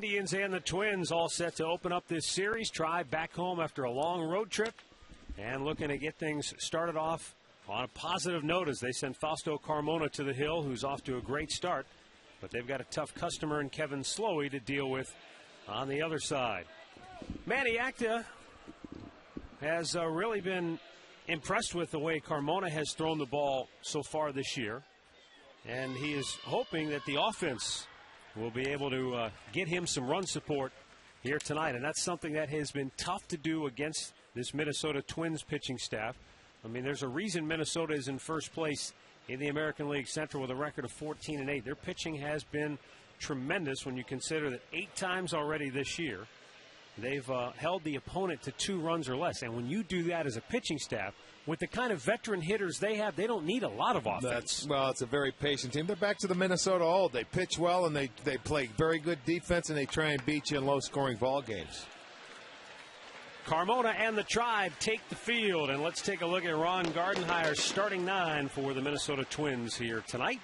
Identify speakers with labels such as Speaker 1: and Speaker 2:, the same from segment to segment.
Speaker 1: Indians and the Twins all set to open up this series. Try back home after a long road trip and looking to get things started off on a positive note as they send Fausto Carmona to the hill, who's off to a great start. But they've got a tough customer in Kevin Slowey to deal with on the other side. Manny Acta has really been impressed with the way Carmona has thrown the ball so far this year. And he is hoping that the offense will be able to get him some run support here tonight. And that's something that has been tough to do against this Minnesota Twins pitching staff. I mean, there's a reason Minnesota is in first place in the American League Central with a record of 14-8. Their pitching has been tremendous when you consider that 8 times already this year they've held the opponent to 2 runs or less. And when you do that as a pitching staff, with the kind of veteran hitters they have, they don't need a lot of offense.
Speaker 2: Well, it's a very patient team. They're back to the Minnesota old. They pitch well, and they play very good defense, and they try and beat you in low-scoring ball games.
Speaker 1: Carmona and the Tribe take the field, and let's take a look at Ron Gardenhire's starting 9 for the Minnesota Twins here tonight.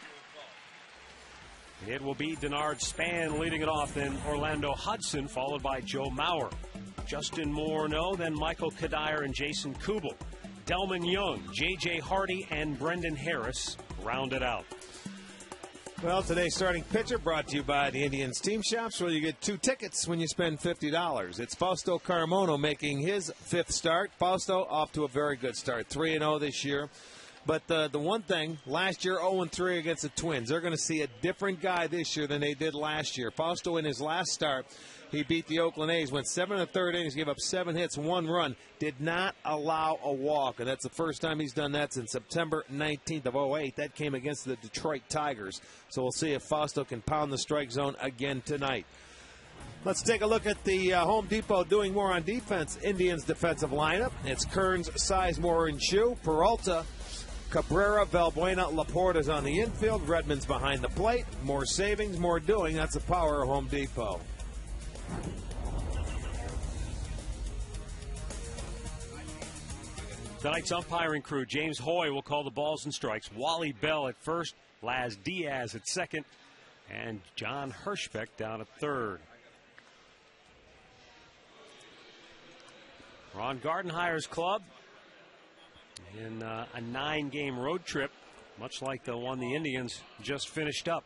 Speaker 1: It will be Denard Span leading it off, then Orlando Hudson, followed by Joe Mauer. Justin Morneau, then Michael Kadire and Jason Kubel. Delman Young, J.J. Hardy, and Brendan Harris round it out.
Speaker 2: Well, today's starting pitcher brought to you by the Indians Team Shops, where you get 2 tickets when you spend $50. It's Fausto Carmona making his 5th start. Fausto off to a very good start, 3-0 this year. But the one thing, last year 0-3 against the Twins. They're going to see a different guy this year than they did last year. Fausto in his last start, he beat the Oakland A's, went 7 1/3 innings, gave up 7 hits, 1 run, did not allow a walk. And that's the first time he's done that since September 19th of 2008. That came against the Detroit Tigers. So we'll see if Fausto can pound the strike zone again tonight. Let's take a look at the Home Depot doing more on defense. Indians defensive lineup. It's Kearns, Sizemore, and Chu. Peralta, Cabrera, Valbuena, Laporta's on the infield. Redmond's behind the plate. More savings, more doing. That's the power of Home Depot.
Speaker 1: Tonight's umpiring crew, James Hoy will call the balls and strikes. Wally Bell at first, Laz Diaz at second, and John Hirschbeck down at third. Ron Gardenhire's club in a 9-game road trip, much like the one the Indians just finished up.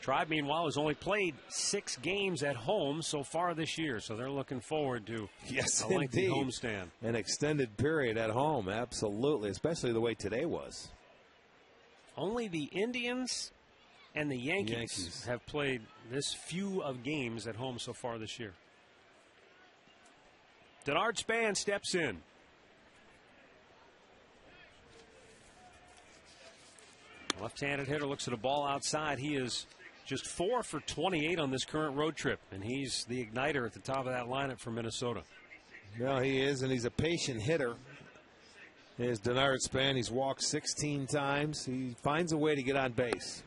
Speaker 1: Tribe, meanwhile, has only played 6 games at home so far this year, so they're looking forward to a lengthy homestand.
Speaker 2: An extended period at home, absolutely, especially the way today was.
Speaker 1: Only the Indians and the Yankees have played this few of games at home so far this year. Denard Span steps in. Left-handed hitter looks at a ball outside. He is just 4 for 28 on this current road trip, and he's the igniter at the top of that lineup for Minnesota.
Speaker 2: Well, he is, and he's a patient hitter. Here's Denard Span. He's walked 16 times. He finds a way to get on base.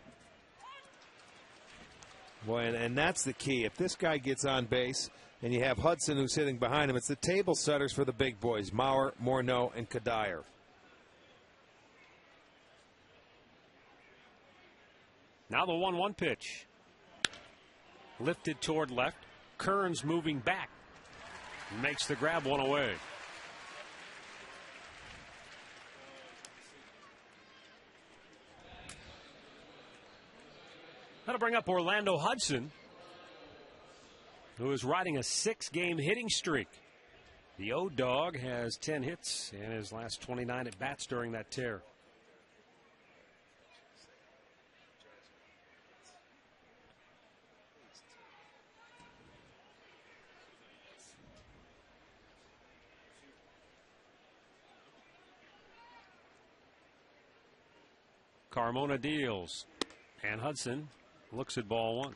Speaker 2: Boy, and that's the key. If this guy gets on base, and you have Hudson who's hitting behind him, it's the table setters for the big boys, Mauer, Morneau, and Kadire.
Speaker 1: Now the 1-1 pitch. Lifted toward left. Kearns moving back. Makes the grab one away. That'll bring up Orlando Hudson, who is riding a 6-game hitting streak. The O-Dog has 10 hits in his last 29 at bats during that tear. Carmona deals, and Hudson looks at ball 1.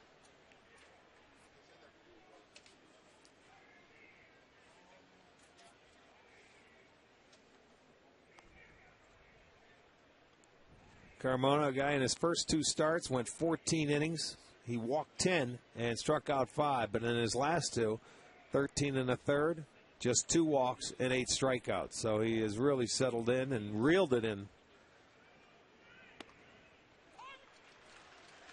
Speaker 2: Carmona, a guy in his first 2 starts, went 14 innings. He walked 10 and struck out 5, but in his last 2, 13 1/3, just 2 walks and 8 strikeouts. So he has really settled in and reeled it in.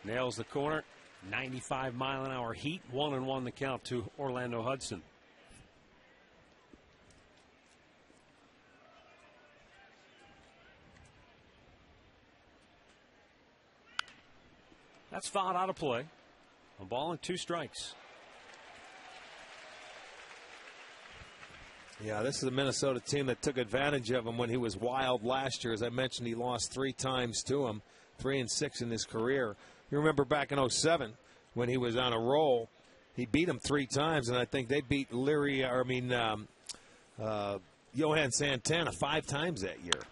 Speaker 1: Nails the corner. 95-mile-an-hour heat. 1-1 the count to Orlando Hudson. That's fouled out of play. A ball and 2 strikes.
Speaker 2: Yeah, this is a Minnesota team that took advantage of him when he was wild last year. As I mentioned, he lost 3 times to him, 3 and 6 in his career. You remember back in 07 when he was on a roll, he beat him 3 times, and I think they beat Johan Santana 5 times that year.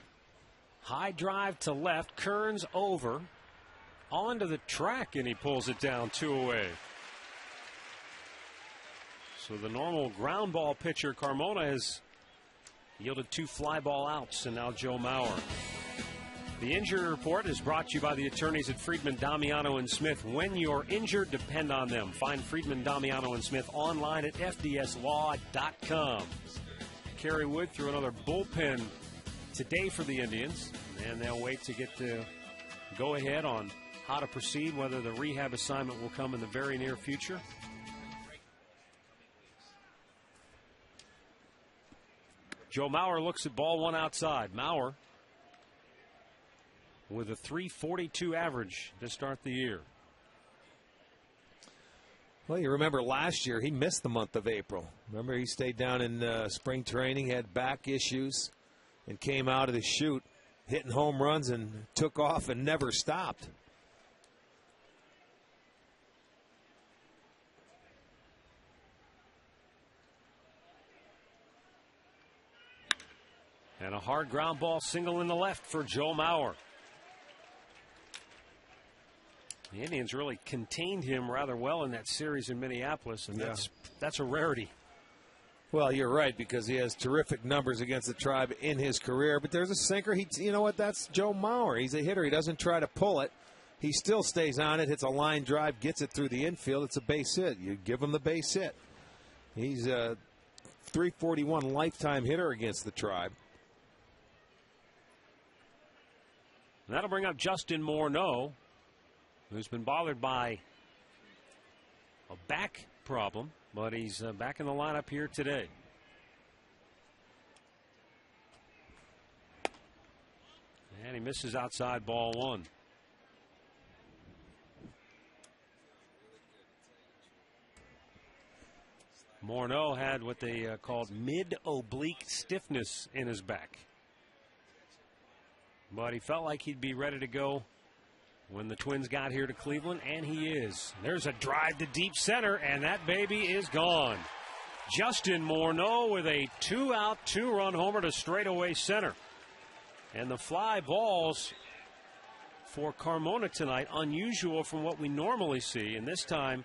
Speaker 1: High drive to left, Kearns over, onto the track, and he pulls it down 2 away. So the normal ground ball pitcher, Carmona, has yielded 2 fly ball outs, and now Joe Mauer. The injury report is brought to you by the attorneys at Friedman, Damiano, and Smith. When you're injured, depend on them. Find Friedman, Damiano, and Smith online at fdslaw.com. Kerry Wood threw another bullpen today for the Indians, and they'll wait to get the go-ahead on how to proceed, whether the rehab assignment will come in the very near future. Joe Mauer looks at ball 1 outside. Mauer with a .342 average to start the year.
Speaker 2: Well, you remember last year he missed the month of April. Remember, he stayed down in spring training, had back issues, and came out of the chute hitting home runs and took off and never stopped.
Speaker 1: And a hard ground ball single in the left for Joe Mauer. The Indians really contained him rather well in that series in Minneapolis, and that's a rarity.
Speaker 2: Well, you're right, because he has terrific numbers against the Tribe in his career. But there's a sinker. You know what? That's Joe Mauer. He's a hitter. He doesn't try to pull it. He still stays on it, hits a line drive, gets it through the infield. It's a base hit. You give him the base hit. He's a .341 lifetime hitter against the Tribe.
Speaker 1: And that'll bring up Justin Morneau, who's been bothered by a back problem, but he's back in the lineup here today. And he misses outside ball 1. Morneau had what they called mid-oblique stiffness in his back, but he felt like he'd be ready to go when the Twins got here to Cleveland, and he is. There's a drive to deep center, and that baby is gone. Justin Morneau with a 2-out, 2-run homer to straightaway center. And the fly balls for Carmona tonight, unusual from what we normally see, and this time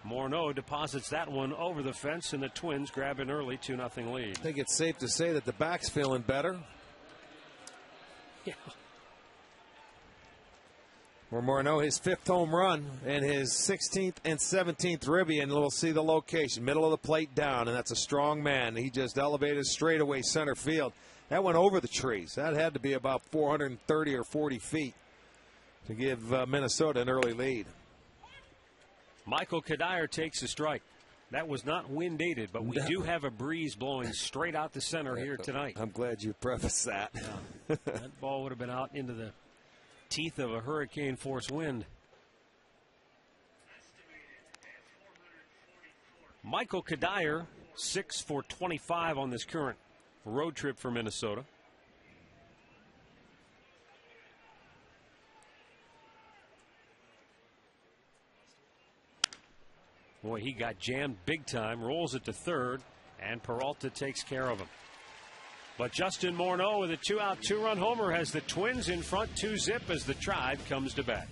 Speaker 1: Morneau deposits that one over the fence, and the Twins grab an early 2-0 lead.
Speaker 2: I think it's safe to say that the back's feeling better.
Speaker 1: Yeah.
Speaker 2: Morneau, his 5th home run and his 16th and 17th ribby, and we'll see the location, middle of the plate down, and that's a strong man. He just elevated straightaway center field. That went over the trees. That had to be about 430 or 40 feet to give Minnesota an early lead.
Speaker 1: Michael Kadire takes a strike. That was not wind aided, but we do have a breeze blowing straight out the center here tonight.
Speaker 2: I'm glad you prefaced that.
Speaker 1: Yeah. That ball would have been out into the teeth of a hurricane force wind. Michael Kadire, 6 for 25 on this current road trip for Minnesota. Boy, he got jammed big time, rolls it to third, and Peralta takes care of him. But Justin Morneau with a 2-out, 2-run homer has the Twins in front 2-zip as the Tribe comes to bat.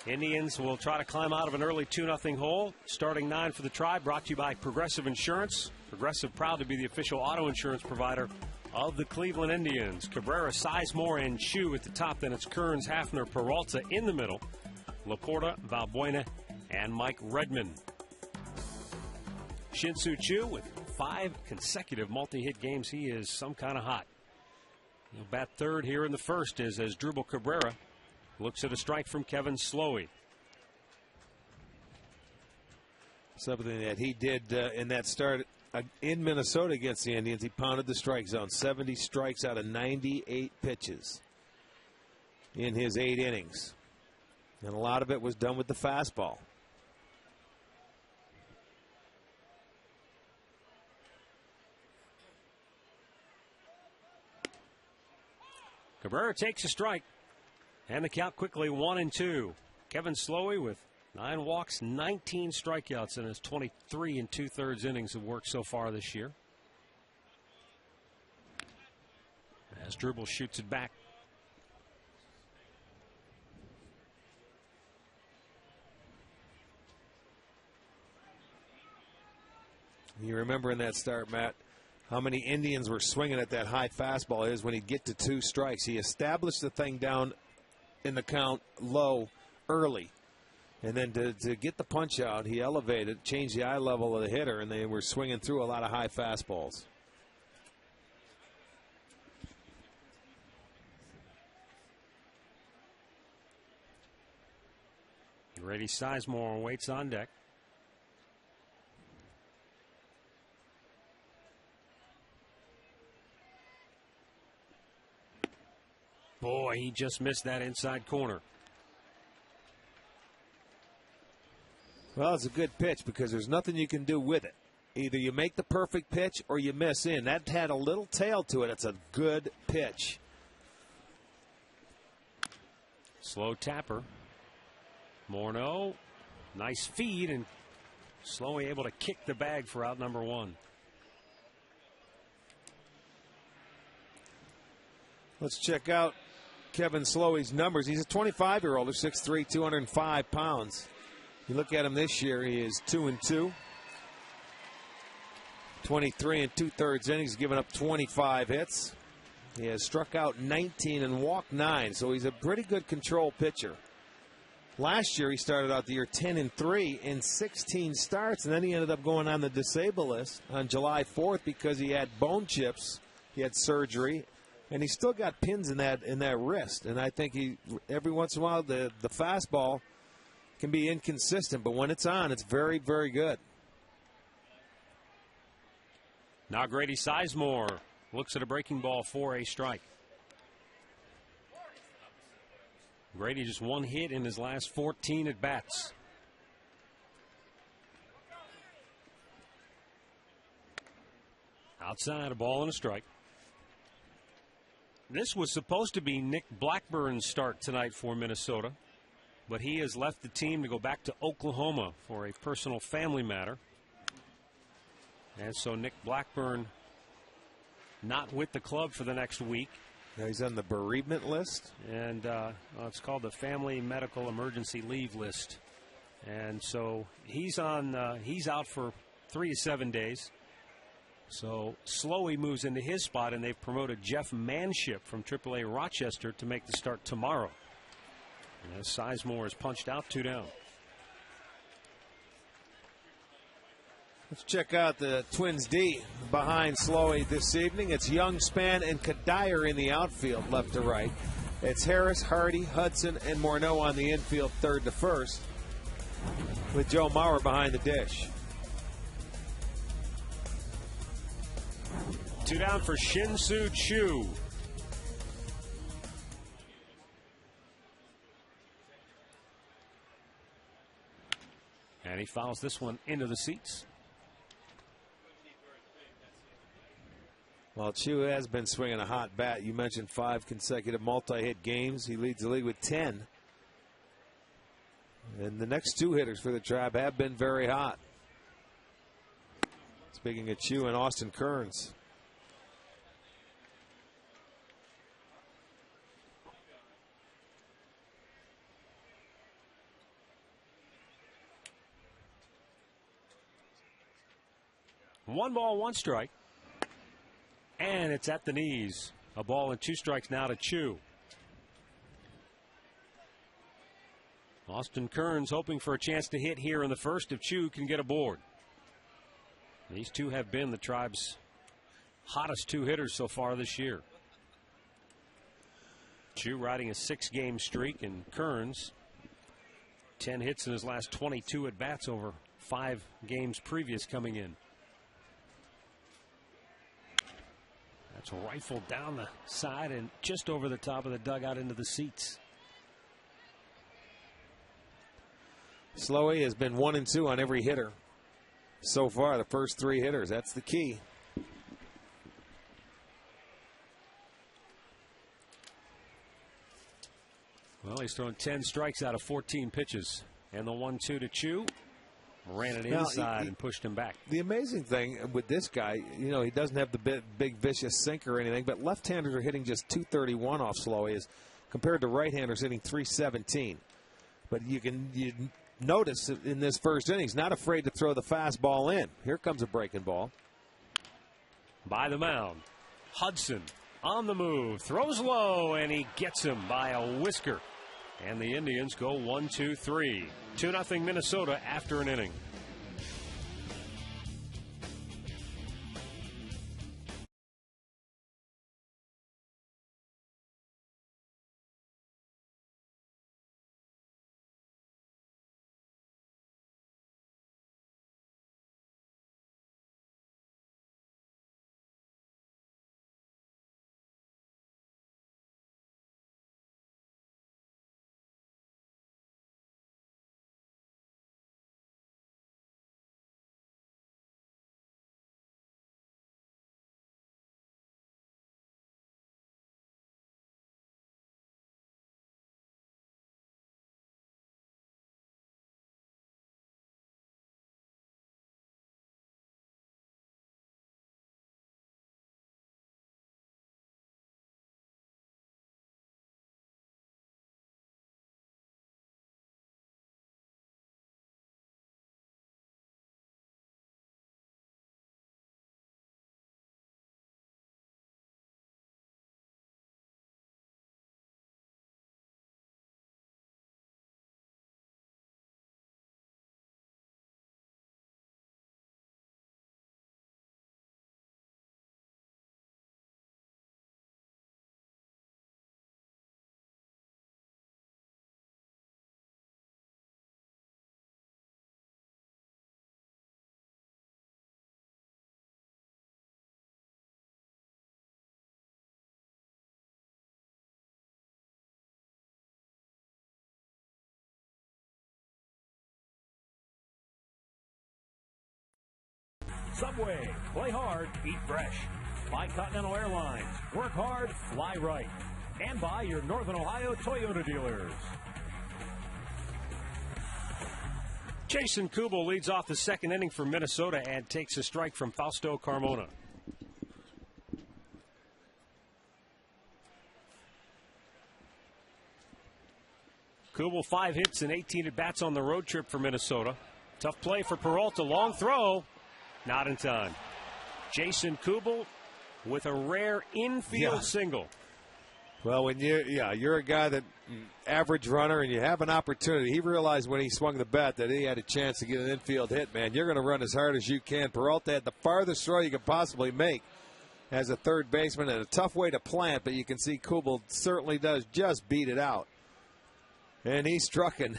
Speaker 1: Indians will try to climb out of an early 2-0 hole. Starting 9 for the Tribe, brought to you by Progressive Insurance. Progressive, proud to be the official auto insurance provider of the Cleveland Indians. Cabrera, Sizemore, and Chu at the top. Then it's Kearns, Hafner, Peralta in the middle. Laporta, Valbuena, and Mike Redmond. Shin-Soo Choo with 5 consecutive multi-hit games. He is some kind of hot. He'll bat third here in the first as Drupal Cabrera looks at a strike from Kevin Slowey.
Speaker 2: Something that he did in that start in Minnesota against the Indians. He pounded the strike zone. 70 strikes out of 98 pitches in his 8 innings. And a lot of it was done with the fastball.
Speaker 1: Cabrera takes a strike. And the count quickly 1-2. Kevin Slowey with 9 walks, 19 strikeouts in his 23 2/3 innings of work so far this year. As Drupal shoots it back.
Speaker 2: You remember in that start, Matt, how many Indians were swinging at that high fastball is when he'd get to 2 strikes. He established the thing down in the count low early. And then to get the punch out, he elevated, changed the eye level of the hitter, and they were swinging through a lot of high fastballs.
Speaker 1: Ready, Sizemore waits on deck. Boy, he just missed that inside corner.
Speaker 2: Well, it's a good pitch because there's nothing you can do with it. Either you make the perfect pitch or you miss in. That had a little tail to it. It's a good pitch.
Speaker 1: Slow tapper. Morneau, nice feed, and Slowey able to kick the bag for out number 1.
Speaker 2: Let's check out Kevin Slowey's numbers. He's a 25-year-old, 6'3", 205 pounds. You look at him this year, he is 2-2. 23 2/3 innings, giving up 25 hits. He has struck out 19 and walked 9, so he's a pretty good control pitcher. Last year, he started out the year 10-3 in 16 starts, and then he ended up going on the disabled list on July 4th because he had bone chips. He had surgery, and he still got pins in that wrist. And I think he every once in a while the fastball can be inconsistent, but when it's on, it's very, very good.
Speaker 1: Now Grady Sizemore looks at a breaking ball for a strike. Grady just 1 hit in his last 14 at bats. Outside, a ball and a strike. This was supposed to be Nick Blackburn's start tonight for Minnesota, but he has left the team to go back to Oklahoma for a personal family matter. And so Nick Blackburn not with the club for the next week.
Speaker 2: Now he's on the bereavement list.
Speaker 1: And it's called the Family Medical Emergency Leave list. And so he's out for 3 to 7 days. So Slowey moves into his spot, and they've promoted Jeff Manship from AAA Rochester to make the start tomorrow. And as Sizemore is punched out, 2 down.
Speaker 2: Let's check out the Twins D behind Slowey this evening. It's Young, Span, and Kadire in the outfield, left to right. It's Harris, Hardy, Hudson, and Morneau on the infield, third to first, with Joe Mauer behind the dish.
Speaker 1: 2 down for Shin-Soo Choo. And he fouls this one into the seats.
Speaker 2: Well, Chu has been swinging a hot bat. You mentioned 5 consecutive multi-hit games. He leads the league with 10. And the next 2 hitters for the Tribe have been very hot. Speaking of Chu and Austin Kearns.
Speaker 1: 1 ball, 1 strike. And it's at the knees. A ball and 2 strikes now to Chu. Austin Kearns hoping for a chance to hit here in the first if Chu can get aboard. These two have been the Tribe's hottest 2 hitters so far this year. Chu riding a 6-game streak, and Kearns 10 hits in his last 22 at bats over 5 games previous coming in. That's rifled down the side and just over the top of the dugout into the seats.
Speaker 2: Slowey has been 1 and 2 on every hitter so far, the first 3 hitters. That's the key.
Speaker 1: Well, he's thrown 10 strikes out of 14 pitches. And the 1-2 to Chu. Ran it inside and pushed him back.
Speaker 2: The amazing thing with this guy, you know, he doesn't have the big vicious sinker or anything, but left-handers are hitting just .231 off Slowey as compared to right-handers hitting .317. But you notice in this first inning, he's not afraid to throw the fastball in. Here comes a breaking ball.
Speaker 1: By the mound, Hudson on the move, throws low, and he gets him by a whisker. And the Indians go 1-2-3. 2-0 Minnesota after an inning.
Speaker 3: Subway, play hard, eat fresh. By Continental Airlines, work hard, fly right. And by your Northern Ohio Toyota dealers.
Speaker 1: Jason Kubel leads off the second inning for Minnesota and takes a strike from Fausto Carmona. Kubel 5 hits and 18 at bats on the road trip for Minnesota. Tough play for Peralta, long throw. Not in time. Jason Kubel with a rare infield single.
Speaker 2: Well, when you're a guy that average runner and you have an opportunity. He realized when he swung the bat that he had a chance to get an infield hit, man. You're going to run as hard as you can. Peralta had the farthest throw you could possibly make as a third baseman, and a tough way to plant, but you can see Kubel certainly does just beat it out. And he's strucken.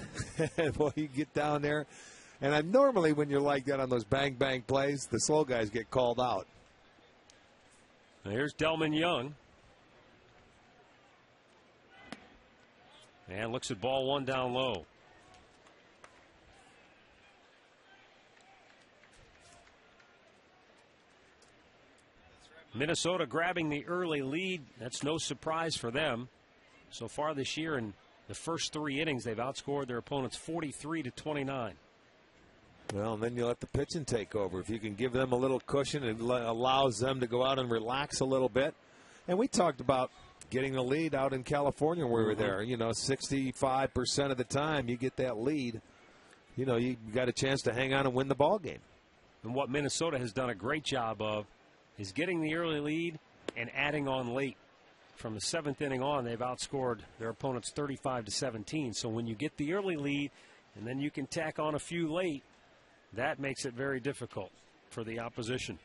Speaker 2: Boy, you get down there. And normally when you're like that on those bang-bang plays, the slow guys get called out.
Speaker 1: Here's Delman Young. And looks at ball 1 down low. Minnesota grabbing the early lead. That's no surprise for them. So far this year in the first 3 innings, they've outscored their opponents 43-29.
Speaker 2: Well, and then you let the pitching take over. If you can give them a little cushion, it allows them to go out and relax a little bit. And we talked about getting the lead out in California where we were there. You know, 65% of the time you get that lead, you know, you got a chance to hang on and win the ball game.
Speaker 1: And what Minnesota has done a great job of is getting the early lead and adding on late. From the 7th inning on, they've outscored their opponents 35-17. So when you get the early lead and then you can tack on a few late, that makes it very difficult for the opposition.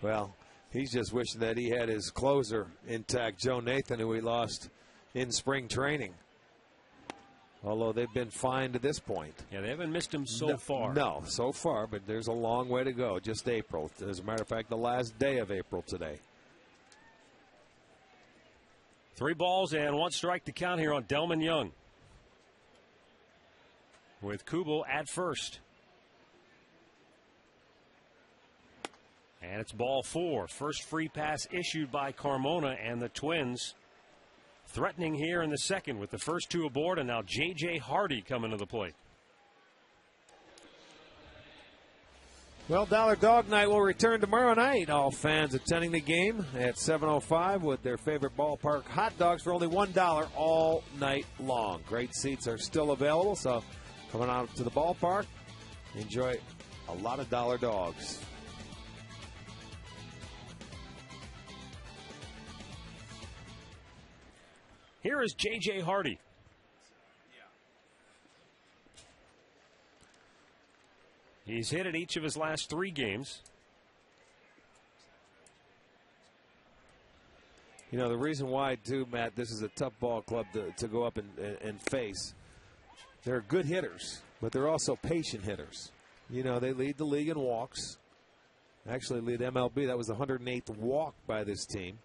Speaker 2: Well, he's just wishing that he had his closer intact, Joe Nathan, who he lost in spring training. Although they've been fine to this point.
Speaker 1: Yeah, they haven't missed him so far.
Speaker 2: No, so far, but there's a long way to go. Just April. As a matter of fact, the last day of April today.
Speaker 1: 3 balls and 1 strike to count here on Delman Young, with Kubel at first. And it's ball 4. First free pass issued by Carmona, and the Twins threatening here in the second with the first 2 aboard, and now J.J. Hardy coming to the plate.
Speaker 2: Well, Dollar Dog Night will return tomorrow night. All fans attending the game at 7:05 with their favorite ballpark hot dogs for only $1 all night long. Great seats are still available, so coming out to the ballpark, enjoy a lot of Dollar Dogs.
Speaker 1: Here is J.J. Hardy. He's hit at each of his last 3 games.
Speaker 2: You know, the reason why, too, Matt, this is a tough ball club to go up and face. They're good hitters, but they're also patient hitters. You know, they lead the league in walks. Actually lead MLB. That was the 108th walk by this team.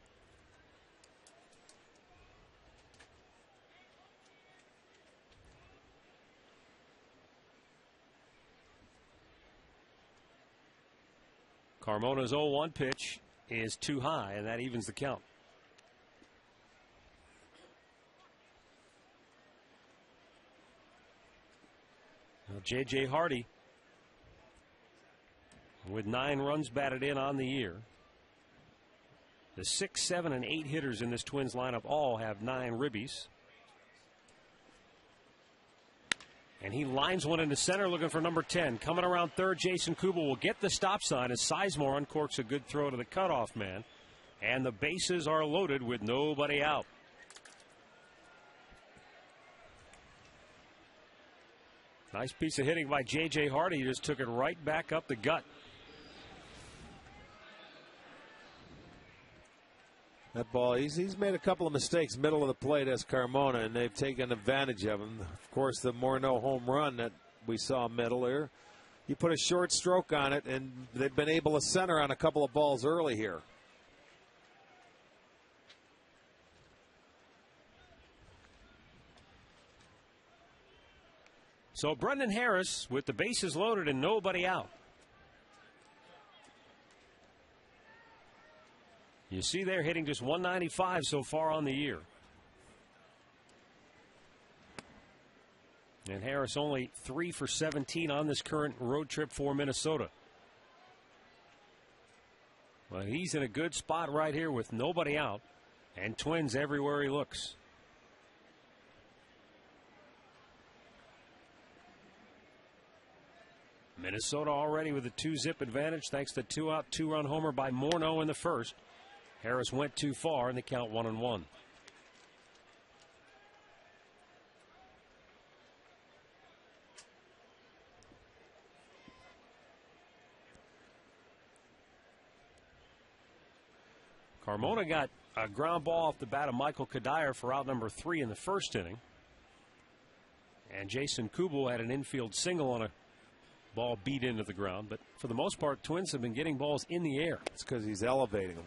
Speaker 1: Carmona's 0-1 pitch is too high, and that evens the count. Now J.J. Hardy with 9 runs batted in on the year. The 6, 7, and 8 hitters in this Twins lineup all have 9 ribbies. And he lines one into center looking for number 10. Coming around third, Jason Kubel will get the stop sign as Sizemore uncorks a good throw to the cutoff man. And the bases are loaded with nobody out. Nice piece of hitting by J.J. Hardy. He just took it right back up the gut.
Speaker 2: That ball, he's made a couple of mistakes middle of the plate as Carmona, and they've taken advantage of him. Of course, the Morneau home run that we saw middle there, he put a short stroke on it, and they've been able to center on a couple of balls early here.
Speaker 1: So Brendan Harris with the bases loaded and nobody out. You see they're hitting just 195 so far on the year. And Harris only 3 for 17 on this current road trip for Minnesota. Well, he's in a good spot right here with nobody out, and Twins everywhere he looks. Minnesota already with a 2-zip advantage thanks to 2-out, 2-run homer by Morneau in the first. Harris went too far, and the count 1-1. Carmona got a ground ball off the bat of Michael Kadire for out number 3 in the first inning. And Jason Kubel had an infield single on a ball beat into the ground. But for the most part, Twins have been getting balls in the air.
Speaker 2: It's because he's elevating them.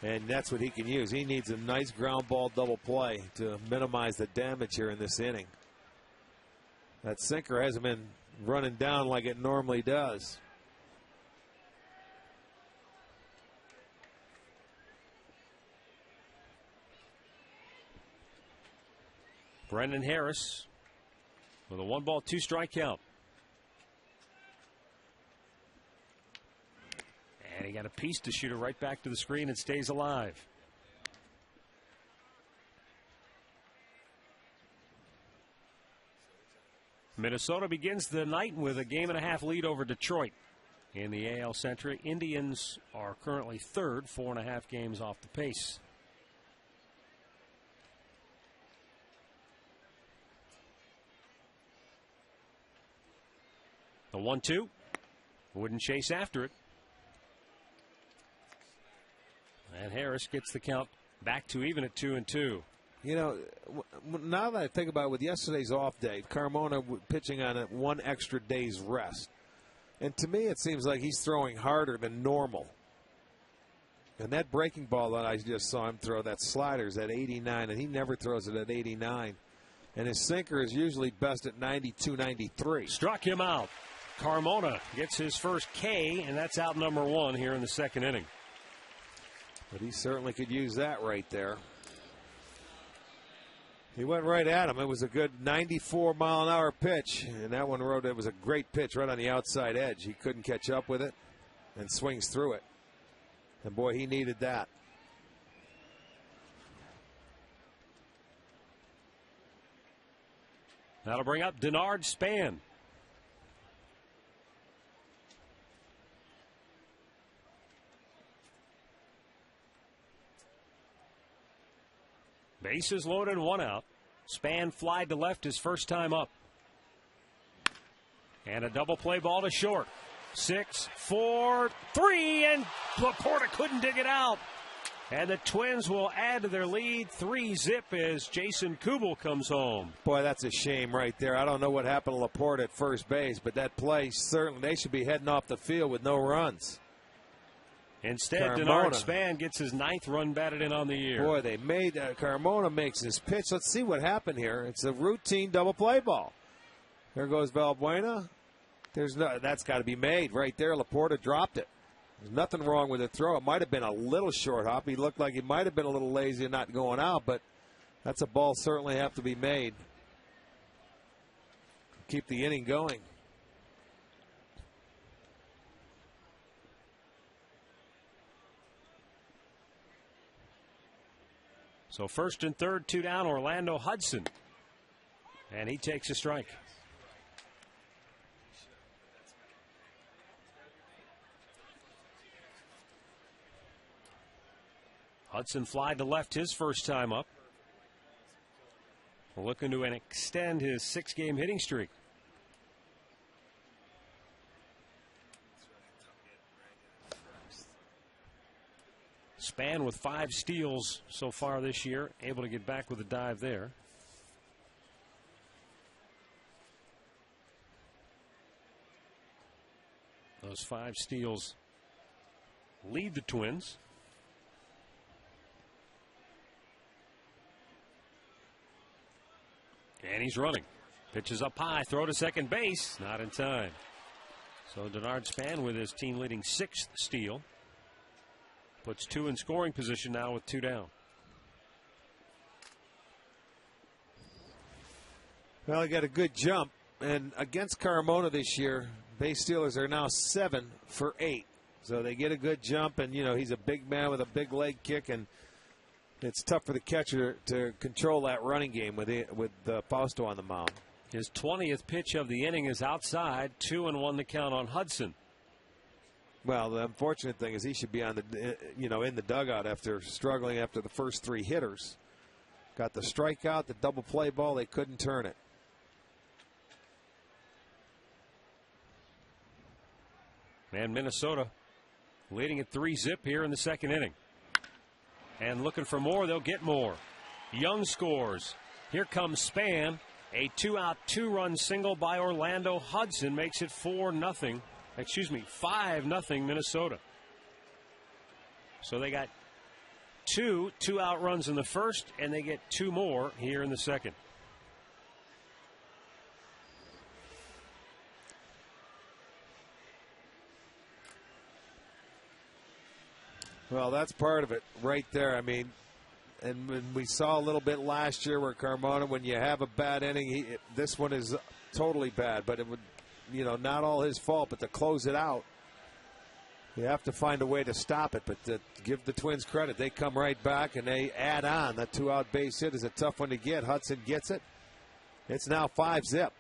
Speaker 2: And that's what he can use. He needs a nice ground ball double play to minimize the damage here in this inning. That sinker hasn't been running down like it normally does.
Speaker 1: Brendan Harris with a 1-ball, 2-strike count. And he got a piece to shoot it right back to the screen and stays alive. Minnesota begins the night with a 1.5 lead over Detroit in the AL Central. Indians are currently third, 4.5 games off the pace. The 1-2 wouldn't chase after it. And Harris gets the count back to even at 2-2.
Speaker 2: You know, now that I think about it, with yesterday's off day, Carmona pitching on a 1 extra day's rest. And to me, it seems like he's throwing harder than normal. And that breaking ball that I just saw him throw, that slider, is at 89, and he never throws it at 89. And his sinker is usually best at 92, 93.
Speaker 1: Struck him out. Carmona gets his first K, and that's out number 1 here in the second inning.
Speaker 2: But he certainly could use that right there. He went right at him. It was a good 94-mile-an-hour pitch, and that one it was a great pitch right on the outside edge. He couldn't catch up with it and swings through it. And boy, he needed that.
Speaker 1: That'll bring up Denard Span. Bases loaded, 1 out. Span flied to left his first time up. And a double play ball to short. 6, 4, 3, and Laporta couldn't dig it out. And the Twins will add to their lead 3-zip as Jason Kubel comes home.
Speaker 2: Boy, that's a shame right there. I don't know what happened to Laporta at first base, but that play, certainly they should be heading off the field with no runs.
Speaker 1: Instead, Denard Span gets his 9th run batted in on the year.
Speaker 2: Boy, they made Carmona makes his pitch. Let's see what happened here. It's a routine double play ball. There goes Valbuena. That's got to be made right there. Laporta dropped it. There's nothing wrong with the throw. It might have been a little short hop. He looked like he might have been a little lazy and not going out, but that's a ball certainly have to be made. Keep the inning going.
Speaker 1: So first and third, 2 down, Orlando Hudson. And he takes a strike. Hudson flied to left his first time up. Looking to extend his 6-game hitting streak. Span with 5 steals so far this year, able to get back with a dive there. Those 5 steals lead the Twins. And he's running. Pitches up high, throw to second base, not in time. So Denard Span with his team-leading 6th steal. Puts 2 in scoring position now with 2 down.
Speaker 2: Well, he got a good jump. And against Carmona this year, base stealers are now 7 for 8. So they get a good jump. And, you know, he's a big man with a big leg kick. And it's tough for the catcher to control that running game with Fausto on the mound.
Speaker 1: His 20th pitch of the inning is outside. 2-1 the count on Hudson.
Speaker 2: Well, the unfortunate thing is he should be on the, in the dugout after struggling after the first 3 hitters. Got the strikeout, the double play ball. They couldn't turn it.
Speaker 1: And Minnesota leading at 3-zip here in the second inning. And looking for more, they'll get more. Young scores. Here comes Span. A 2-out, 2-run single by Orlando Hudson makes it 5-0 Minnesota. So they got 2 2-out runs in the first, and they get 2 more here in the second.
Speaker 2: Well, that's part of it right there. I mean, and when we saw a little bit last year where Carmona, when you have a bad inning, this one is totally bad, but it would, not all his fault, but to close it out, you have to find a way to stop it. But to give the Twins credit, they come right back and they add on. That 2-out base hit is a tough one to get. Hudson gets it. It's now 5-zip.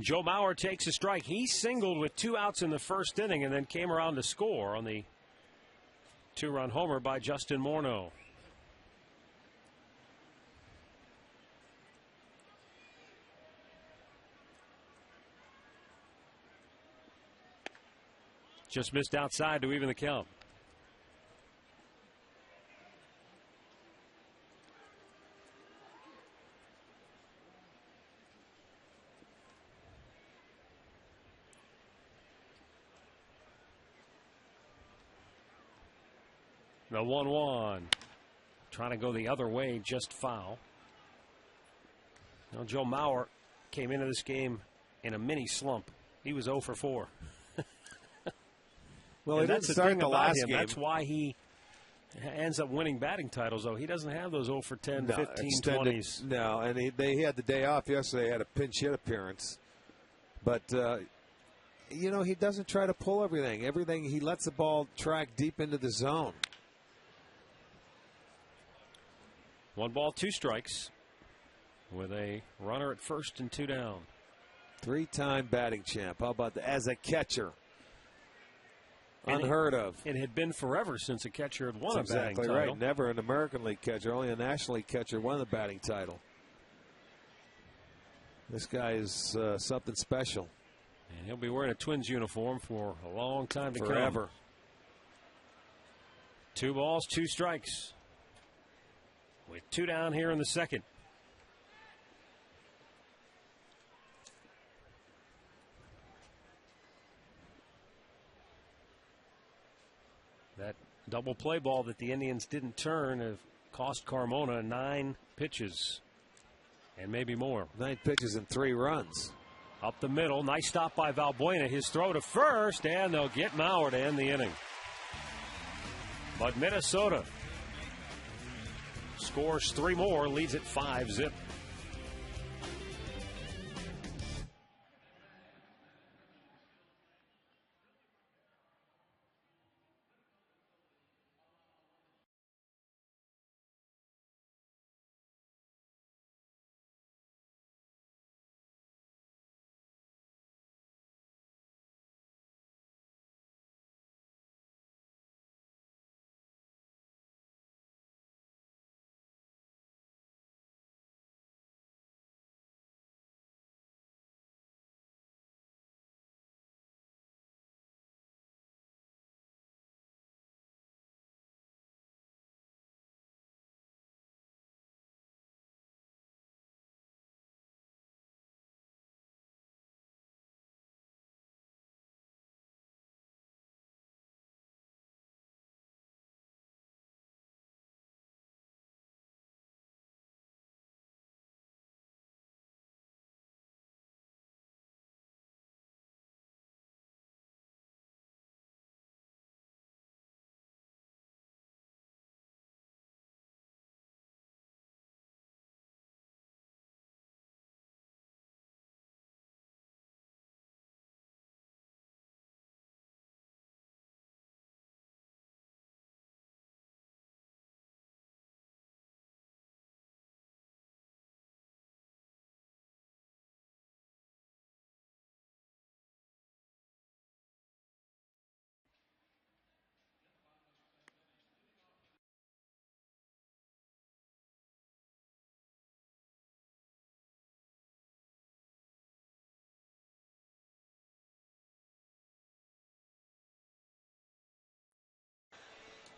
Speaker 1: Joe Mauer takes a strike. He singled with 2 outs in the first inning and then came around to score on the 2-run homer by Justin Morneau. Just missed outside to even the count. The 1-1. Trying to go the other way, just foul. Now, Joe Mauer came into this game in a mini slump. He was 0 for 4.
Speaker 2: Well, he didn't start the last game.
Speaker 1: That's why he ends up winning batting titles, though. He doesn't have those 0 for 10, 15, 20s.
Speaker 2: No, and he had the day off yesterday. He had a pinch hit appearance. But, you know, he doesn't try to pull everything. He lets the ball track deep into the zone.
Speaker 1: 1 ball, 2 strikes with a runner at first and 2 down.
Speaker 2: 3-time batting champ. How about that? As a catcher. Unheard of.
Speaker 1: It had been forever since a catcher had won
Speaker 2: That's
Speaker 1: a batting
Speaker 2: exactly
Speaker 1: title.
Speaker 2: Right. Never an American League catcher, only a National League catcher won the batting title. This guy is something special.
Speaker 1: And he'll be wearing a Twins uniform for a long time to come.
Speaker 2: Forever.
Speaker 1: 2 balls, 2 strikes. With 2 down here in the second. That double play ball that the Indians didn't turn have cost Carmona 9 pitches and maybe more.
Speaker 2: 9 pitches and 3 runs.
Speaker 1: Up the middle, nice stop by Valbuena. His throw to first, and they'll get Mauer to end the inning. But Minnesota scores 3 more, leads it 5-0.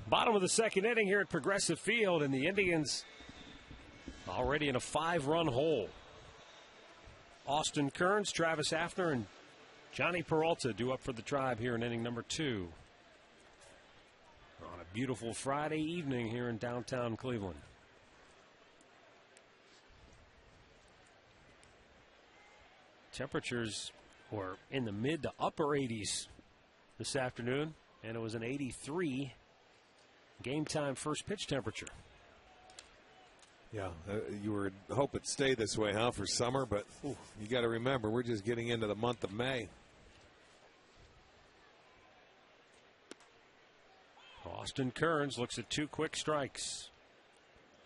Speaker 1: Bottom of the second inning here at Progressive Field, and the Indians already in a 5-run hole. Austin Kearns, Travis Hafner, and Johnny Peralta due up for the Tribe here in inning number 2. On a beautiful Friday evening here in downtown Cleveland. Temperatures were in the mid to upper 80s this afternoon, and it was an 83 game time first pitch temperature.
Speaker 2: Yeah, you would hope it stayed this way, huh, for summer, but you got to remember, we're just getting into the month of May.
Speaker 1: Austin Kearns looks at 2 quick strikes.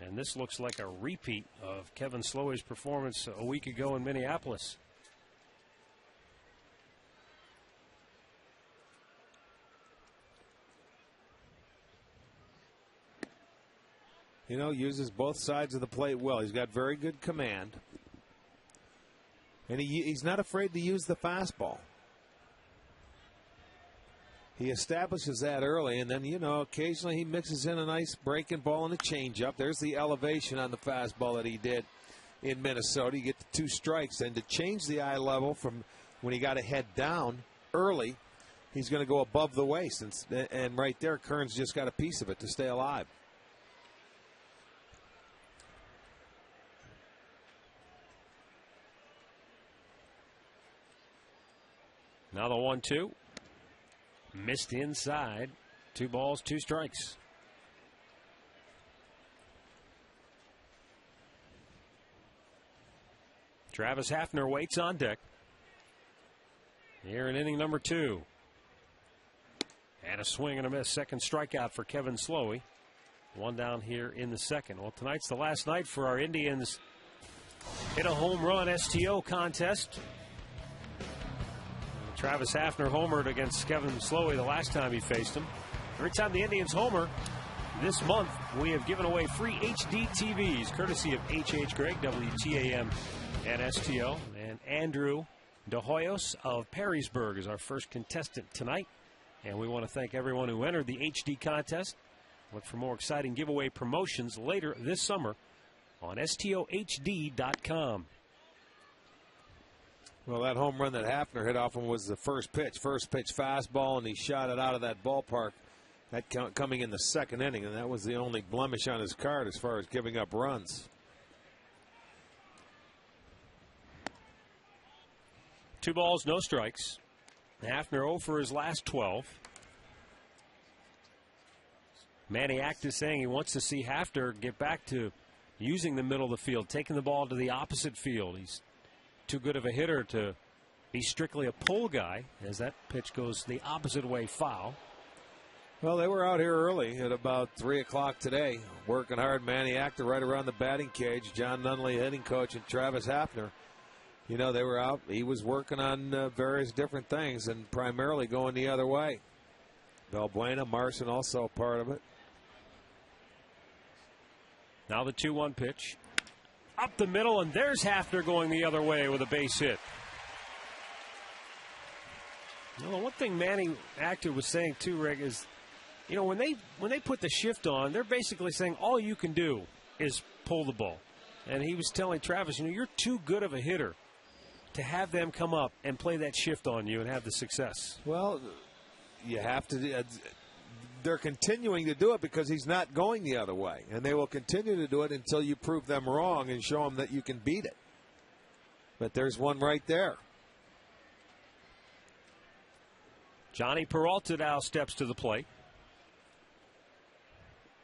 Speaker 1: And this looks like a repeat of Kevin Slowey's performance a week ago in Minneapolis.
Speaker 2: uses both sides of the plate well. He's got very good command. And he's not afraid to use the fastball. He establishes that early, and then, occasionally he mixes in a nice breaking ball and a changeup. There's the elevation on the fastball that he did in Minnesota. You get the 2 strikes. And to change the eye level from when he got a head down early, he's going to go above the waist. And right there, Kern's just got a piece of it to stay alive.
Speaker 1: Now the 1-2. Missed inside. 2 balls, 2 strikes. Travis Hafner waits on deck. Here in inning number 2. And a swing and a miss. Second strikeout for Kevin Slowey. 1 down here in the second. Well, tonight's the last night for our Indians hit a home run STO contest. Travis Hafner homered against Kevin Slowey the last time he faced him. Every time the Indians homer this month, we have given away free HD TVs, courtesy of H.H. Gregg, WTAM and STO. And Andrew De Hoyos of Perrysburg is our first contestant tonight. And we want to thank everyone who entered the HD contest. Look for more exciting giveaway promotions later this summer on STOHD.com.
Speaker 2: Well, that home run that Hafner hit off him was the first pitch fastball, and he shot it out of that ballpark. That coming in the second inning, and that was the only blemish on his card as far as giving up runs.
Speaker 1: 2 balls, no strikes. Hafner 0 for his last 12. Manny Actis saying he wants to see Hafner get back to using the middle of the field, taking the ball to the opposite field. He's too good of a hitter to be strictly a pull guy, as that pitch goes the opposite way, foul.
Speaker 2: Well, they were out here early at about 3 o'clock today, working hard. Manny Actor right around the batting cage. John Nunley, hitting coach, and Travis Hafner. They were out. He was working on various different things and primarily going the other way. Valbuena, Marson also part of it.
Speaker 1: Now the 2-1 pitch. Up the middle, and there's Hafner going the other way with a base hit. Well, one thing Manny Actor was saying too, Rick, is, when they put the shift on, they're basically saying all you can do is pull the ball. And he was telling Travis, you're too good of a hitter to have them come up and play that shift on you and have the success.
Speaker 2: Well, you have to. They're continuing to do it because he's not going the other way. And they will continue to do it until you prove them wrong and show them that you can beat it. But there's one right there.
Speaker 1: Johnny Peralta now steps to the plate.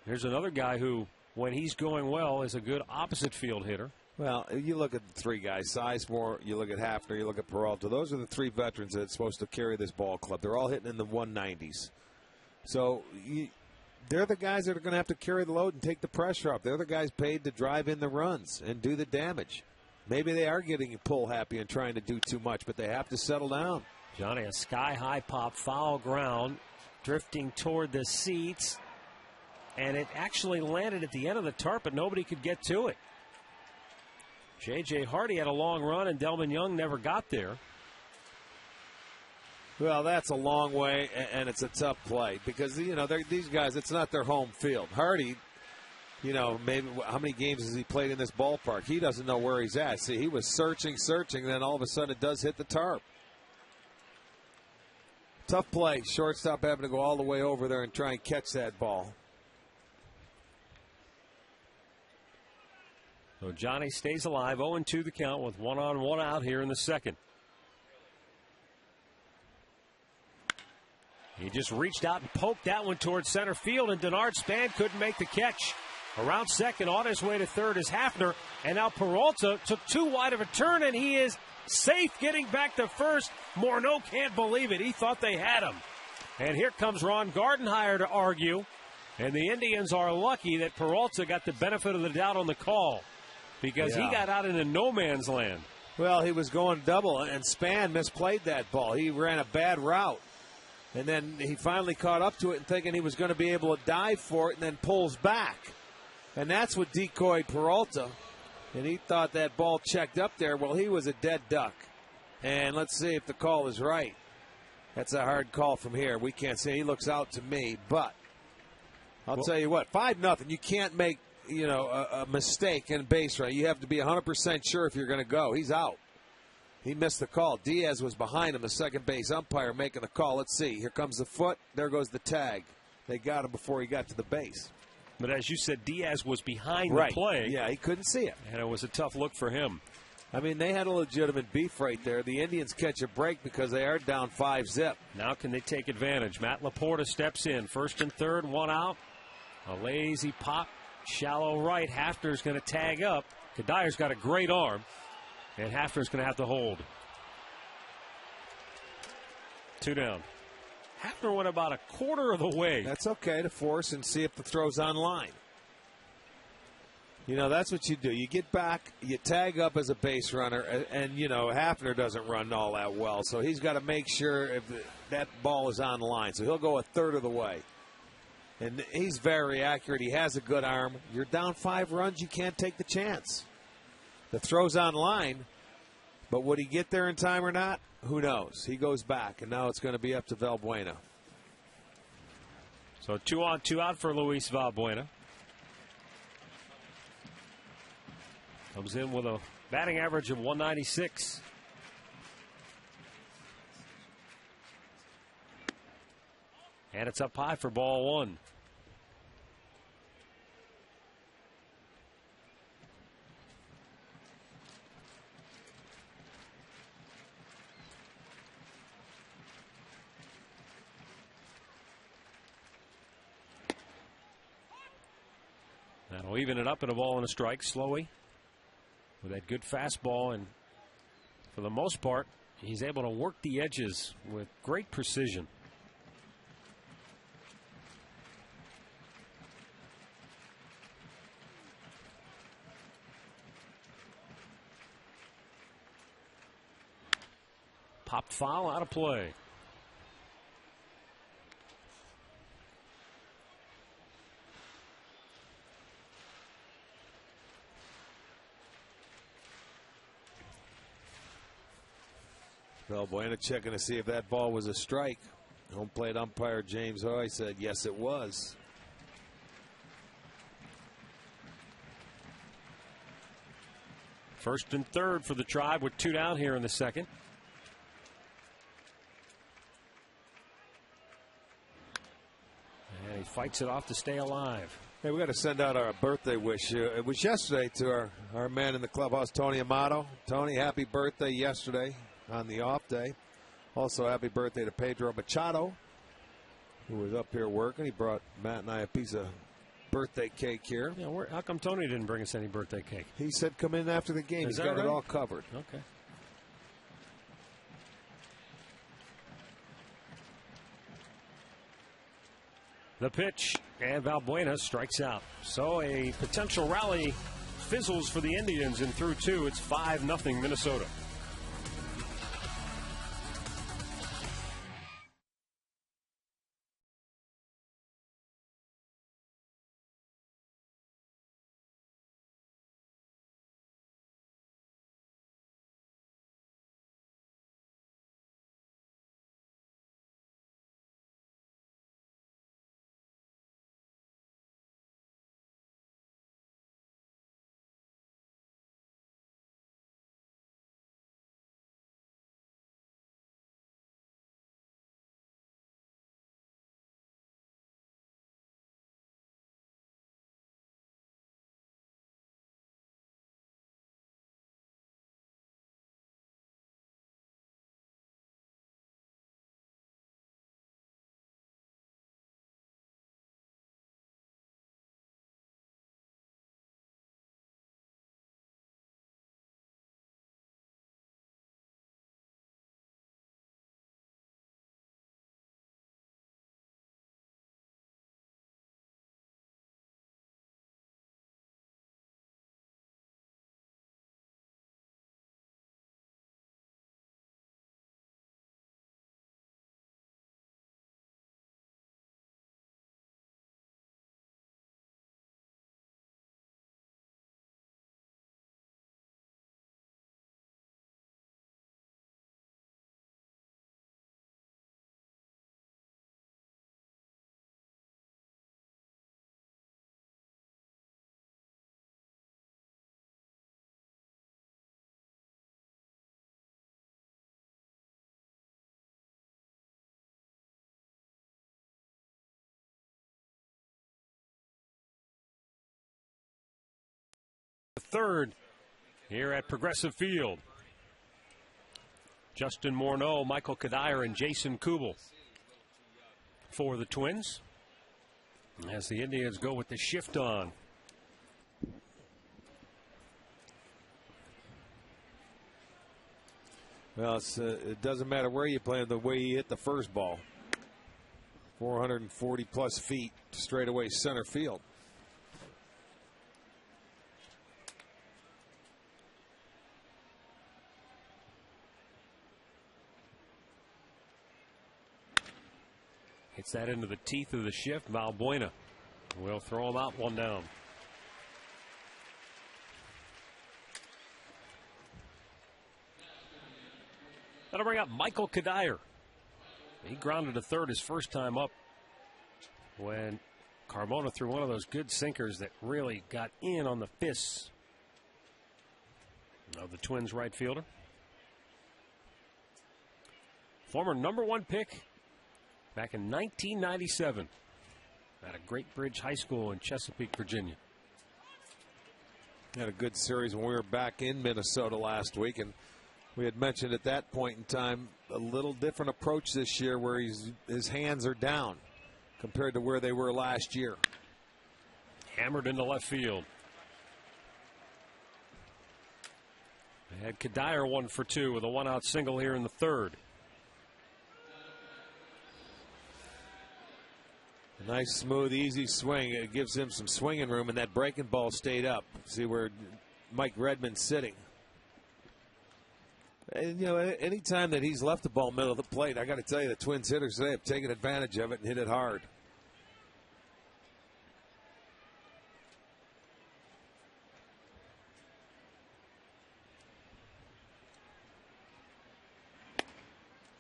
Speaker 1: Here's another guy who, when he's going well, is a good opposite field hitter.
Speaker 2: Well, you look at the 3 guys, Sizemore, you look at Hafner, you look at Peralta. Those are the 3 veterans that's supposed to carry this ball club. They're all hitting in the 190s. So they're the guys that are going to have to carry the load and take the pressure off. They're the guys paid to drive in the runs and do the damage. Maybe they are getting pull happy and trying to do too much, but they have to settle down.
Speaker 1: Johnny, a sky-high pop, foul ground, drifting toward the seats. And it actually landed at the end of the tarp, but nobody could get to it. J.J. Hardy had a long run, and Delvin Young never got there.
Speaker 2: Well, that's a long way, and it's a tough play because, these guys, it's not their home field. Hardy, maybe how many games has he played in this ballpark? He doesn't know where he's at. See, he was searching, and then all of a sudden it does hit the tarp. Tough play. Shortstop having to go all the way over there and try and catch that ball.
Speaker 1: So Johnny stays alive, 0-2 the count with 1 on, 1 out here in the second. He just reached out and poked that one towards center field, and Denard Span couldn't make the catch. Around second, on his way to third is Hafner, and now Peralta took too wide of a turn, and he is safe getting back to first. Morneau can't believe it. He thought they had him. And here comes Ron Gardenhire to argue, and the Indians are lucky that Peralta got the benefit of the doubt on the call because he got out into no man's land.
Speaker 2: Well, he was going double, and Span misplayed that ball. He ran a bad route. And then he finally caught up to it and thinking he was going to be able to dive for it and then pulls back. And that's what decoyed Peralta. And he thought that ball checked up there. Well, he was a dead duck. And let's see if the call is right. That's a hard call from here. We can't say. He looks out to me, but I'll tell you what, 5-0. You can't make a mistake in base running. You have to be 100% sure if you're going to go. He's out. He missed the call. Diaz was behind him, the second base umpire making the call. Let's see. Here comes the foot. There goes the tag. They got him before he got to the base.
Speaker 1: But as you said, Diaz was behind the play.
Speaker 2: Yeah, he couldn't see it.
Speaker 1: And it was a tough look for him.
Speaker 2: I mean, they had a legitimate beef right there. The Indians catch a break because they are down 5-0.
Speaker 1: Now can they take advantage? Matt Laporta steps in. First and third, one out. A lazy pop, shallow right. Hafner's going to tag up. Kadyr's got a great arm. And Hafner's going to have to hold. 2 down. Hafner went about a quarter of the way.
Speaker 2: That's okay to force and see if the throw's on line. That's what you do. You get back, you tag up as a base runner, and Hafner doesn't run all that well. So he's got to make sure if that ball is on line. So he'll go a third of the way. And he's very accurate. He has a good arm. You're down 5 runs, you can't take the chance. The throw's on line, but would he get there in time or not? Who knows? He goes back, and now it's going to be up to Valbuena.
Speaker 1: So 2 on, 2 out for Luis Valbuena. Comes in with a batting average of 196. And it's up high for ball 1. That'll even it up in a ball and a strike slowly with that good fastball, and for the most part he's able to work the edges with great precision. Popped foul, out of play.
Speaker 2: Valbuena checking to see if that ball was a strike. Home plate umpire James Hoy said yes, it was.
Speaker 1: First and third for the Tribe with 2 down here in the second. And he fights it off to stay alive.
Speaker 2: Hey, we got to send out our birthday wish. It was yesterday to our man in the clubhouse, Tony Amato. Tony, happy birthday yesterday on the off day. Also, happy birthday to Pedro Machado, who was up here working. He brought Matt and I a piece of birthday cake here.
Speaker 1: Yeah, how come Tony didn't bring us any birthday cake?
Speaker 2: He said come in after the game. He's got it all covered.
Speaker 1: Okay. The pitch, and Valbuena strikes out. So a potential rally fizzles for the Indians, and through 2, it's 5-0 Minnesota. third here at Progressive Field. Justin Morneau, Michael Kadire, and Jason Kubel for the Twins as the Indians go with the shift on.
Speaker 2: Well, it doesn't matter where you play, the way you hit the first ball. 440 plus feet straight away center field.
Speaker 1: Hits that into the teeth of the shift. Valbuena will throw him out, one down. That'll bring up Michael Kadire. He grounded to third his first time up when Carmona threw one of those good sinkers that really got in on the fists of the Twins right fielder. Former #1 pick back in 1997 at a Great Bridge High School in Chesapeake, Virginia.
Speaker 2: Had a good series when we were back in Minnesota last week, and we had mentioned at that point in time a little different approach this year where his hands are down compared to where they were last year.
Speaker 1: Hammered into left field. They had Kadire 1 for 2 with a 1-out single here in the third.
Speaker 2: A nice, smooth, easy swing. It gives him some swinging room, and that breaking ball stayed up. See where Mike Redmond's sitting. And, you know, any time that he's left the ball middle of the plate, I got to tell you, the Twins hitters today have taken advantage of it and hit it hard.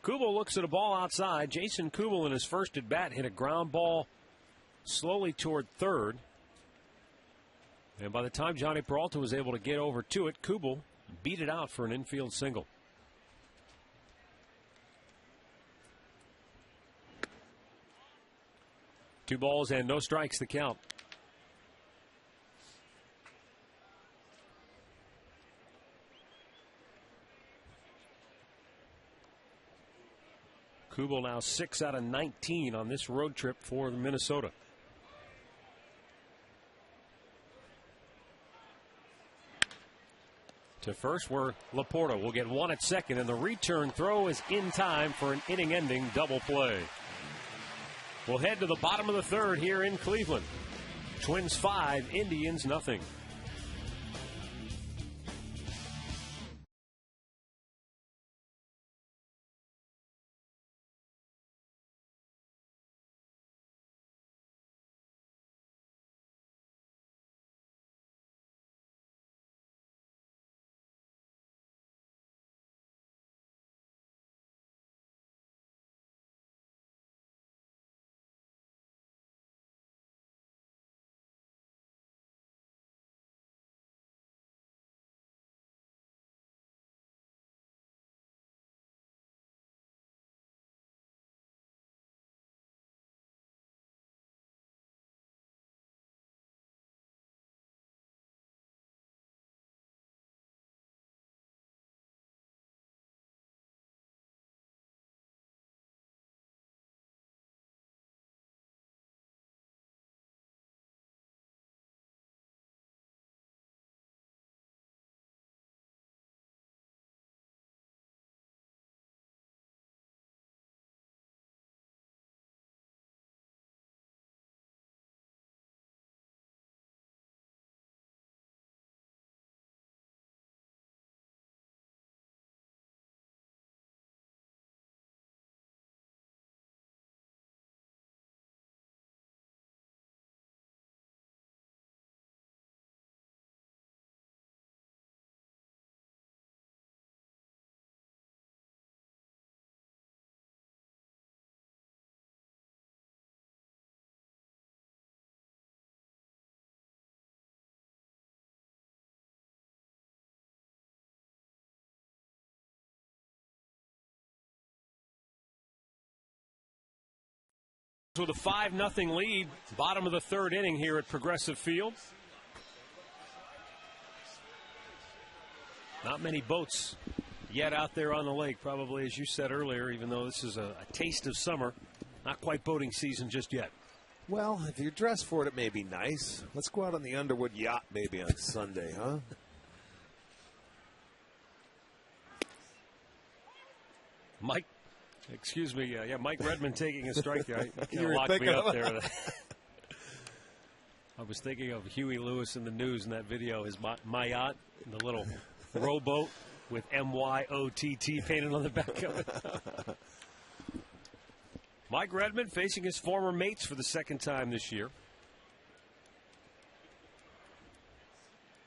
Speaker 1: Kubel looks at a ball outside. Jason Kubel in his first at bat hit a ground ball slowly toward third. And by the time Johnny Peralta was able to get over to it, Kubel beat it out for an infield single. Two balls and no strikes, the count. Kubel now 6 out of 19 on this road trip for Minnesota. To first, where Laporta will get one at second, and the return throw is in time for an inning-ending double play. We'll head to the bottom of the third here in Cleveland. Twins 5, Indians nothing. With a 5-0 lead, bottom of the third inning here at Progressive Field. Not many boats yet out there on the lake, probably, as you said earlier, even though this is a taste of summer. Not quite boating season just yet.
Speaker 2: Well, if you're dressed for it, it may be nice. Let's go out on the Underwood yacht maybe on Sunday, huh?
Speaker 1: Mike, excuse me, Mike Redmond taking a strike there.
Speaker 2: You were
Speaker 1: locked me
Speaker 2: thinking
Speaker 1: up
Speaker 2: of
Speaker 1: there. I was thinking of Huey Lewis in the news in that video. His my yacht, the little rowboat with MYOTT painted on the back of it. Mike Redmond facing his former mates for the second time this year.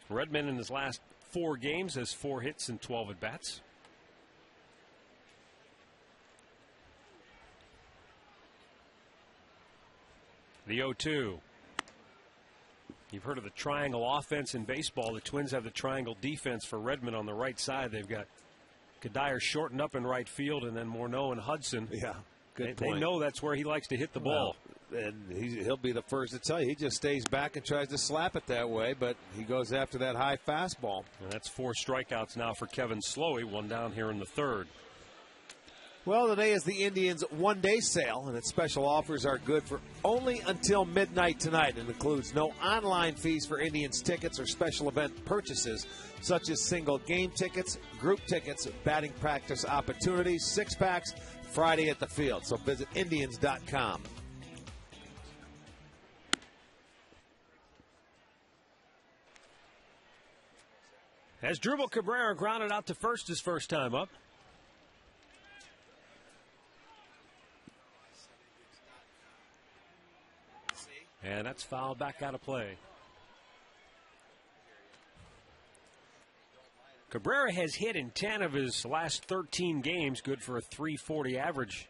Speaker 1: Redmond in his last 4 games has 4 hits and 12 at-bats. The 0-2. You've heard of the triangle offense in baseball. The Twins have the triangle defense for Redmond on the right side. They've got Kadire shortened up in right field, and then Morneau and Hudson.
Speaker 2: Yeah, good point.
Speaker 1: They know that's where he likes to hit the ball.
Speaker 2: And he'll be the first to tell you. He just stays back and tries to slap it that way, but he goes after that high fastball.
Speaker 1: And that's 4 strikeouts now for Kevin Slowey, 1 down here in the 3rd.
Speaker 2: Well, today is the Indians' one-day sale, and its special offers are good for only until midnight tonight. It includes no online fees for Indians tickets or special event purchases, such as single game tickets, group tickets, batting practice opportunities, 6-packs, Friday at the field. So visit Indians.com.
Speaker 1: As Drupal Cabrera grounded out to first his first time up. And that's fouled back out of play. Cabrera has hit in 10 of his last 13 games, good for a .340 average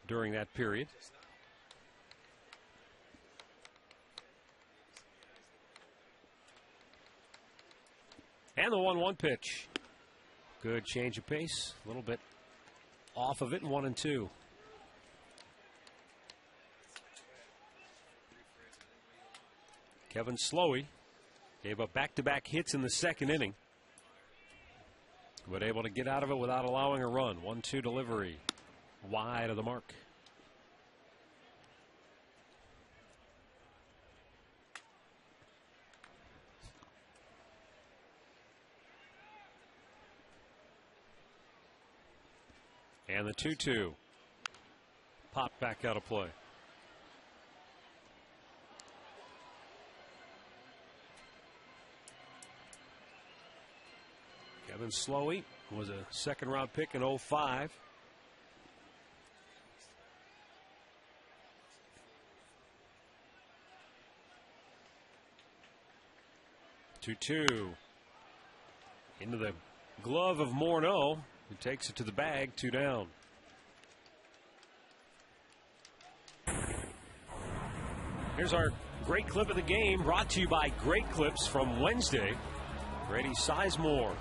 Speaker 1: during that period. And the 1-1 pitch. Good change of pace, a little bit off of it, and 1-2. Kevin Slowey gave up back-to-back hits in the 2nd inning, but able to get out of it without allowing a run. 1-2 delivery, wide of the mark. And the 2-2 popped back out of play. Kevin Slowey was a 2nd-round pick in 2005. Two into the glove of Morneau, who takes it to the bag. 2 down. Here's our great clip of the game, brought to you by Great Clips from Wednesday. Grady Sizemore.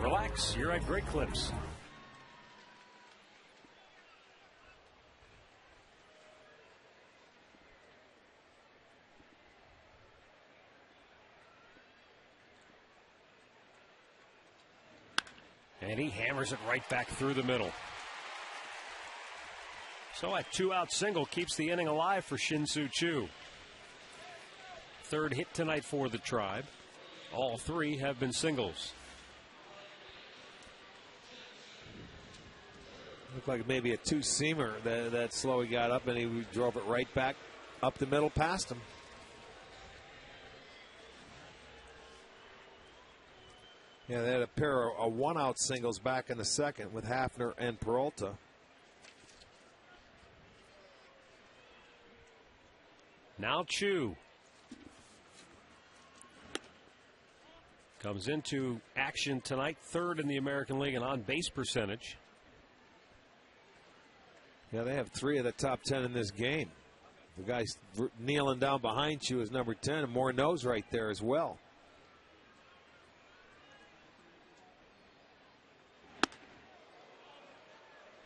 Speaker 1: Relax, you're at Great Clips. And he hammers it right back through the middle. So a 2-out single keeps the inning alive for Shin-Soo Choo. 3rd hit tonight for the Tribe. All 3 have been singles.
Speaker 2: Looked like maybe a 2-seamer that Slowey got up, and he drove it right back up the middle past him. Yeah, they had a pair of 1-out singles back in the 2nd with Hafner and Peralta.
Speaker 1: Now Choo comes into action tonight, 3rd in the American League in on-base percentage.
Speaker 2: Yeah, they have 3 of the top 10 in this game. The guy kneeling down behind you is number 10, and Morneau's right there as well.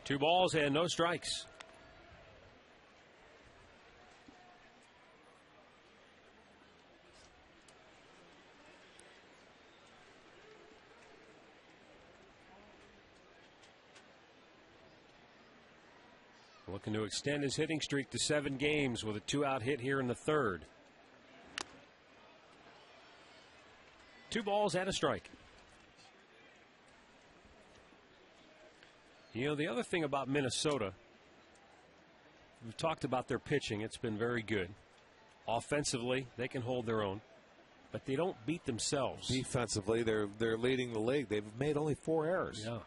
Speaker 1: Two balls and no strikes. looking to extend his hitting streak to 7 games with a 2-out hit here in the 3rd. 2 balls and a strike. You know, the other thing about Minnesota, we've talked about their pitching. It's been very good. Offensively, they can hold their own, but they don't beat themselves.
Speaker 2: Defensively, they're leading the league. They've made only 4 errors.
Speaker 1: Yeah.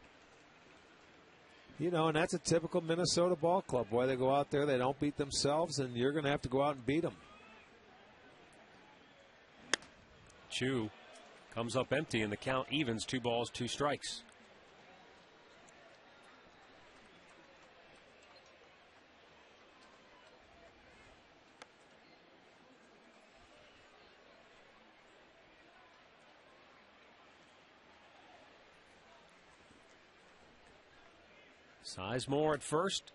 Speaker 2: You know, and that's a typical Minnesota ball club. Why they go out there, they don't beat themselves, and you're going to have to go out and beat them.
Speaker 1: Chu comes up empty, and the count evens. 2 balls, 2 strikes. Sizemore at first.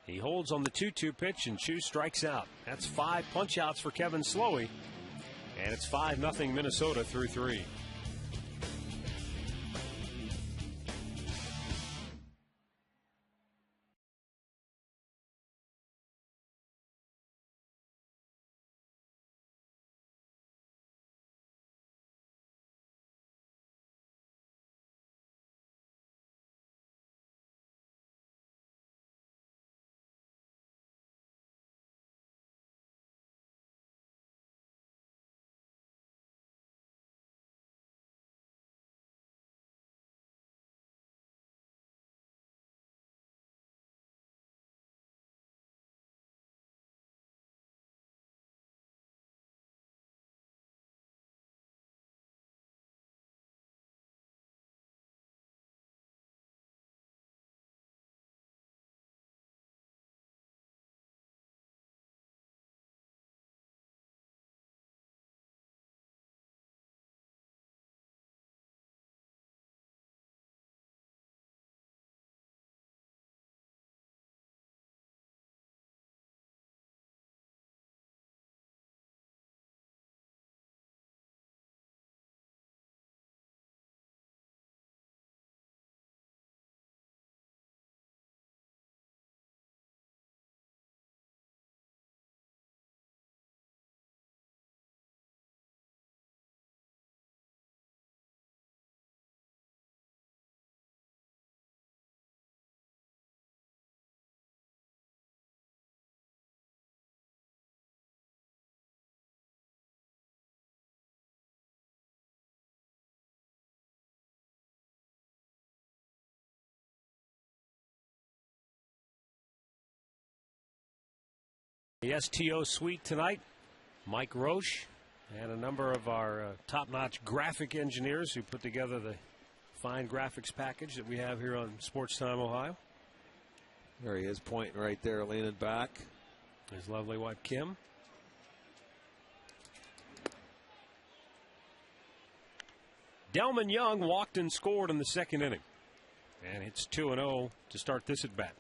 Speaker 1: He holds on the 2-2 pitch, and Chu strikes out. That's 5 punch-outs for Kevin Slowey. And it's 5-0 Minnesota through 3. The STO suite tonight, Mike Roche and a number of our top-notch graphic engineers who put together the fine graphics package that we have here on Sports Time Ohio.
Speaker 2: There he is, pointing right there, leaning back.
Speaker 1: His lovely wife, Kim. Delman Young walked and scored in the 2nd inning. And it's 2-0 to start this at bat.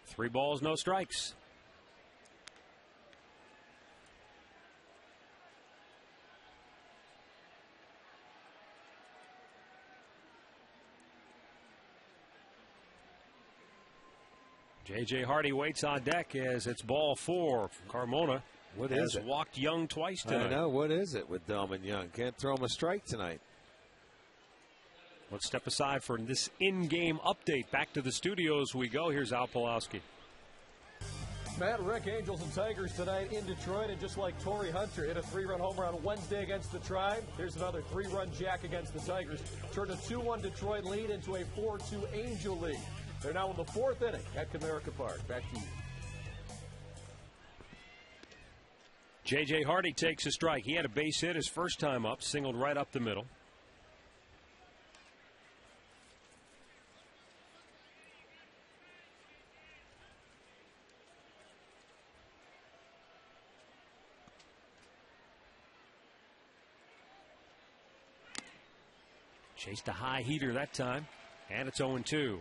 Speaker 1: Three balls, no strikes. J.J. Hardy waits on deck as it's ball 4. Carmona has walked Young twice tonight.
Speaker 2: I know. What is it with Delman Young? Can't throw him a strike tonight.
Speaker 1: Let's step aside for this in-game update. Back to the studios we go. Here's Al Pawlowski.
Speaker 4: Matt, Rick, Angels and Tigers tonight in Detroit, and just like Torrey Hunter hit a 3-run homer on Wednesday against the Tribe, here's another 3-run jack against the Tigers. Turned a 2-1 Detroit lead into a 4-2 Angel lead. They're now in the 4th inning at Comerica Park. Back to you.
Speaker 1: J.J. Hardy takes a strike. He had a base hit his first time up, singled right up the middle. Chased a high heater that time, and it's 0-2.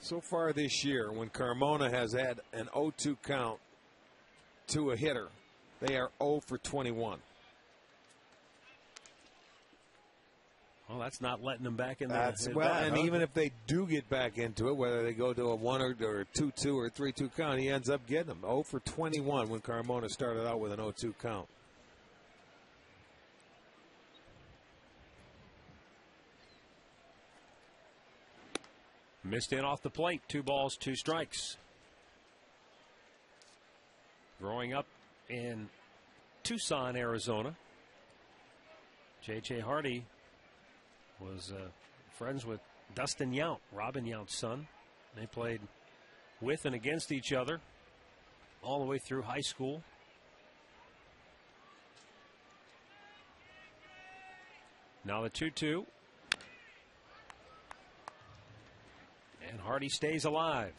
Speaker 2: So far this year, when Carmona has had an 0-2 count to a hitter, they are 0 for 21.
Speaker 1: Well, that's not letting them back in
Speaker 2: even if they do get back into it, whether they go to a 1 or 2-2 or 3-2 count, he ends up getting them. 0 for 21 when Carmona started out with an 0-2 count.
Speaker 1: Missed in off the plate. 2 balls, 2 strikes. Growing up in Tucson, Arizona, J.J. Hardy was friends with Dustin Yount, Robin Yount's son. They played with and against each other all the way through high school. Now the 2-2. And Hardy stays alive.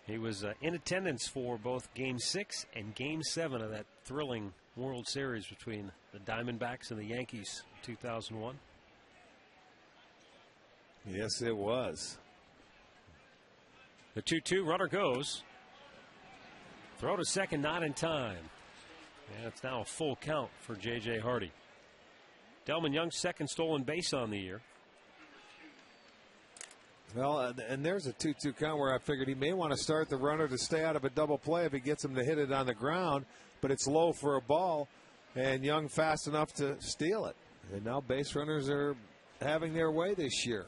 Speaker 1: He was in attendance for both Game 6 and Game 7 of that thrilling World Series between the Diamondbacks and the Yankees in 2001.
Speaker 2: Yes, it was.
Speaker 1: The 2-2, runner goes. Throw to second, not in time. And it's now a full count for J.J. Hardy. Delman Young's second stolen base on the year.
Speaker 2: Well, and there's a 2-2 count where I figured he may want to start the runner to stay out of a double play if he gets him to hit it on the ground, but it's low for a ball, and Young fast enough to steal it. And now base runners are having their way this year.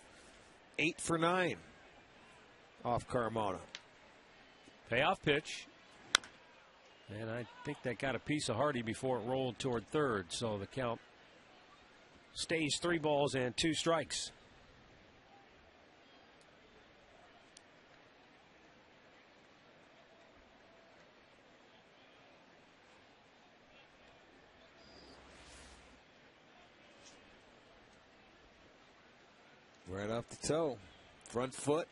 Speaker 2: 8 for 9 off Carmona.
Speaker 1: Payoff pitch. And I think that got a piece of Hardy before it rolled toward third, so the count stays 3 balls and 2 strikes.
Speaker 2: Right off the toe, front foot.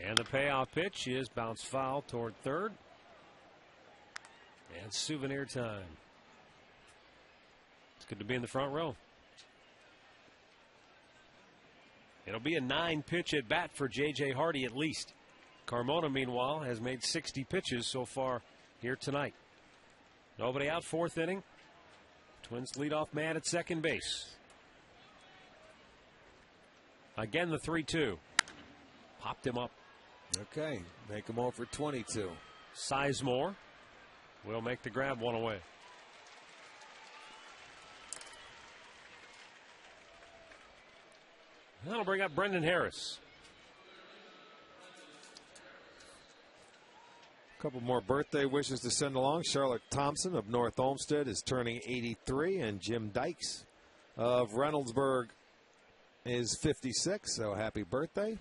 Speaker 1: And the payoff pitch is bounced foul toward third. And souvenir time. It's good to be in the front row. It'll be a 9-pitch at bat for J.J. Hardy at least. Carmona, meanwhile, has made 60 pitches so far here tonight. Nobody out, 4th inning. Twins leadoff man at second base. Again, the 3-2. Popped him up.
Speaker 2: Okay, make him 0 for 22.
Speaker 1: Sizemore will make the grab, 1 away. That'll bring up Brendan Harris.
Speaker 2: A couple more birthday wishes to send along. Charlotte Thompson of North Olmsted is turning 83, and Jim Dykes of Reynoldsburg is 56, so happy birthday.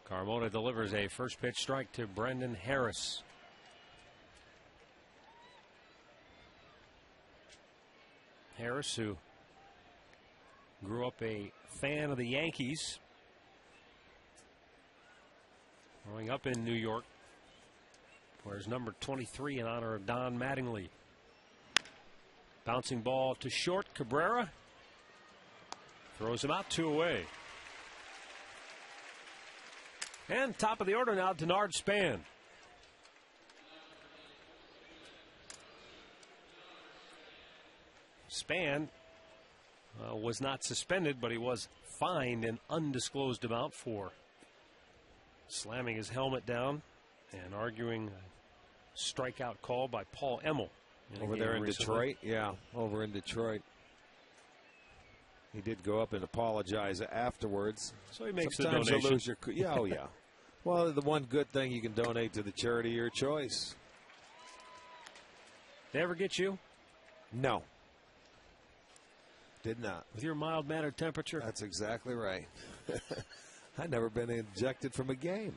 Speaker 1: Carmona delivers a first pitch strike to Brendan Harris. Harris, who grew up a fan of the Yankees, growing up in New York, wears number 23 in honor of Don Mattingly. Bouncing ball to short. Cabrera throws him out, 2 away. And top of the order now, Denard Span. Span was not suspended, but he was fined an undisclosed amount for slamming his helmet down and arguing a strikeout call by Paul Emmel.
Speaker 2: Over there in Detroit? Yeah, over in Detroit. He did go up and apologize afterwards.
Speaker 1: So he makes
Speaker 2: Sometimes
Speaker 1: the donation.
Speaker 2: You lose your, yeah, oh yeah. Well, the one good thing, you can donate to the charity of your choice.
Speaker 1: They ever get you?
Speaker 2: No. Did not.
Speaker 1: With your mild-mannered temperature?
Speaker 2: That's exactly right. I've never been ejected from a game.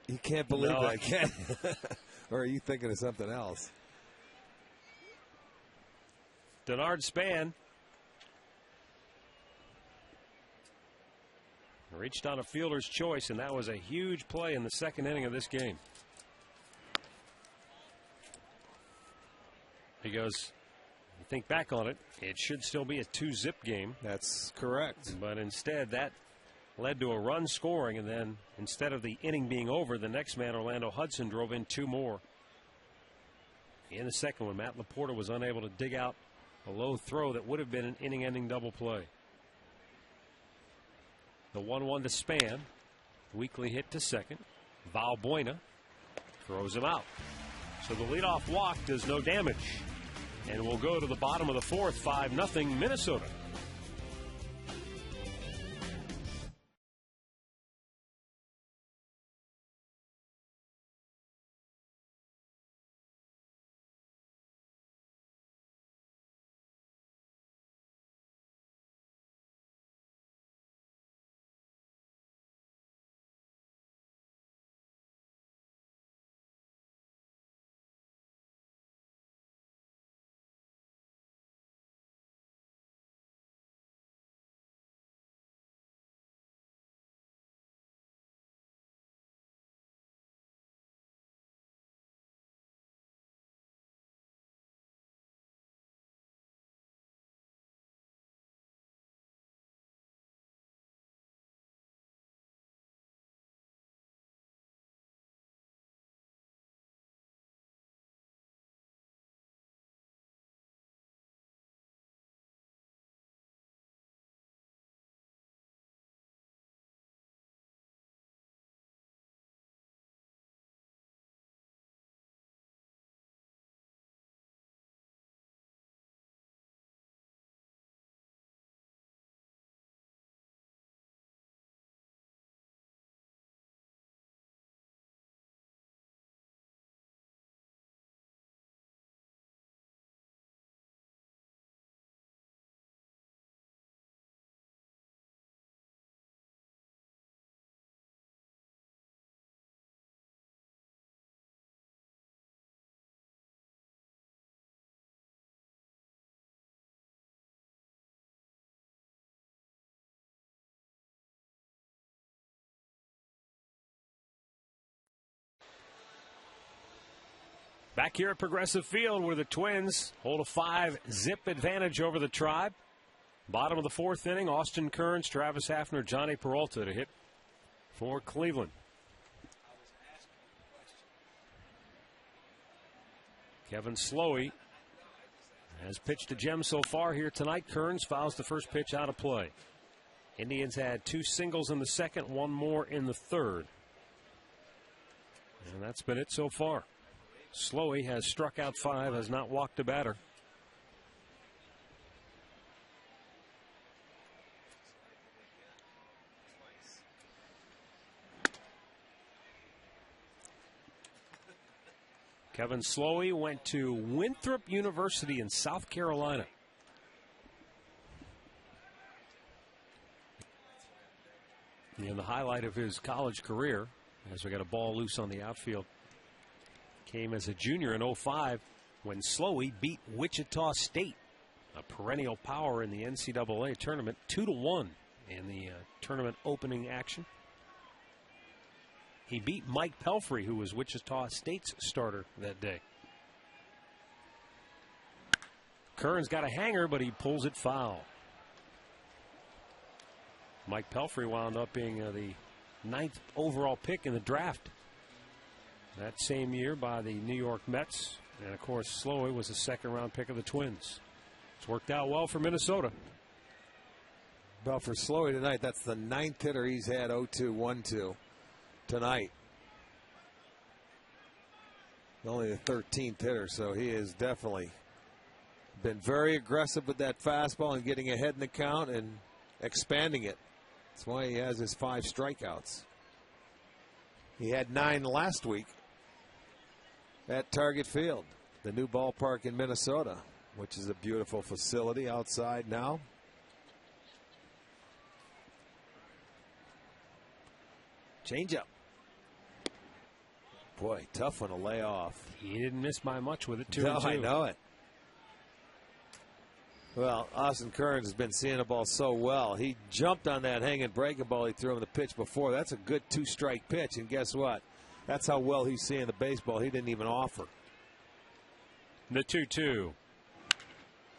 Speaker 2: You can't believe that, can you? Or are you thinking of something else?
Speaker 1: Denard Span reached on a fielder's choice, and that was a huge play in the second inning of this game. He goes, you think back on it, it should still be a 2-zip game.
Speaker 2: That's correct.
Speaker 1: But instead, that led to a run scoring, and then instead of the inning being over, the next man, Orlando Hudson, drove in 2 more. In the second one, Matt Laporta was unable to dig out a low throw that would have been an inning-ending double play. The 1-1 to Span. Weekly hit to second. Valbuena throws him out. So the leadoff walk does no damage. And we'll go to the bottom of the fourth, 5-0 Minnesota. Back here at Progressive Field, where the Twins hold a 5-zip advantage over the Tribe. Bottom of the fourth inning, Austin Kearns, Travis Hafner, Johnny Peralta to hit for Cleveland. Kevin Slowey has pitched a gem so far here tonight. Kearns fouls the first pitch out of play. Indians had 2 singles in the second, 1 more in the third. And that's been it so far. Slowey has struck out 5, has not walked a batter. Kevin Slowey went to Winthrop University in South Carolina. And the highlight of his college career, as we got a ball loose on the outfield, came as a junior in 05 when Slowey beat Wichita State, a perennial power in the NCAA tournament, 2-1 in the tournament opening action. He beat Mike Pelfrey, who was Wichita State's starter that day. Kearns got a hanger, but he pulls it foul. Mike Pelfrey wound up being the 9th overall pick in the draft that same year by the New York Mets. And, of course, Slowey was a second-round pick of the Twins. It's worked out well for Minnesota.
Speaker 2: Well, for Slowey tonight, that's the 9th hitter he's had 0-2, 1-2 tonight. Only the 13th hitter, so he has definitely been very aggressive with that fastball and getting ahead in the count and expanding it. That's why he has his 5 strikeouts. He had 9 last week at Target Field, the new ballpark in Minnesota. which is a beautiful facility outside now. Changeup. Boy, tough one to lay off.
Speaker 1: He didn't miss by much with it, 2-2.
Speaker 2: No, I know it. Well, Austin Kearns has been seeing the ball so well. He jumped on that hanging breaking ball he threw him the pitch before. That's a good 2-strike pitch, and guess what? That's how well he's seeing the baseball. He didn't even offer.
Speaker 1: The 2-2.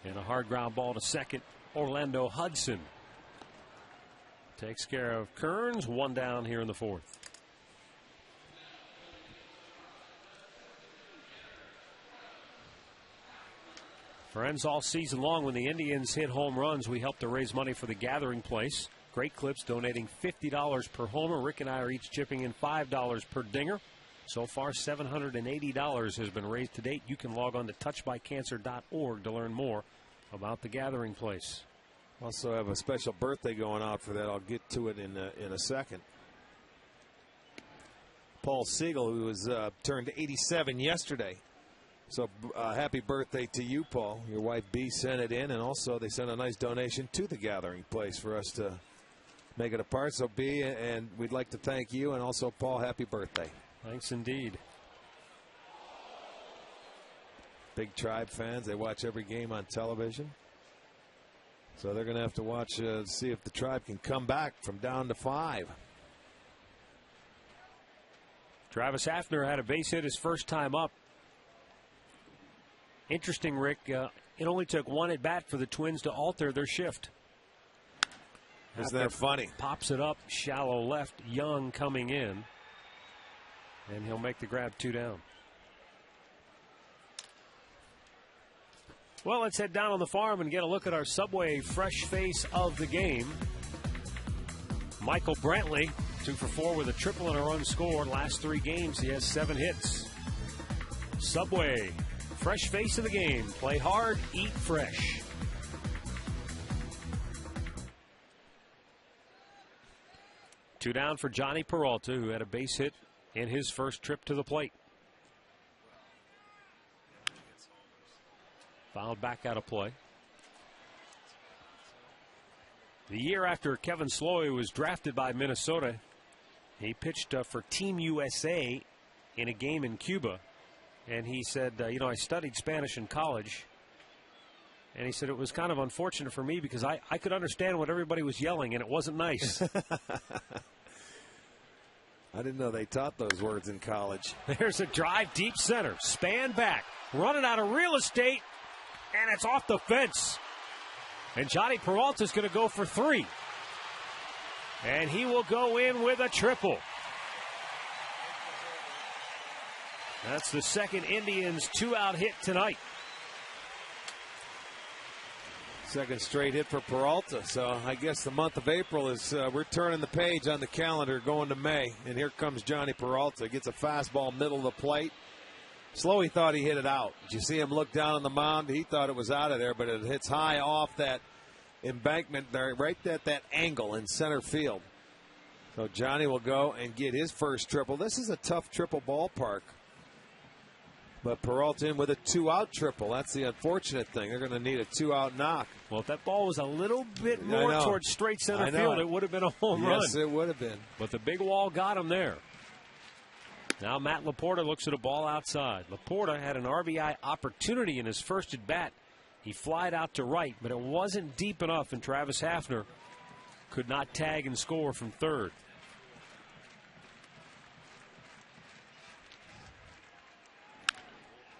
Speaker 1: And a hard ground ball to second. Orlando Hudson takes care of Kearns. One down here in the fourth. Friends, all season long when the Indians hit home runs, we help to raise money for the Gathering Place. Great Clips donating $50 per homer. Rick and I are each chipping in $5 per dinger. So far, $780 has been raised to date. You can log on to touchedbycancer.org to learn more about the Gathering Place.
Speaker 2: Also have a special birthday going out for that. I'll get to it in a second. Paul Siegel, who was turned 87 yesterday. So happy birthday to you, Paul. Your wife Bee sent it in, and also they sent a nice donation to the Gathering Place for us to make it a part. So Bee, and we'd like to thank you, and also Paul, happy birthday.
Speaker 1: Thanks indeed.
Speaker 2: Big Tribe fans, they watch every game on television. So they're going to have to watch, see if the Tribe can come back from down to 5.
Speaker 1: Travis Hafner had a base hit his first time up. Interesting, Rick, it only took one at bat for the Twins to alter their shift.
Speaker 2: Isn't that funny?
Speaker 1: Pops it up, shallow left, Young coming in. And he'll make the grab, 2 down. Well, let's head down on the farm and get a look at our Subway fresh face of the game. Michael Brantley, 2 for 4 with a triple and a run scored. Last 3 games, he has 7 hits. Subway, fresh face of the game. Play hard, eat fresh. Two down for Johnny Peralta, who had a base hit in his first trip to the plate. Fouled back out of play. The year after Kevin Sloy was drafted by Minnesota, he pitched for Team USA in a game in Cuba. And he said, I studied Spanish in college. And he said it was kind of unfortunate for me because I could understand what everybody was yelling, and it wasn't nice.
Speaker 2: I didn't know they taught those words in college.
Speaker 1: There's a drive deep center. Span back. Running out of real estate. And it's off the fence. And Johnny Peralta's going to go for 3. And he will go in with a triple. That's the second Indians 2-out hit tonight.
Speaker 2: Second straight hit for Peralta. So I guess the month of April is we're turning the page on the calendar going to May. And here comes Johnny Peralta. Gets a fastball middle of the plate. Slowy thought he hit it out. Did you see him look down on the mound? He thought it was out of there, but it hits high off that embankment there, right at that angle in center field. So Johnny will go and get his first triple. This is a tough triple ballpark. But Peralta in with a 2-out triple. That's the unfortunate thing. They're going to need a 2-out knock.
Speaker 1: Well, if that ball was a little bit more towards straight center field, it would have been a home run.
Speaker 2: Yes, it would have been.
Speaker 1: But the big wall got him there. Now Matt Laporta looks at a ball outside. Laporta had an RBI opportunity in his first at bat. He flied out to right, but it wasn't deep enough, and Travis Hafner could not tag and score from third.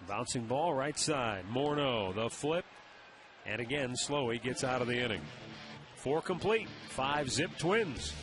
Speaker 1: Bouncing ball right side. Morneau, the flip. And again, Slowy gets out of the inning. 4 complete. 5-zip Twins.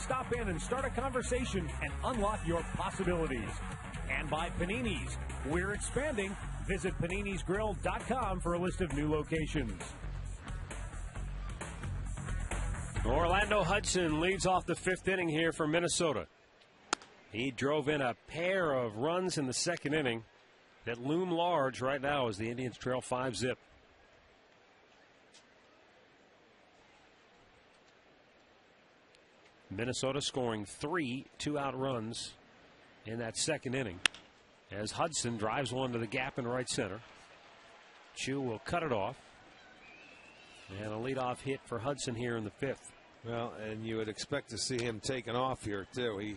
Speaker 3: Stop in and start a conversation and unlock your possibilities. And by Panini's. We're expanding. Visit PaninisGrill.com for a list of new locations.
Speaker 1: Orlando Hudson leads off the 5th inning here for Minnesota. He drove in a pair of runs in the 2nd inning that loom large right now as the Indians trail 5-zip. Minnesota scoring 3 2-out runs in that 2nd inning as Hudson drives one to the gap in right center. Chu will cut it off. And a leadoff hit for Hudson here in the 5th.
Speaker 2: Well, and you would expect to see him taking off here, too.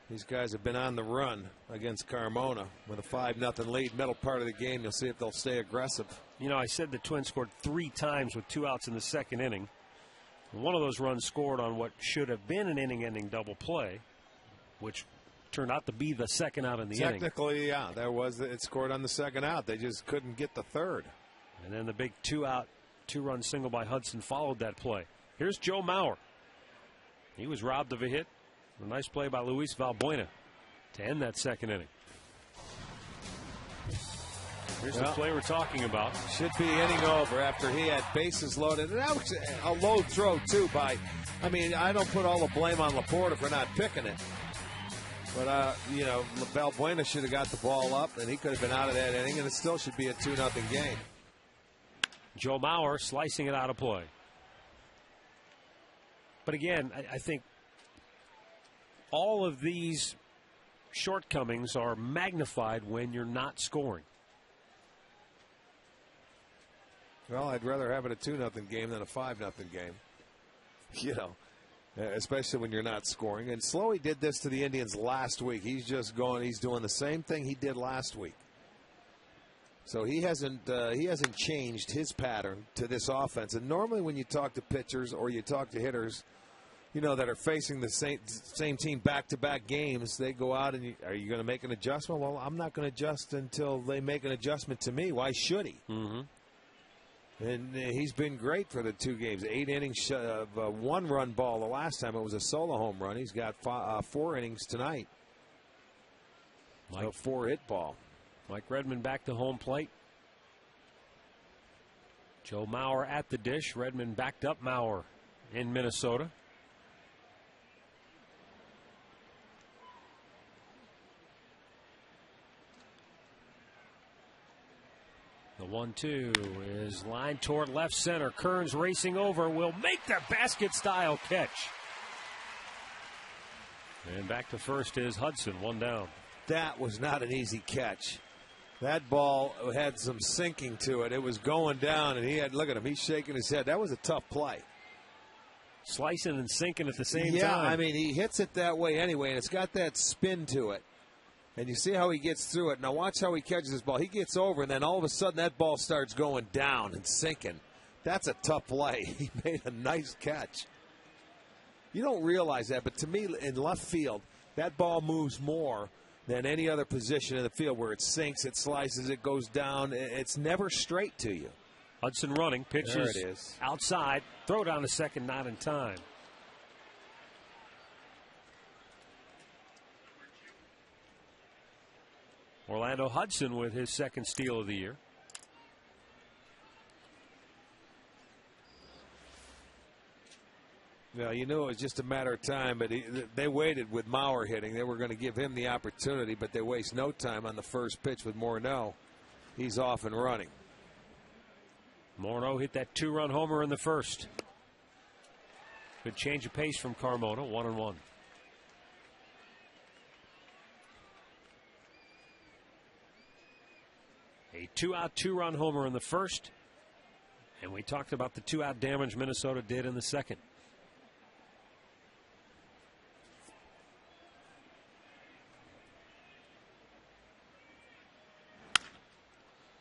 Speaker 2: These guys have been on the run against Carmona with a 5-0 lead. Middle part of the game, you'll see if they'll stay aggressive.
Speaker 1: You know, I said the Twins scored 3 times with 2 outs in the 2nd inning. One of those runs scored on what should have been an inning-ending double play, which turned out to be the 2nd out in the inning.
Speaker 2: Technically, yeah, it scored on the 2nd out. They just couldn't get the 3rd.
Speaker 1: And then the big 2-run single by Hudson followed that play. Here's Joe Mauer. He was robbed of a hit. A nice play by Luis Valbuena to end that 2nd inning. Here's the play we're talking about.
Speaker 2: Should be inning over after he had bases loaded. And that was a low throw, too, I don't put all the blame on Laporta for not picking it. But, Valbuena should have got the ball up, and he could have been out of that inning, and it still should be a 2-0 game.
Speaker 1: Joe Mauer slicing it out of play. But again, I think all of these shortcomings are magnified when you're not scoring.
Speaker 2: Well, I'd rather have it a 2-0 game than a 5-0 game. Especially when you're not scoring. And Slowey did this to the Indians last week. He's doing the same thing he did last week. So he hasn't changed his pattern to this offense. And normally when you talk to pitchers or you talk to hitters, that are facing the same team back-to-back games, they go out and are you going to make an adjustment? Well, I'm not going to adjust until they make an adjustment to me. Why should he?
Speaker 1: Mm-hmm.
Speaker 2: And he's been great for the 2 games. 8 innings of 1-run ball the last time. It was a solo home run. He's got 4 innings tonight. 4-hit ball.
Speaker 1: Mike Redmond back to home plate. Joe Mauer at the dish. Redmond backed up Mauer in Minnesota. The 1-2 is lined toward left center. Kearns racing over, will make the basket-style catch. And back to first is Hudson, 1 down.
Speaker 2: That was not an easy catch. That ball had some sinking to it. It was going down, and look at him, he's shaking his head. That was a tough play.
Speaker 1: Slicing and sinking at the same time.
Speaker 2: Yeah, he hits it that way anyway, and it's got that spin to it. And you see how he gets through it. Now watch how he catches this ball. He gets over, and then all of a sudden that ball starts going down and sinking. That's a tough play. He made a nice catch. You don't realize that, but to me, in left field, that ball moves more than any other position in the field where it sinks, it slices, it goes down. It's never straight to you.
Speaker 1: Hudson running, pitches
Speaker 2: there it is.
Speaker 1: Outside, throw down to second, not in time. Orlando Hudson with his 2nd steal of the year.
Speaker 2: Well, it was just a matter of time, but they waited with Mauer hitting. They were going to give him the opportunity, but they waste no time on the first pitch with Morneau. He's off and running.
Speaker 1: Morneau hit that 2-run homer in the first. Good change of pace from Carmona, 1-1. A 2-out, 2-run homer in the first. And we talked about the 2-out damage Minnesota did in the second.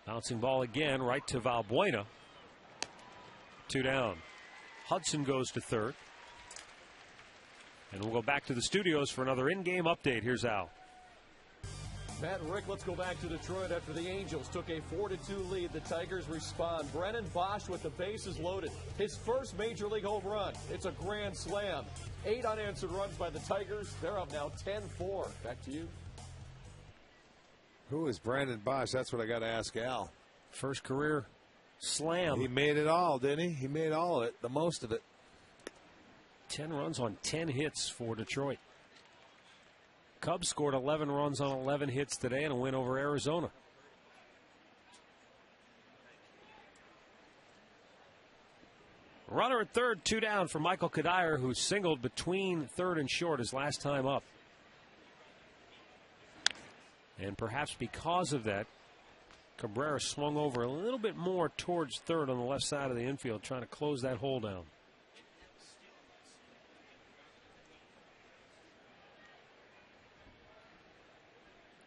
Speaker 1: Bouncing ball again, right to Valbuena. 2 down. Hudson goes to third. And we'll go back to the studios for another in-game update. Here's Al.
Speaker 4: Matt and Rick, let's go back to Detroit after the Angels took a 4-2 lead. The Tigers respond. Brennan Bosch with the bases loaded. His first Major League home run. It's a grand slam. 8 unanswered runs by the Tigers. They're up now 10-4. Back to you.
Speaker 2: Who is Brandon Bosch? That's what I got to ask Al.
Speaker 1: First career slam.
Speaker 2: He made it all, didn't he? He made all of it, the most of it.
Speaker 1: 10 runs on 10 hits for Detroit. Cubs scored 11 runs on 11 hits today in a win over Arizona. Runner at third, 2 down for Michael Kadire, who singled between third and short his last time up. And perhaps because of that, Cabrera swung over a little bit more towards third on the left side of the infield, trying to close that hole down.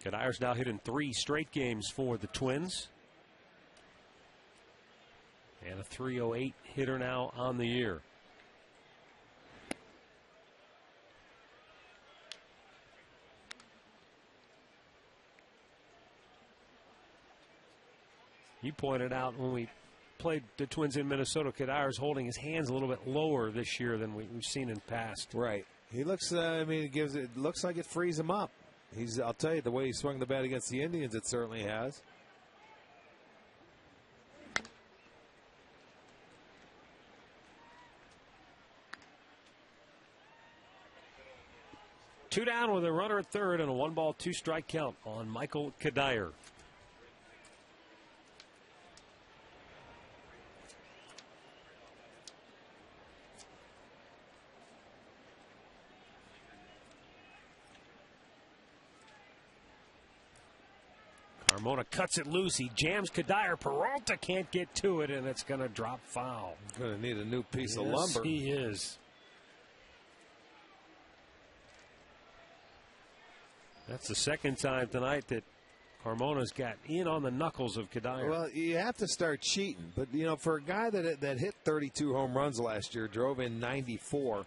Speaker 1: Kadire's now hit in 3 straight games for the Twins. And a .308 hitter now on the year. You pointed out when we played the Twins in Minnesota, Kadire's holding his hands a little bit lower this year than we've seen in the past.
Speaker 2: Right. He looks, it looks like it frees him up. I'll tell you, the way he swung the bat against the Indians, it certainly has.
Speaker 1: Two down with a runner at third and a 1-ball, 2-strike count on Michael Kadire. Carmona cuts it loose. He jams Kadire. Peralta can't get to it, and it's going to drop foul.
Speaker 2: Going to need a new piece of lumber.
Speaker 1: He is. That's the second time tonight that Carmona's got in on the knuckles of Kadire.
Speaker 2: Well, you have to start cheating. But, for a guy that hit 32 home runs last year, drove in 94,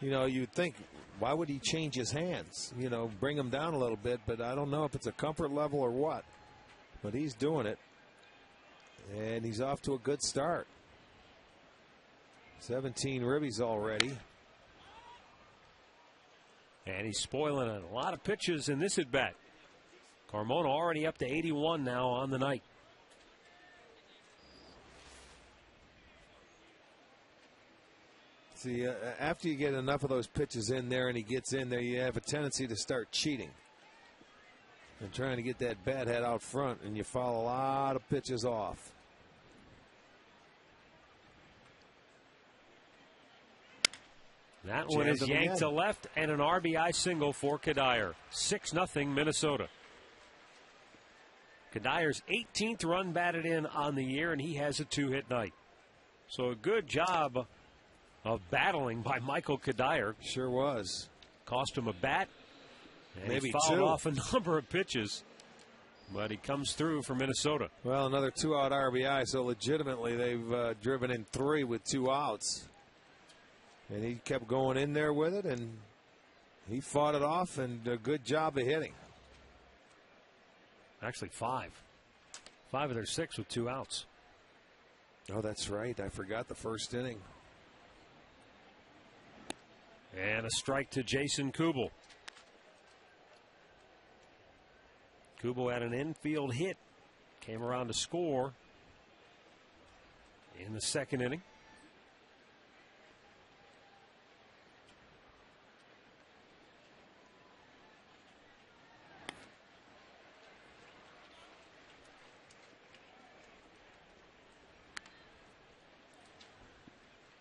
Speaker 2: you'd think, why would he change his hands? Bring him down a little bit. But I don't know if it's a comfort level or what. But he's doing it. And he's off to a good start. 17 ribbies already.
Speaker 1: And he's spoiling a lot of pitches in this at bat. Carmona already up to 81 now on the night.
Speaker 2: See, after you get enough of those pitches in there and he gets in there, you have a tendency to start cheating and trying to get that bat head out front, and you foul a lot of pitches off.
Speaker 1: That one is yanked to left and an RBI single for Kadire. 6-0 Minnesota. Kadire's 18th run batted in on the year, and he has a 2-hit night. So a good job of battling by Michael Kadire.
Speaker 2: Sure was.
Speaker 1: Cost him a bat. And
Speaker 2: maybe
Speaker 1: he fouled
Speaker 2: 2
Speaker 1: off a number of pitches. But he comes through for Minnesota.
Speaker 2: Well, another 2-out RBI, so legitimately they've driven in 3 with 2 outs. And he kept going in there with it, and he fought it off, and a good job of hitting.
Speaker 1: Actually, 5. 5 of their 6 with 2 outs.
Speaker 2: Oh, that's right. I forgot the first inning.
Speaker 1: And a strike to Jason Kubel. Kubel had an infield hit. Came around to score in the second inning.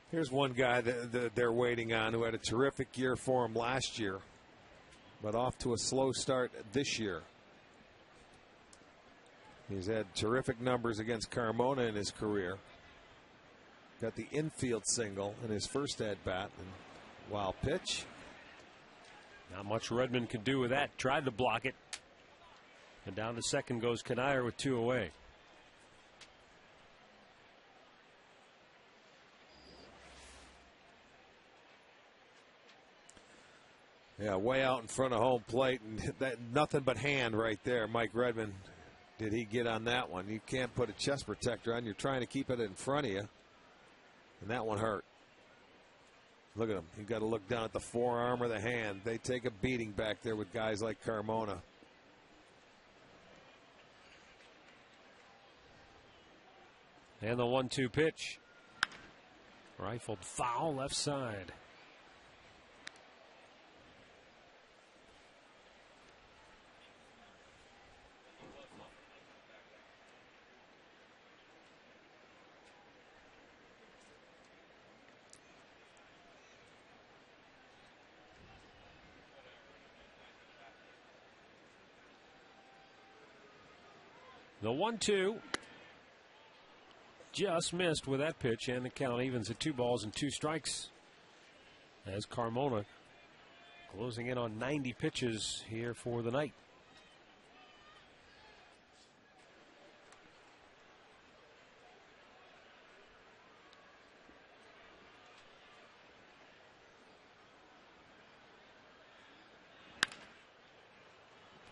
Speaker 2: Here's one guy that they're waiting on who had a terrific year for him last year, but off to a slow start this year. He's had terrific numbers against Carmona in his career. Got the infield single in his first at-bat. And wild pitch.
Speaker 1: Not much Redmond could do with that. Tried to block it. And down to second goes Kadire with 2 away.
Speaker 2: Yeah, way out in front of home plate, and that nothing but hand right there. Mike Redmond, did he get on that one? You can't put a chest protector on. You're trying to keep it in front of you, and that one hurt. Look at him. You've got to look down at the forearm or the hand. They take a beating back there with guys like Carmona.
Speaker 1: And the 1-2 pitch. Rifled foul left side. The 1-2 just missed with that pitch, and the count evens at 2 balls and 2 strikes as Carmona closing in on 90 pitches here for the night.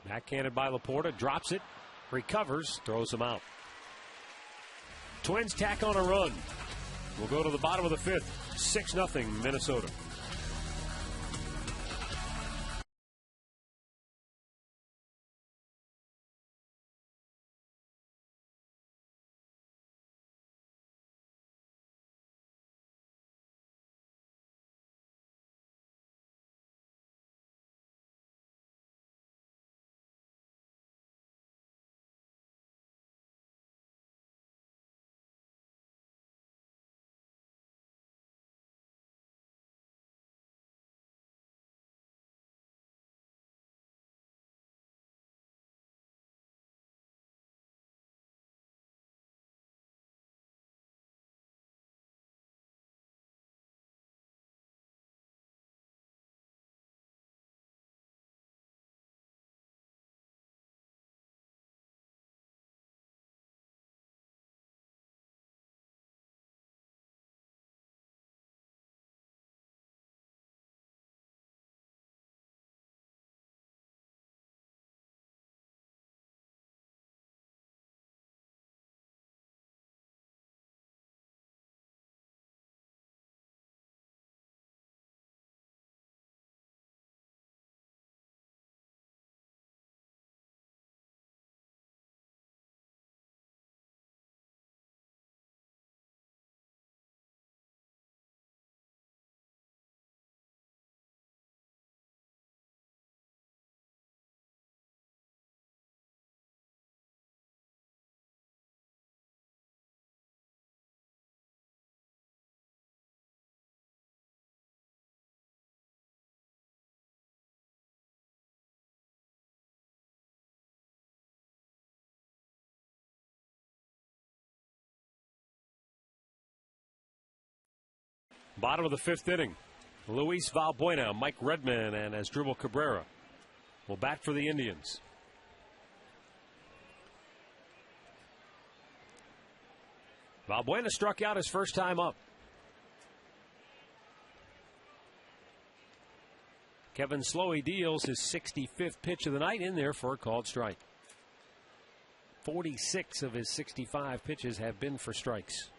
Speaker 1: Backhanded by Laporta, drops it, recovers, throws him out. Twins tack on a run. We'll go to the bottom of the 5th. 6-0 Minnesota. Bottom of the 5th inning. Luis Valbuena, Mike Redmond, and Asdrubal Cabrera will bat for the Indians. Valbuena struck out his first time up. Kevin Slowey deals his 65th pitch of the night in there for a called strike. 46 of his 65 pitches have been for strikes.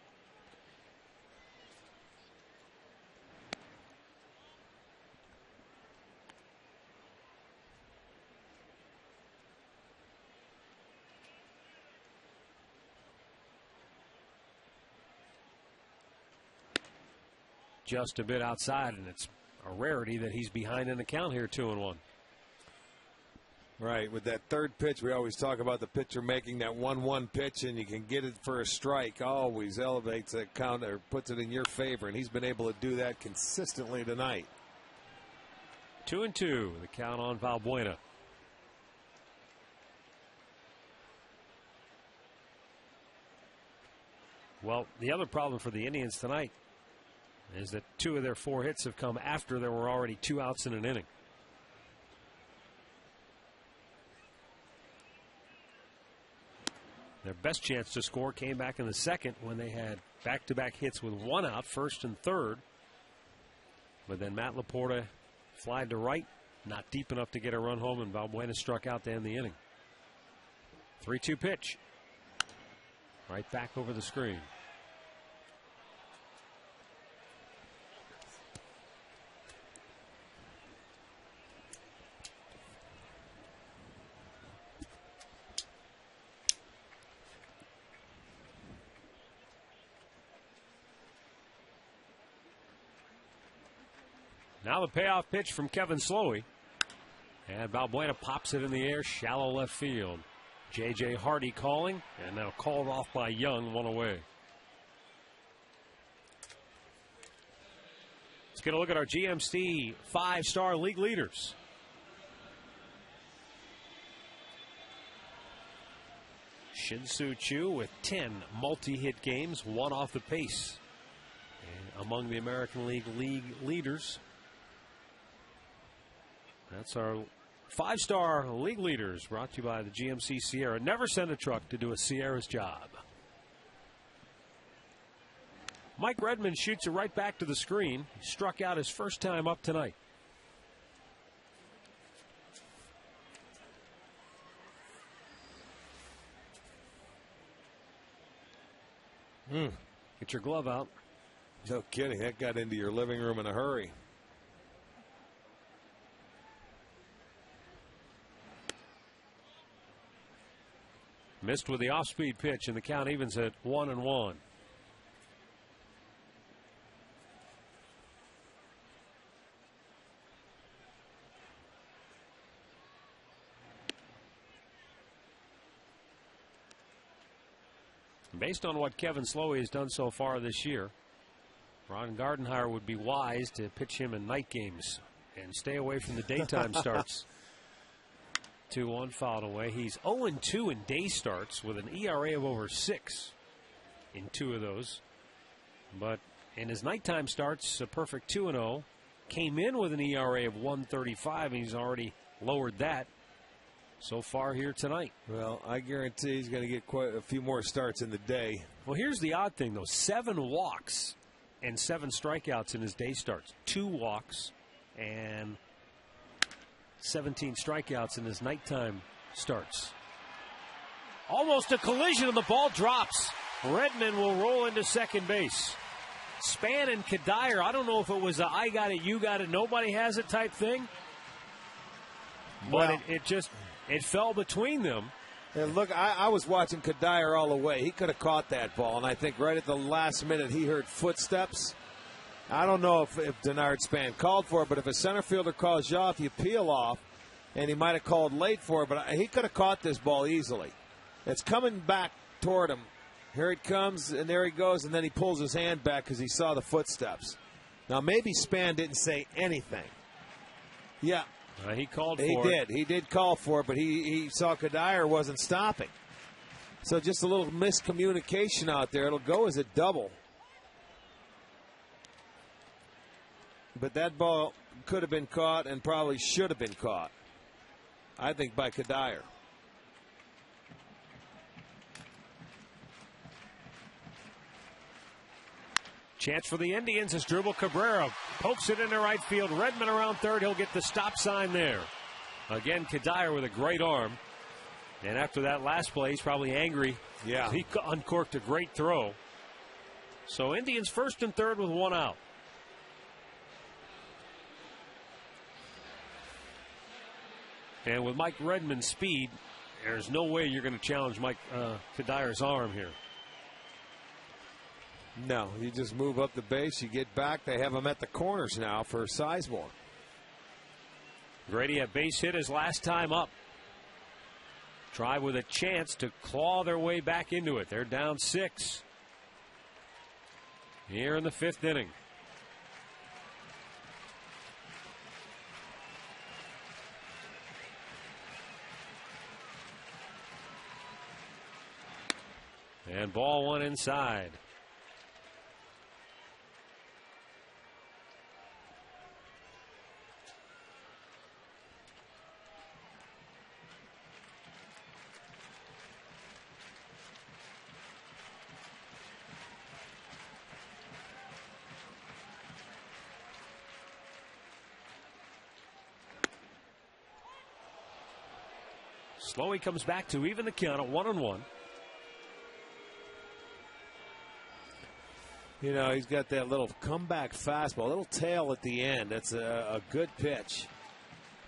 Speaker 1: Just a bit outside, and it's a rarity that he's behind in the count here, 2-1.
Speaker 2: Right, with that 3rd pitch, we always talk about the pitcher making that 1-1 pitch, and you can get it for a strike. Always elevates that count or puts it in your favor, and he's been able to do that consistently tonight.
Speaker 1: 2-2, the count on Valbuena. Well, the other problem for the Indians tonight is that 2 of their 4 hits have come after there were already 2 outs in an inning. Their best chance to score came back in the 2nd when they had back-to-back hits with 1 out, 1st and 3rd. But then Matt Laporta flied to right Not deep enough to get a run home, and Valbuena struck out to end the inning. 3-2 pitch. Right back over the screen. Now the payoff pitch from Kevin Slowey. And Valbuena pops it in the air, shallow left field. J.J. Hardy calling, and now called off by Young, one away. Let's get a look at our GMC 5-star league leaders. Shin-Soo Choo with 10 multi-hit games, one off the pace. And among the American League leaders, that's our 5-star league leaders, brought to you by the GMC Sierra. Never send a truck to do a Sierra's job. Mike Redmond shoots it right back to the screen. He struck out his first time up tonight. Get your glove out.
Speaker 2: No kidding. That got into your living room in a hurry.
Speaker 1: Missed with the off-speed pitch, and the count evens at 1-1. Based on what Kevin Slowey has done so far this year, Ron Gardenhire would be wise to pitch him in night games and stay away from the daytime starts. 2-1 fouled away. He's 0-2 in day starts with an ERA of over 6 in 2 of those. But in his nighttime starts, a perfect 2-0. Came in with an ERA of 1.35, and he's already lowered that so far here tonight.
Speaker 2: Well, I guarantee he's going to get quite a few more starts in the day.
Speaker 1: Well, here's the odd thing, though. 7 walks and 7 strikeouts in his day starts. 2 walks and 17 strikeouts in his nighttime starts. Almost a collision, and the ball drops. Redmond will roll into second base. Span and Kadire, I don't know if it was a I got it, you got it, nobody has it type thing. But well, it fell between them.
Speaker 2: And look, I was watching Kadire all the way. He could have caught that ball, and I think right at the last minute he heard footsteps. I don't know if Denard Span called for it, but if a center fielder calls you off, you peel off, and he might have called late for it, but he could have caught this ball easily. It's coming back toward him. Here it comes, and there he goes, and then he pulls his hand back because he saw the footsteps. Now, maybe Span didn't say anything. Yeah.
Speaker 1: He called for it.
Speaker 2: He did call for it, but he saw Kadire wasn't stopping. So just a little miscommunication out there. It'll go as a double. But that ball could have been caught and probably should have been caught, I think, by Kadire.
Speaker 1: Chance for the Indians as Dribble Cabrera pokes it into right field. Redmond around third. He'll get the stop sign there. Again, Kadire with a great arm. And after that last play, he's probably angry.
Speaker 2: Yeah.
Speaker 1: He uncorked a great throw. So Indians first and third with 1 out. And with Mike Redmond's speed, there's no way you're going to challenge Mike Kadire's arm here.
Speaker 2: No, you just move up the base, you get back. They have him at the corners now for Sizemore.
Speaker 1: Grady, a base hit his last time up. Tribe with a chance to claw their way back into it. They're down 6 here in the 5th inning. And ball 1 inside. Slowey comes back to even the count at 1-1.
Speaker 2: You know, he's got that little comeback fastball, a little tail at the end. That's a good pitch.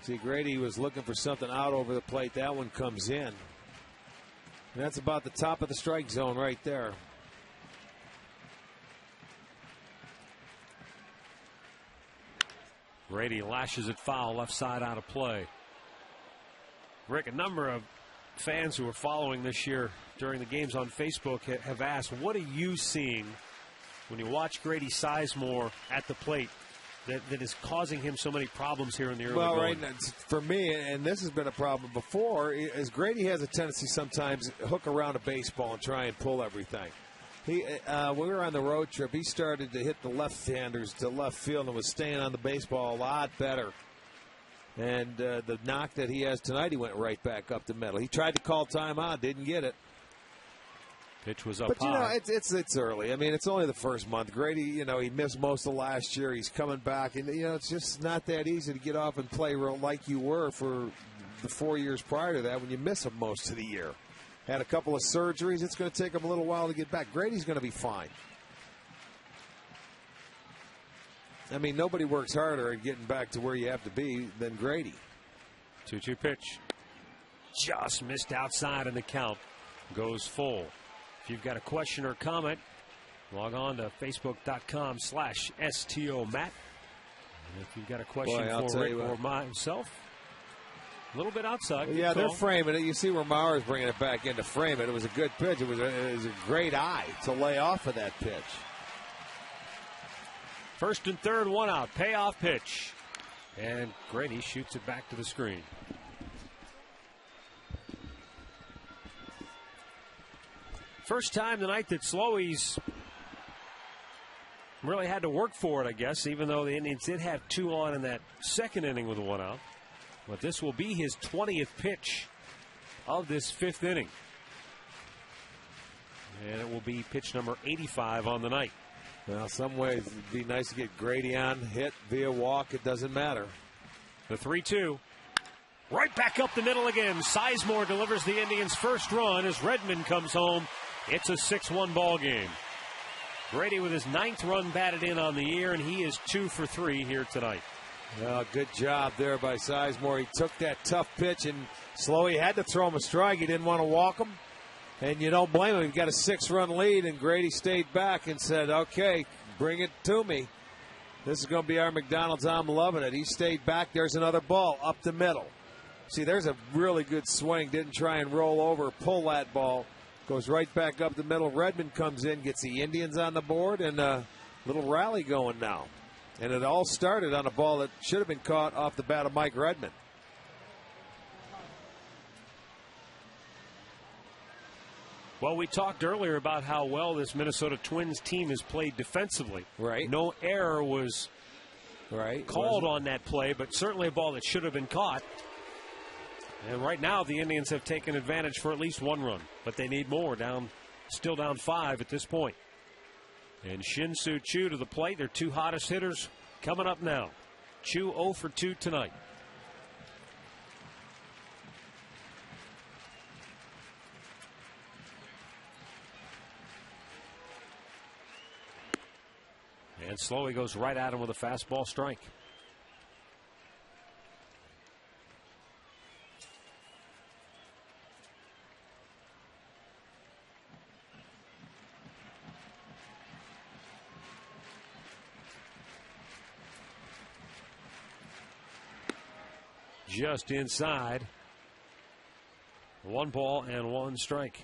Speaker 2: See, Grady was looking for something out over the plate. That one comes in. And that's about the top of the strike zone right there.
Speaker 1: Grady lashes it foul, left side out of play. Rick, a number of fans who are following this year during the games on Facebook have asked, what are you seeing when you watch Grady Sizemore at the plate that is causing him so many problems here in the early going?
Speaker 2: Well, right, for me, and this has been a problem before, is Grady has a tendency sometimes to hook around a baseball and try and pull everything. We were on the road trip. He started to hit the left-handers to left field and was staying on the baseball a lot better. And the knock that he has tonight, he went right back up the middle. He tried to call timeout, didn't get it.
Speaker 1: Pitch was up
Speaker 2: but, you know,
Speaker 1: high.
Speaker 2: it's early. I mean, it's only the first month. Grady, you know, he missed most of last year. He's coming back. And, you know, it's just not that easy to get off and play real like you were for the 4 years prior to that when you miss him most of the year. Had a couple of surgeries. It's going to take him a little while to get back. Grady's going to be fine. I mean, nobody works harder at getting back to where you have to be than Grady.
Speaker 1: 2-2 pitch. Just missed outside, and the count goes full. If you've got a question or comment, log on to facebook.com/STOMatt. And if you've got a question for Rick or myself, a little bit outside.
Speaker 2: Yeah, they're framing it. You see where Mauer's bringing it back in to frame it. It was a good pitch. It was a great eye to lay off of that pitch.
Speaker 1: First and third, one out. Payoff pitch. And Grady shoots it back to the screen. First time tonight that Slowey's really had to work for it, I guess, even though the Indians did have 2 on in that second inning with a 1 out. But this will be his 20th pitch of this 5th inning. And it will be pitch number 85 on the night.
Speaker 2: Well, some ways it'd be nice to get Grady on, hit via walk. It doesn't matter.
Speaker 1: The 3-2. Right back up the middle again. Sizemore delivers the Indians' first run as Redmond comes home. It's a 6-1 ball game. Grady with his 9th run batted in on the year, and he is 2 for 3 here tonight.
Speaker 2: Well, good job there by Sizemore. He took that tough pitch, and Slowey had to throw him a strike. He didn't want to walk him. And you don't blame him. He got a 6-run lead, and Grady stayed back and said, okay, bring it to me. This is going to be our McDonald's. I'm loving it. He stayed back. There's another ball up the middle. See, there's a really good swing. Didn't try and roll over, pull that ball. Goes right back up the middle. Redmond comes in, gets the Indians on the board, and a little rally going now. And it all started on a ball that should have been caught off the bat of Mike Redmond.
Speaker 1: Well, we talked earlier about how well this Minnesota Twins team has played defensively.
Speaker 2: Right.
Speaker 1: No error was called on that play, but certainly a ball that should have been caught. And right now the Indians have taken advantage for at least 1 run, but they need more. Still down 5 at this point. And Shin-Soo Choo to the plate. Their 2 hottest hitters coming up now. Choo 0 for 2 tonight. And Slowey goes right at him with a fastball strike. Just inside. 1 ball and 1 strike.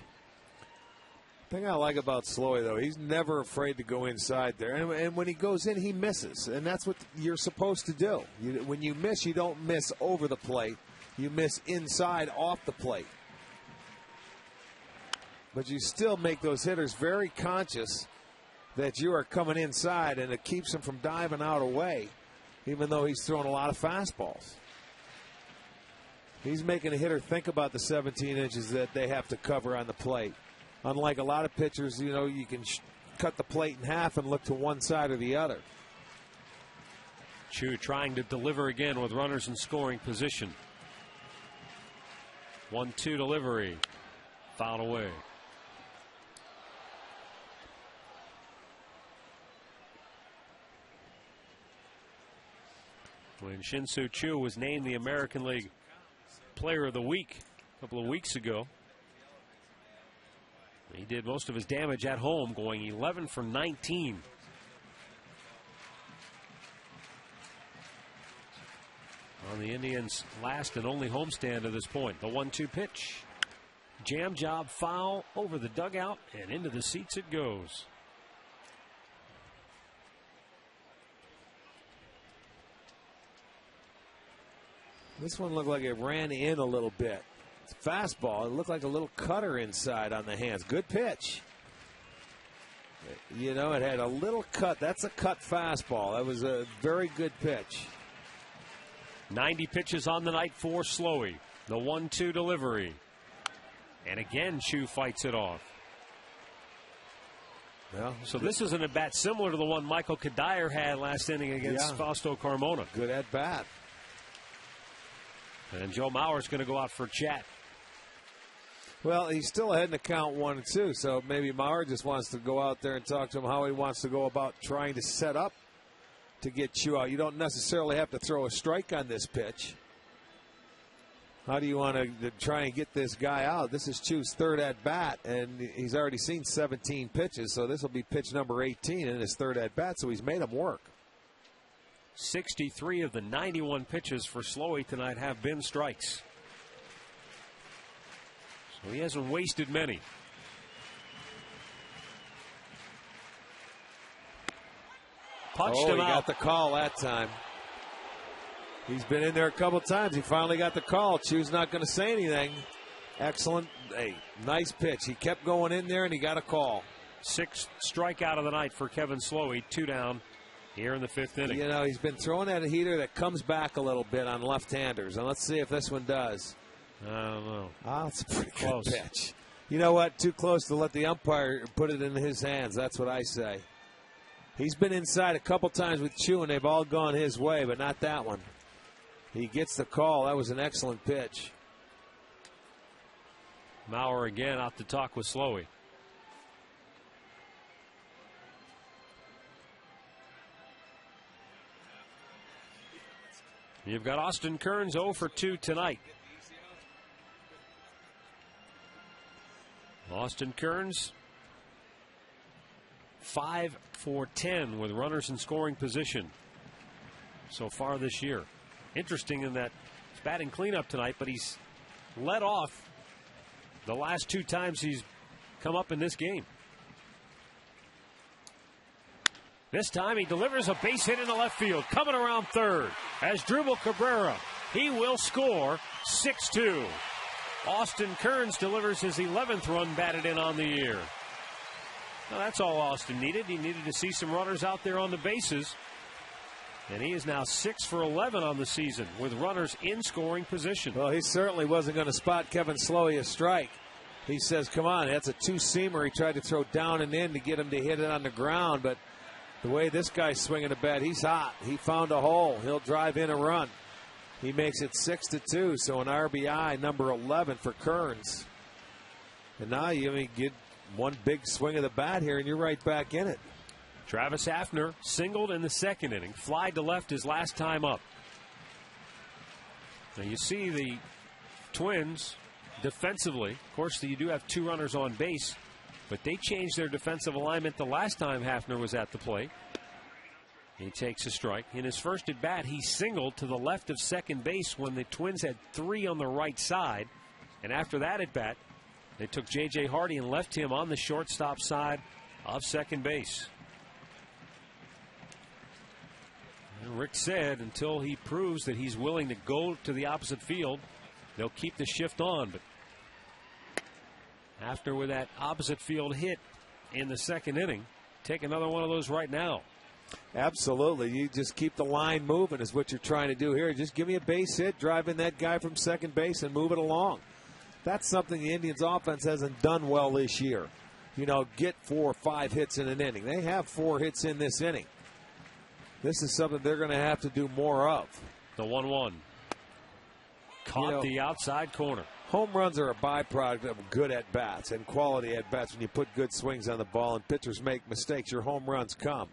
Speaker 2: Thing I like about Slowey, though, he's never afraid to go inside there. And when he goes in, he misses. And that's what you're supposed to do. When you miss, you don't miss over the plate. You miss inside off the plate. But you still make those hitters very conscious that you are coming inside, and it keeps them from diving out away, even though he's throwing a lot of fastballs. He's making a hitter think about the 17 inches that they have to cover on the plate. Unlike a lot of pitchers, you know, you can cut the plate in half and look to one side or the other.
Speaker 1: Choo trying to deliver again with runners in scoring position. 1-2 delivery. Fouled away. When Shin-Soo Choo was named the American League Player of the Week a couple of weeks ago, he did most of his damage at home, going 11 for 19. On the Indians' last and only homestand to this point. The 1-2 pitch. Jam job foul over the dugout and into the seats it goes.
Speaker 2: This one looked like it ran in a little bit. It's a fastball. It looked like a little cutter inside on the hands. Good pitch. You know, it had a little cut. That's a cut fastball. That was a very good pitch.
Speaker 1: 90 pitches on the night for Slowey. The 1-2 delivery. And again, Choo fights it off.
Speaker 2: Well,
Speaker 1: so this is an at-bat similar to the one Michael Kadire had last inning against Fausto Carmona.
Speaker 2: Good at-bat.
Speaker 1: And Joe Mauer's going to go out for chat.
Speaker 2: Well, he's still ahead in the count 1-2, so maybe Mauer just wants to go out there and talk to him how he wants to go about trying to set up to get Choo out. You don't necessarily have to throw a strike on this pitch. How do you want to try and get this guy out? This is Choo's third at-bat, and he's already seen 17 pitches, so this will be pitch number 18 in his third at-bat, so he's made him work.
Speaker 1: 63 of the 91 pitches for Slowey tonight have been strikes. So he hasn't wasted many. Punched him out.
Speaker 2: He got the call that time. He's been in there a couple times. He finally got the call. Choo's not going to say anything. Excellent. Hey, nice pitch. He kept going in there, and he got a call.
Speaker 1: 6th strikeout of the night for Kevin Slowey. 2 down here in the 5th inning.
Speaker 2: You know, he's been throwing that heater that comes back a little bit on left-handers. And let's see if this one does.
Speaker 1: I don't know.
Speaker 2: Oh, it's a pretty
Speaker 1: close
Speaker 2: good pitch. You know what? Too close to let the umpire put it in his hands. That's what I say. He's been inside a couple times with Choo, and they've all gone his way, but not that one. He gets the call. That was an excellent pitch.
Speaker 1: Mauer again out to talk with Slowey. You've got Austin Kearns 0 for 2 tonight. Austin Kearns 5 for 10 with runners in scoring position so far this year. Interesting in that he's batting cleanup tonight, but he's led off the last 2 times he's come up in this game. This time he delivers a base hit into left field, coming around third as Drupal Cabrera. He will score 6-2. Austin Kearns delivers his 11th run batted in on the year. Now that's all Austin needed. He needed to see some runners out there on the bases. And he is now 6 for 11 on the season with runners in scoring position.
Speaker 2: Well, he certainly wasn't going to spot Kevin Slowey a strike. He says, come on, that's a 2-seamer. He tried to throw down and in to get him to hit it on the ground, but the way this guy's swinging the bat, he's hot. He found a hole. He'll drive in a run. He makes it 6-2, so an RBI number 11 for Kearns. And now you get one big swing of the bat here, and you're right back in it.
Speaker 1: Travis Hafner singled in the 2nd inning, flied to left his last time up. Now you see the Twins defensively. Of course, you do have 2 runners on base, but they changed their defensive alignment the last time Hafner was at the plate. He takes a strike. In his first at bat, he singled to the left of second base when the Twins had 3 on the right side. And after that at bat, they took J.J. Hardy and left him on the shortstop side of second base. And Rick said until he proves that he's willing to go to the opposite field, they'll keep the shift on. But after with that opposite field hit in the 2nd inning, take another one of those right now.
Speaker 2: Absolutely. You just keep the line moving is what you're trying to do here. Just give me a base hit, drive in that guy from second base, and move it along. That's something the Indians offense hasn't done well this year. You know, get 4 or 5 hits in an inning. They have 4 hits in this inning. This is something they're going to have to do more of.
Speaker 1: The 1-1. Caught the outside corner.
Speaker 2: Home runs are a byproduct of good at-bats and quality at-bats. When you put good swings on the ball and pitchers make mistakes, your home runs come.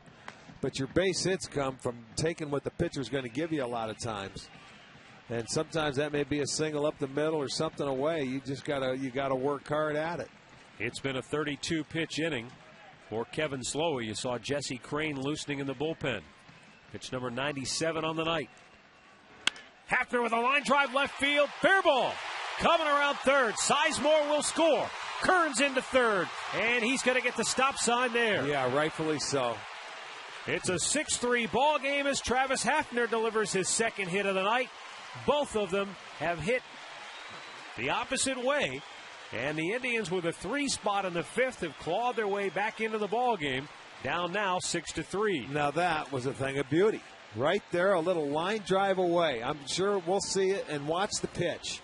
Speaker 2: But your base hits come from taking what the pitcher's going to give you a lot of times. And sometimes that may be a single up the middle or something away. You just gotta work hard at it.
Speaker 1: It's been a 32-pitch inning for Kevin Slowey. You saw Jesse Crain loosening in the bullpen. Pitch number 97 on the night. Hafner with a line drive left field. Fair ball. Coming around third. Sizemore will score. Kearns into third. And he's going to get the stop sign there.
Speaker 2: Yeah, rightfully so.
Speaker 1: It's a 6-3 ball game as Travis Hafner delivers his second hit of the night. Both of them have hit the opposite way. And the Indians, with a 3 spot in the 5th, have clawed their way back into the ball game. Down now 6-3.
Speaker 2: Now that was a thing of beauty. Right there, a little line drive away. I'm sure we'll see it and watch the pitch.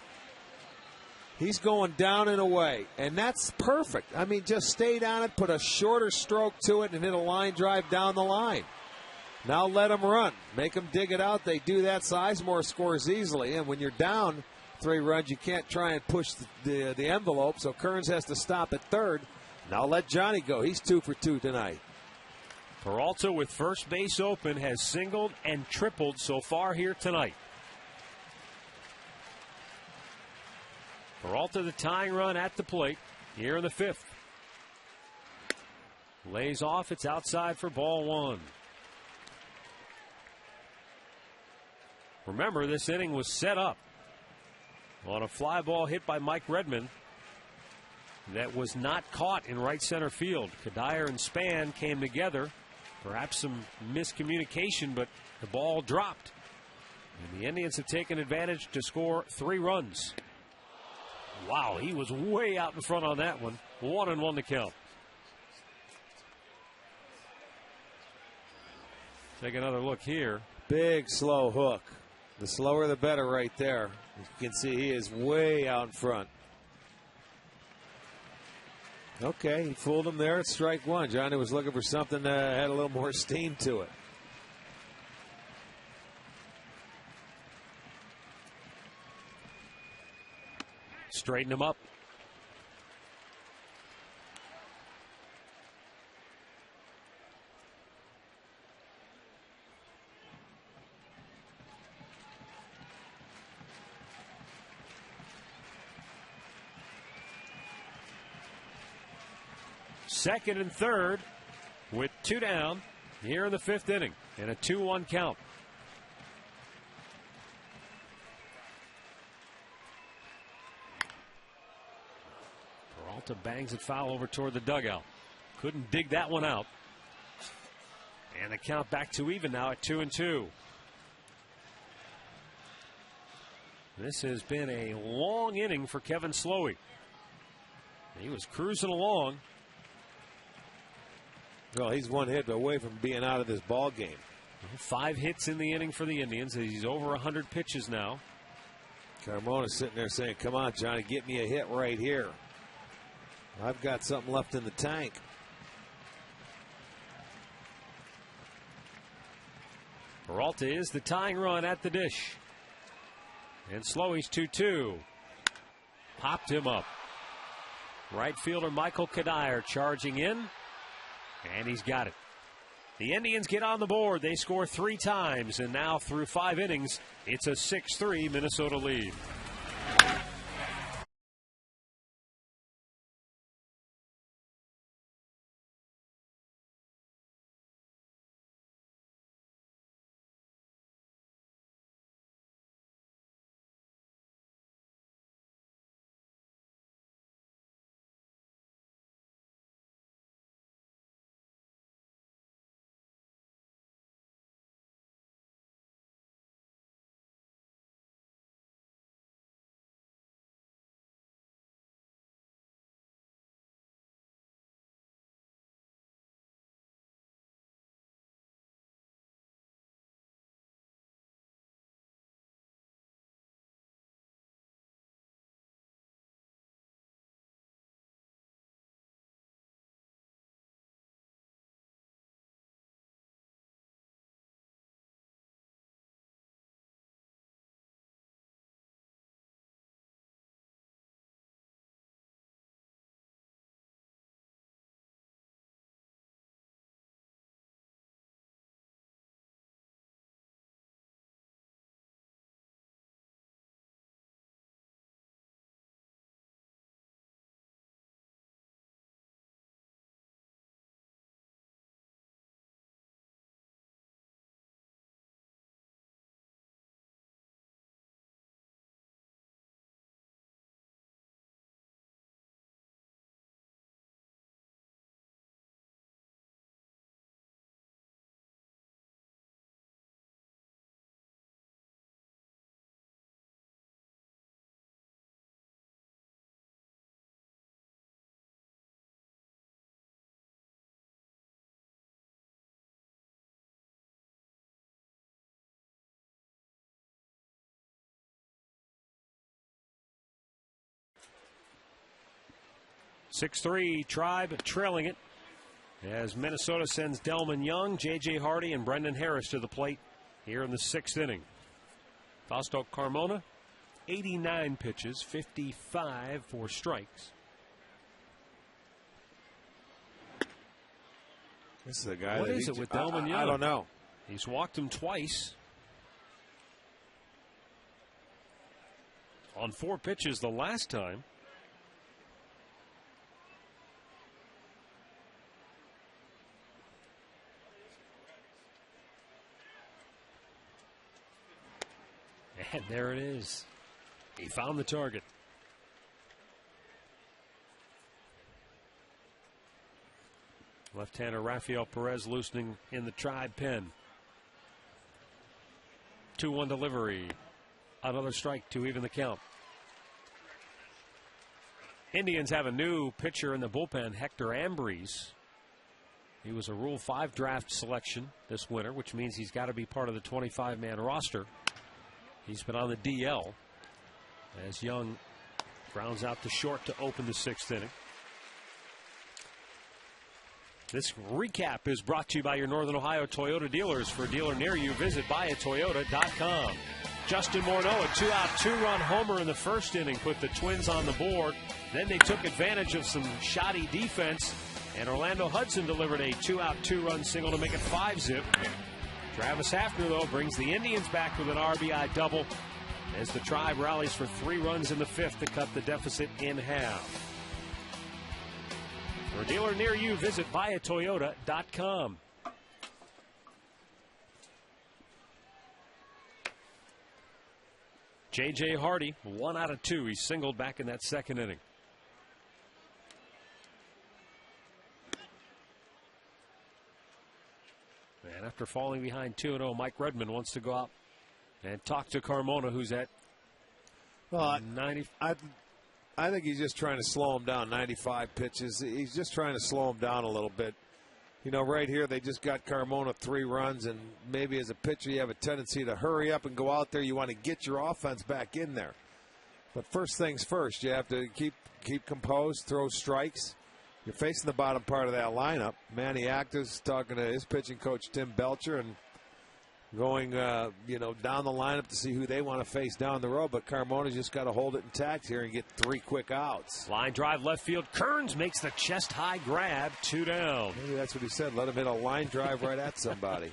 Speaker 2: He's going down and away, and that's perfect. I mean, just stayed on it, put a shorter stroke to it, and hit a line drive down the line. Now let him run. Make him dig it out. They do that. Sizemore scores easily, and when you're down 3 runs, you can't try and push the envelope, so Kearns has to stop at third. Now let Johnny go. He's 2 for 2 tonight.
Speaker 1: Peralta, with first base open, has singled and tripled so far here tonight. Peralta, the tying run at the plate here in the 5th. Lays off. It's outside for ball 1. Remember, this inning was set up on a fly ball hit by Mike Redmond that was not caught in right center field. Kadire and Span came together. Perhaps some miscommunication, but the ball dropped. And the Indians have taken advantage to score 3 runs. Wow, he was way out in front on that one. 1-1 to count. Take another look here.
Speaker 2: Big slow hook. The slower the better right there. You can see he is way out in front. Okay, he fooled him there at strike 1. Johnny was looking for something that had a little more steam to it.
Speaker 1: Straighten him up. Second and third with 2 down here in the 5th inning and a 2-1 count. Peralta bangs it foul over toward the dugout. Couldn't dig that one out. And the count back to even now at 2-2. This has been a long inning for Kevin Slowey. He was cruising along.
Speaker 2: Well, he's 1 hit away from being out of this ball game.
Speaker 1: 5 hits in the inning for the Indians. He's over 100 pitches now.
Speaker 2: Carmona's sitting there saying, come on, Johnny, get me a hit right here. I've got something left in the tank.
Speaker 1: Peralta is the tying run at the dish. And Slowey's 2-2. Popped him up. Right fielder Michael Kadire charging in. And he's got it. The Indians get on the board. They score 3 times. And now through 5 innings, it's a 6-3 Minnesota lead. 6-3, Tribe trailing it as Minnesota sends Delman Young, J.J. Hardy, and Brendan Harris to the plate here in the 6th inning. Fausto Carmona, 89 pitches, 55 for strikes.
Speaker 2: This is a guy.
Speaker 1: What is it with Delman Young?
Speaker 2: I don't know.
Speaker 1: He's walked him twice. On 4 pitches the last time. And there it is. He found the target. Left-hander Rafael Perez loosening in the Tribe pen. 2-1 delivery. Another strike to even the count. Indians have a new pitcher in the bullpen, Hector Ambriz. He was a Rule 5 draft selection this winter, which means he's got to be part of the 25-man roster. He's been on the DL as Young grounds out to short to open the 6th inning. This recap is brought to you by your Northern Ohio Toyota dealers. For a dealer near you, visit buyatoyota.com. Justin Morneau, a 2-out, 2-run homer in the 1st inning, put the Twins on the board. Then they took advantage of some shoddy defense, and Orlando Hudson delivered a 2-out, 2-run single to make it 5-zip. Travis Hafner, though, brings the Indians back with an RBI double as the Tribe rallies for 3 runs in the 5th to cut the deficit in half. For a dealer near you, visit buyatoyota.com. J.J. Hardy, 1 out of 2. He singled back in that 2nd inning. And after falling behind 2-0, Mike Redmond wants to go out and talk to Carmona, who's at 90.
Speaker 2: I think he's just trying to slow him down. 95 pitches. He's just trying to slow him down a little bit. You know, right here they just got Carmona 3 runs, and maybe as a pitcher you have a tendency to hurry up and go out there. You want to get your offense back in there. But first things first, you have to keep composed, throw strikes. You're facing the bottom part of that lineup. Manny Acta's talking to his pitching coach Tim Belcher and going down the lineup to see who they want to face down the road. But Carmona's just got to hold it intact here and get 3 quick outs.
Speaker 1: Line drive left field. Kearns makes the chest high grab. 2 down.
Speaker 2: Maybe that's what he said. Let him hit a line drive right at somebody.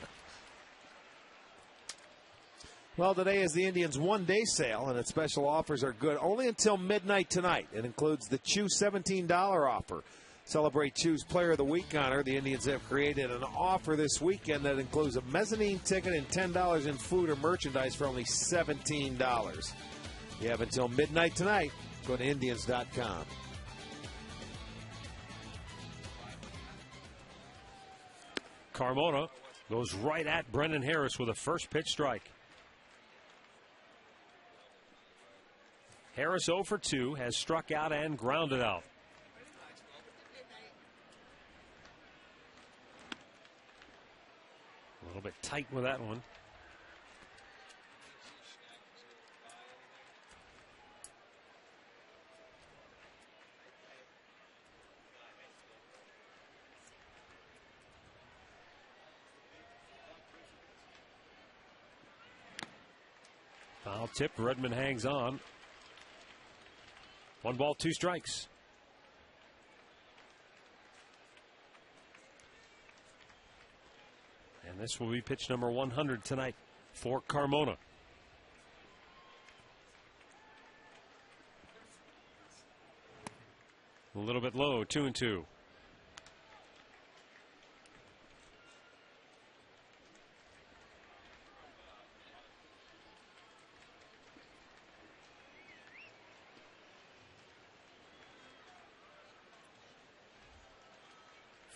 Speaker 2: Well, today is the Indians' one-day sale, and its special offers are good only until midnight tonight. It includes the Chew $17 offer. Celebrate Chew's Player of the Week honor. The Indians have created an offer this weekend that includes a mezzanine ticket and $10 in food or merchandise for only $17. You have until midnight tonight. Go to Indians.com.
Speaker 1: Carmona goes right at Brendan Harris with a first pitch strike. Harris 0 for 2, has struck out and grounded out. A little bit tight with that one. Foul tip. Redmond hangs on. 1 ball, 2 strikes. And this will be pitch number 100 tonight for Carmona. A little bit low, 2-2.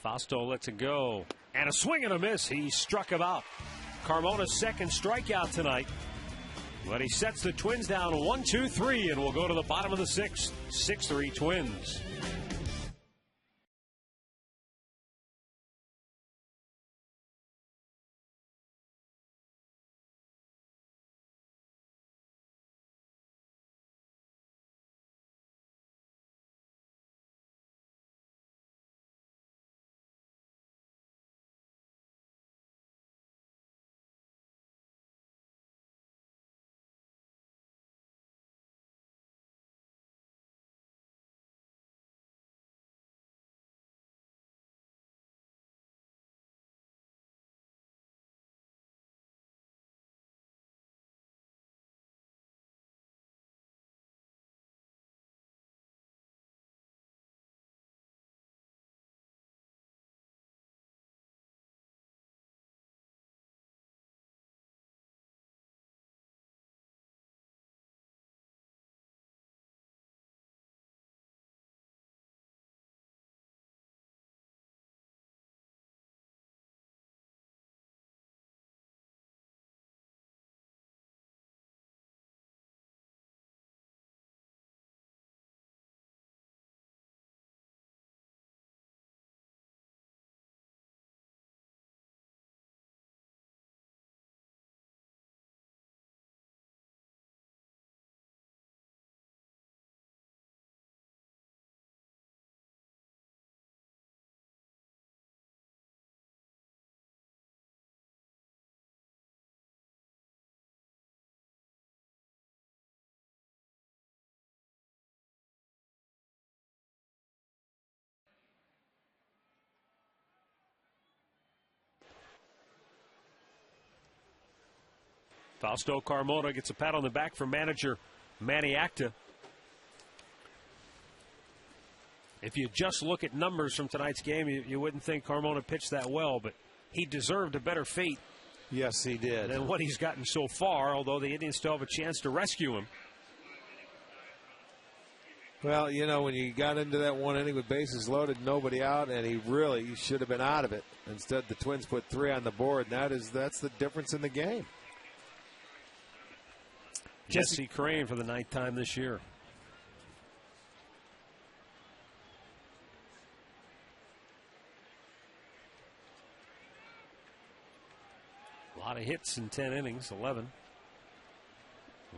Speaker 1: Fausto lets it go. And a swing and a miss. He struck him out. Carmona's 2nd strikeout tonight. But he sets the Twins down 1-2-3 and will go to the bottom of the 6th. 6-3 Twins. Fausto Carmona gets a pat on the back from manager Manny Acta. If you just look at numbers from tonight's game, you wouldn't think Carmona pitched that well, but he deserved a better fate.
Speaker 2: Yes, he did.
Speaker 1: Than what he's gotten so far, although the Indians still have a chance to rescue him.
Speaker 2: Well, you know, when you got into that one inning with bases loaded, nobody out, and he really should have been out of it. Instead, the Twins put 3 on the board, and that's the difference in the game.
Speaker 1: Jesse Crane for the 9th time this year. A lot of hits in 10 innings, 11.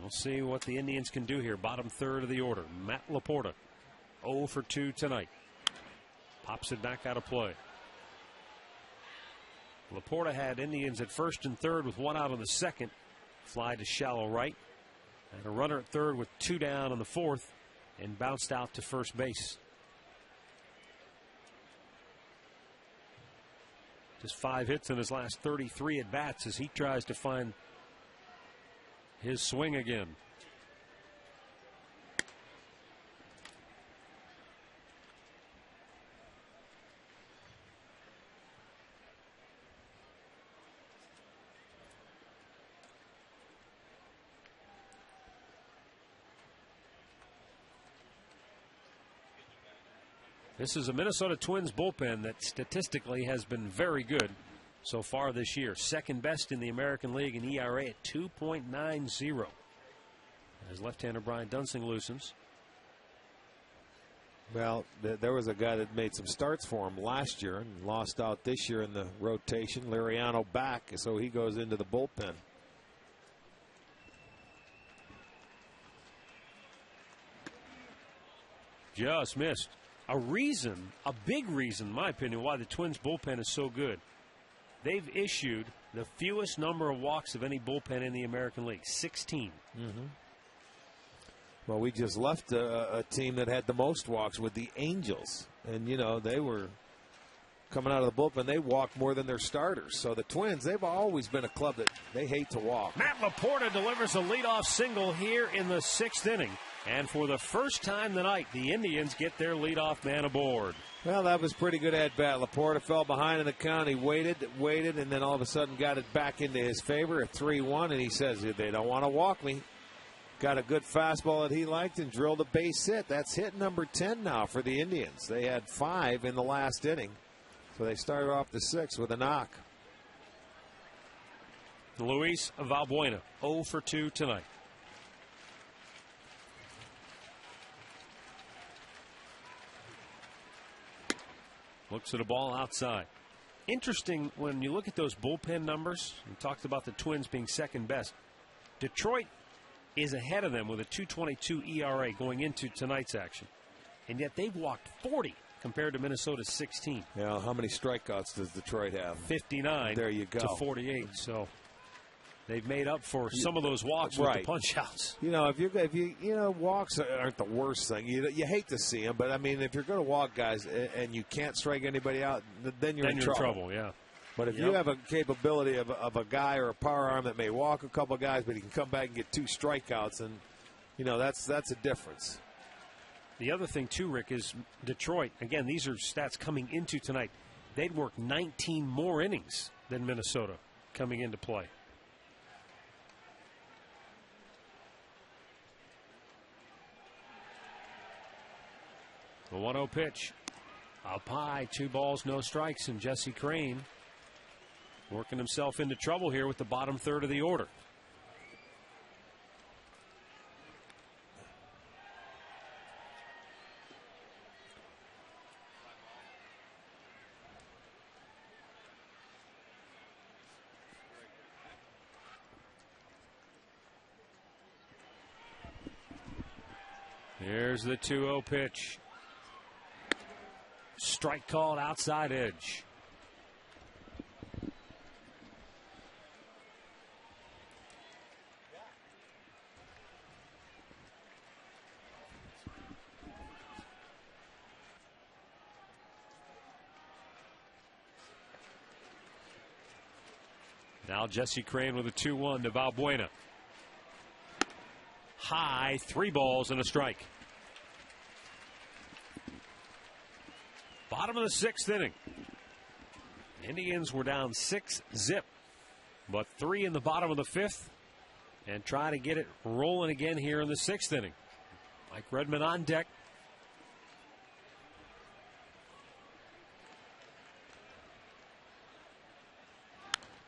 Speaker 1: We'll see what the Indians can do here. Bottom third of the order. Matt Laporta, 0 for 2 tonight. Pops it back out of play. Laporta had Indians at first and third with 1 out on the second. Fly to shallow right. And a runner at third with 2 down on the fourth. And bounced out to first base. Just 5 hits in his last 33 at bats as he tries to find his swing again. This is a Minnesota Twins bullpen that statistically has been very good so far this year. Second best in the American League in ERA at 2.90. As left-hander Brian Dunsing loosens.
Speaker 2: Well, there was a guy that made some starts for him last year and lost out this year in the rotation. Liriano back, so he goes into the bullpen.
Speaker 1: Just missed. A big reason, in my opinion, why the Twins bullpen is so good. They've issued the fewest number of walks of any bullpen in the American League, 16.
Speaker 2: Well, we just left a team that had the most walks with the Angels. And, you know, they were coming out of the bullpen. They walked more than their starters. So the Twins, they've always been a club that they hate to walk.
Speaker 1: Matt Laporta delivers a leadoff single here in the 6th inning. And for the first time tonight, the Indians get their leadoff man aboard.
Speaker 2: Well, that was pretty good at bat. Laporta fell behind in the count. He waited, and then all of a sudden got it back into his favor at 3-1. And he says, they don't want to walk me. Got a good fastball that he liked and drilled a base hit. That's hit number 10 now for the Indians. They had 5 in the last inning. So they started off the 6th with a knock.
Speaker 1: Luis Valbuena, 0 for 2 tonight. Looks at a ball outside. Interesting when you look at those bullpen numbers. We talked about the Twins being second best. Detroit is ahead of them with a 2.22 ERA going into tonight's action. And yet they've walked 40 compared to Minnesota's 16.
Speaker 2: Yeah, how many strikeouts does Detroit have?
Speaker 1: 59
Speaker 2: there you go.
Speaker 1: To 48. So they've made up for some of those walks with the punch outs.
Speaker 2: You know, if you walks aren't the worst thing. You hate to see them, but I mean, if you're going to walk guys and you can't strike anybody out, then you're in trouble.
Speaker 1: Yeah.
Speaker 2: But if you have a capability of a guy or a power arm that may walk a couple of guys, but he can come back and get 2 strikeouts, and you know that's a difference.
Speaker 1: The other thing too, Rick, is Detroit. Again, these are stats coming into tonight. They'd worked 19 more innings than Minnesota coming into play. The 1-0 pitch. Up high, 2 balls, no strikes, and Jesse Crane working himself into trouble here with the bottom third of the order. Here's the 2-0 pitch. Strike called outside edge. Now Jesse Crane with a 2-1 to Valbuena. High, 3 balls and a strike. Bottom of the 6th inning. Indians were down 6-0, but 3 in the bottom of the 5th, and try to get it rolling again here in the 6th inning. Mike Redmond on deck.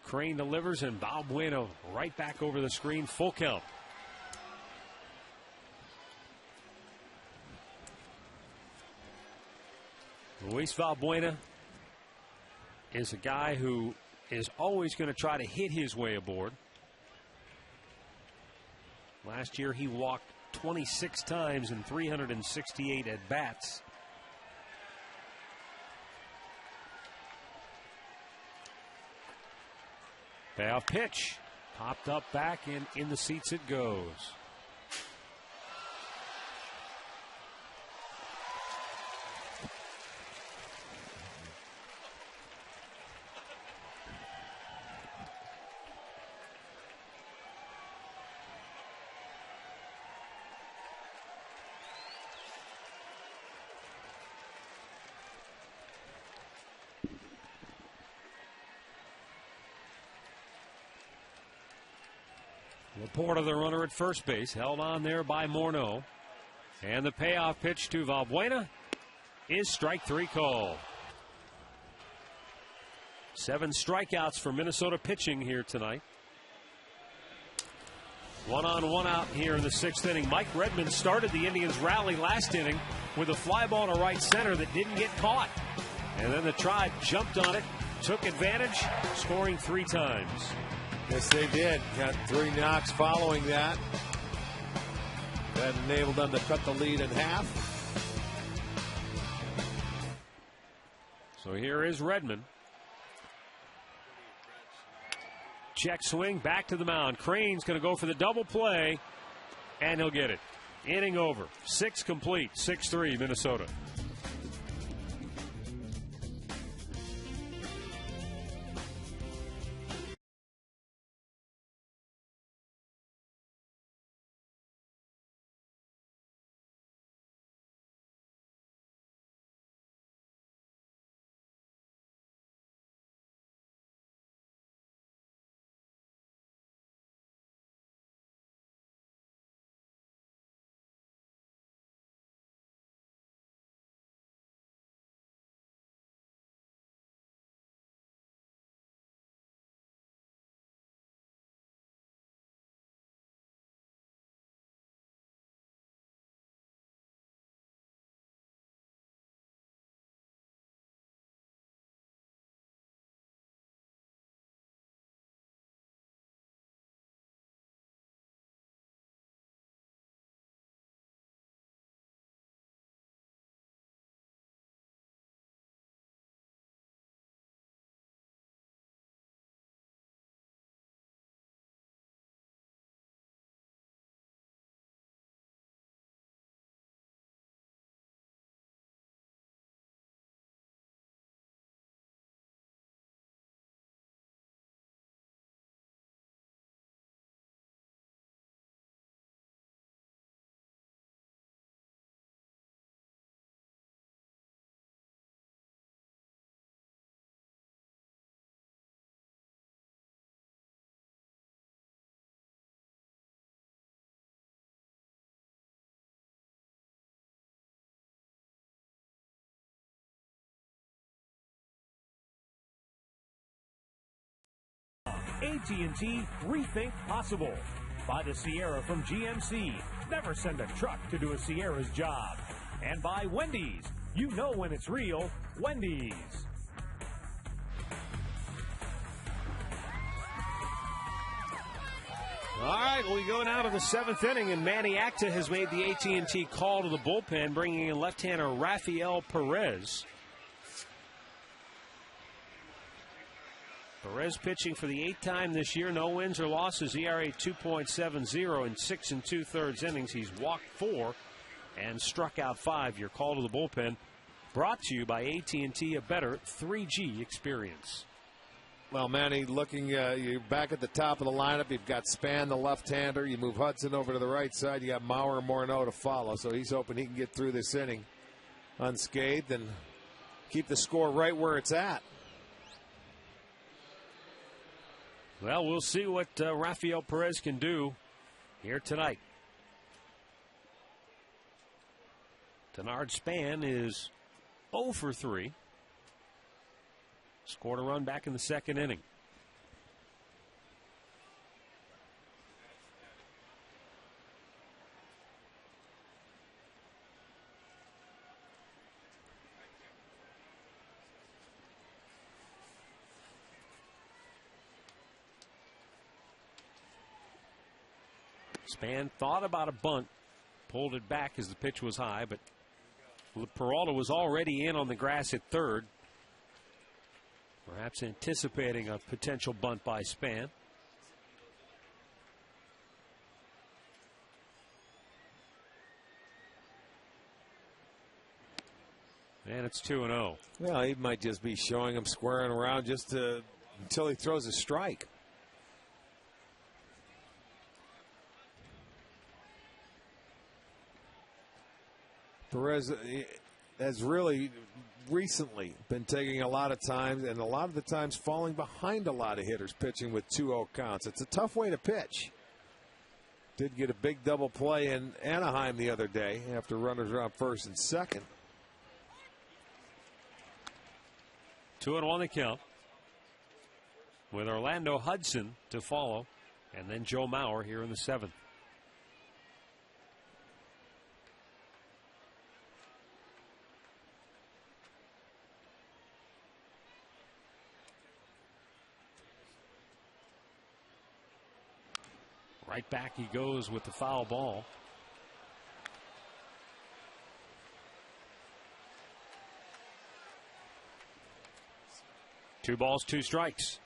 Speaker 1: Crane delivers, and Valbuena right back over the screen. Full count. Luis Valbuena is a guy who is always going to try to hit his way aboard. Last year he walked 26 times in 368 at-bats. Payoff pitch. Popped up back, and in the seats it goes. Laporta, the runner at first base, held on there by Morneau. And the payoff pitch to Valbuena is strike 3 called. 7 strikeouts for Minnesota pitching here tonight. 1 on 1 out here in the 6th inning. Mike Redmond started the Indians' rally last inning with a fly ball to right center that didn't get caught. And then the Tribe jumped on it, took advantage, scoring 3 times.
Speaker 2: Yes, they did. Got 3 knocks following that. That enabled them to cut the lead in half.
Speaker 1: So here is Redmond. Check swing, back to the mound. Crane's going to go for the double play, and he'll get it. Inning over. 6 complete. 6-3 Minnesota.
Speaker 3: AT&T Rethink Possible. By the Sierra from GMC. Never send a truck to do a Sierra's job. And by Wendy's. You know when it's real. Wendy's.
Speaker 1: All right, well, we go now to the 7th inning, and Manny Acta has made the AT&T call to the bullpen, bringing in left-hander Rafael Perez. Perez pitching for the 8th time this year. No wins or losses. ERA 2.70 in 6 2/3 innings. He's walked 4 and struck out 5. Your call to the bullpen brought to you by AT&T, a better 3G experience.
Speaker 2: Well, Manny, looking, you're back at the top of the lineup. You've got Span, the left-hander. You move Hudson over to the right side. You got Maurer and Morneau to follow. So he's hoping he can get through this inning unscathed and keep the score right where it's at.
Speaker 1: Well, we'll see what Rafael Perez can do here tonight. Denard Span is 0 for 3. Scored a run back in the second inning. Span thought about a bunt, pulled it back as the pitch was high, but Peralta was already in on the grass at third. Perhaps anticipating a potential bunt by Span. And it's 2-0.
Speaker 2: Well, he might just be showing him squaring around just until he throws a strike. Perez has really recently been taking a lot of times, and a lot of the times falling behind a lot of hitters pitching with 2-0 counts. It's a tough way to pitch. Did get a big double play in Anaheim the other day after runners were on first and second.
Speaker 1: 2-1 the count, with Orlando Hudson to follow, and then Joe Mauer here in the seventh. Right back he goes with the foul ball. Two balls, two strikes.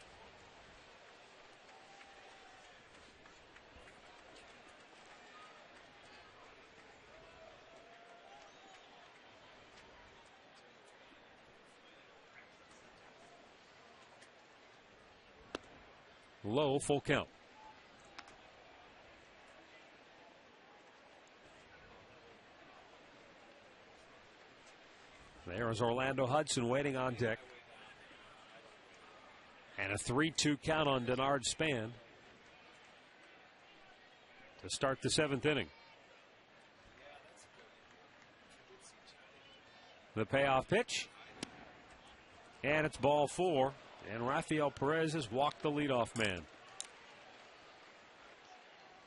Speaker 1: Low, full count. There is Orlando Hudson waiting on deck. And a 3-2 count on Denard Span to start the seventh inning. The payoff pitch. And it's ball four. And Rafael Perez has walked the leadoff man.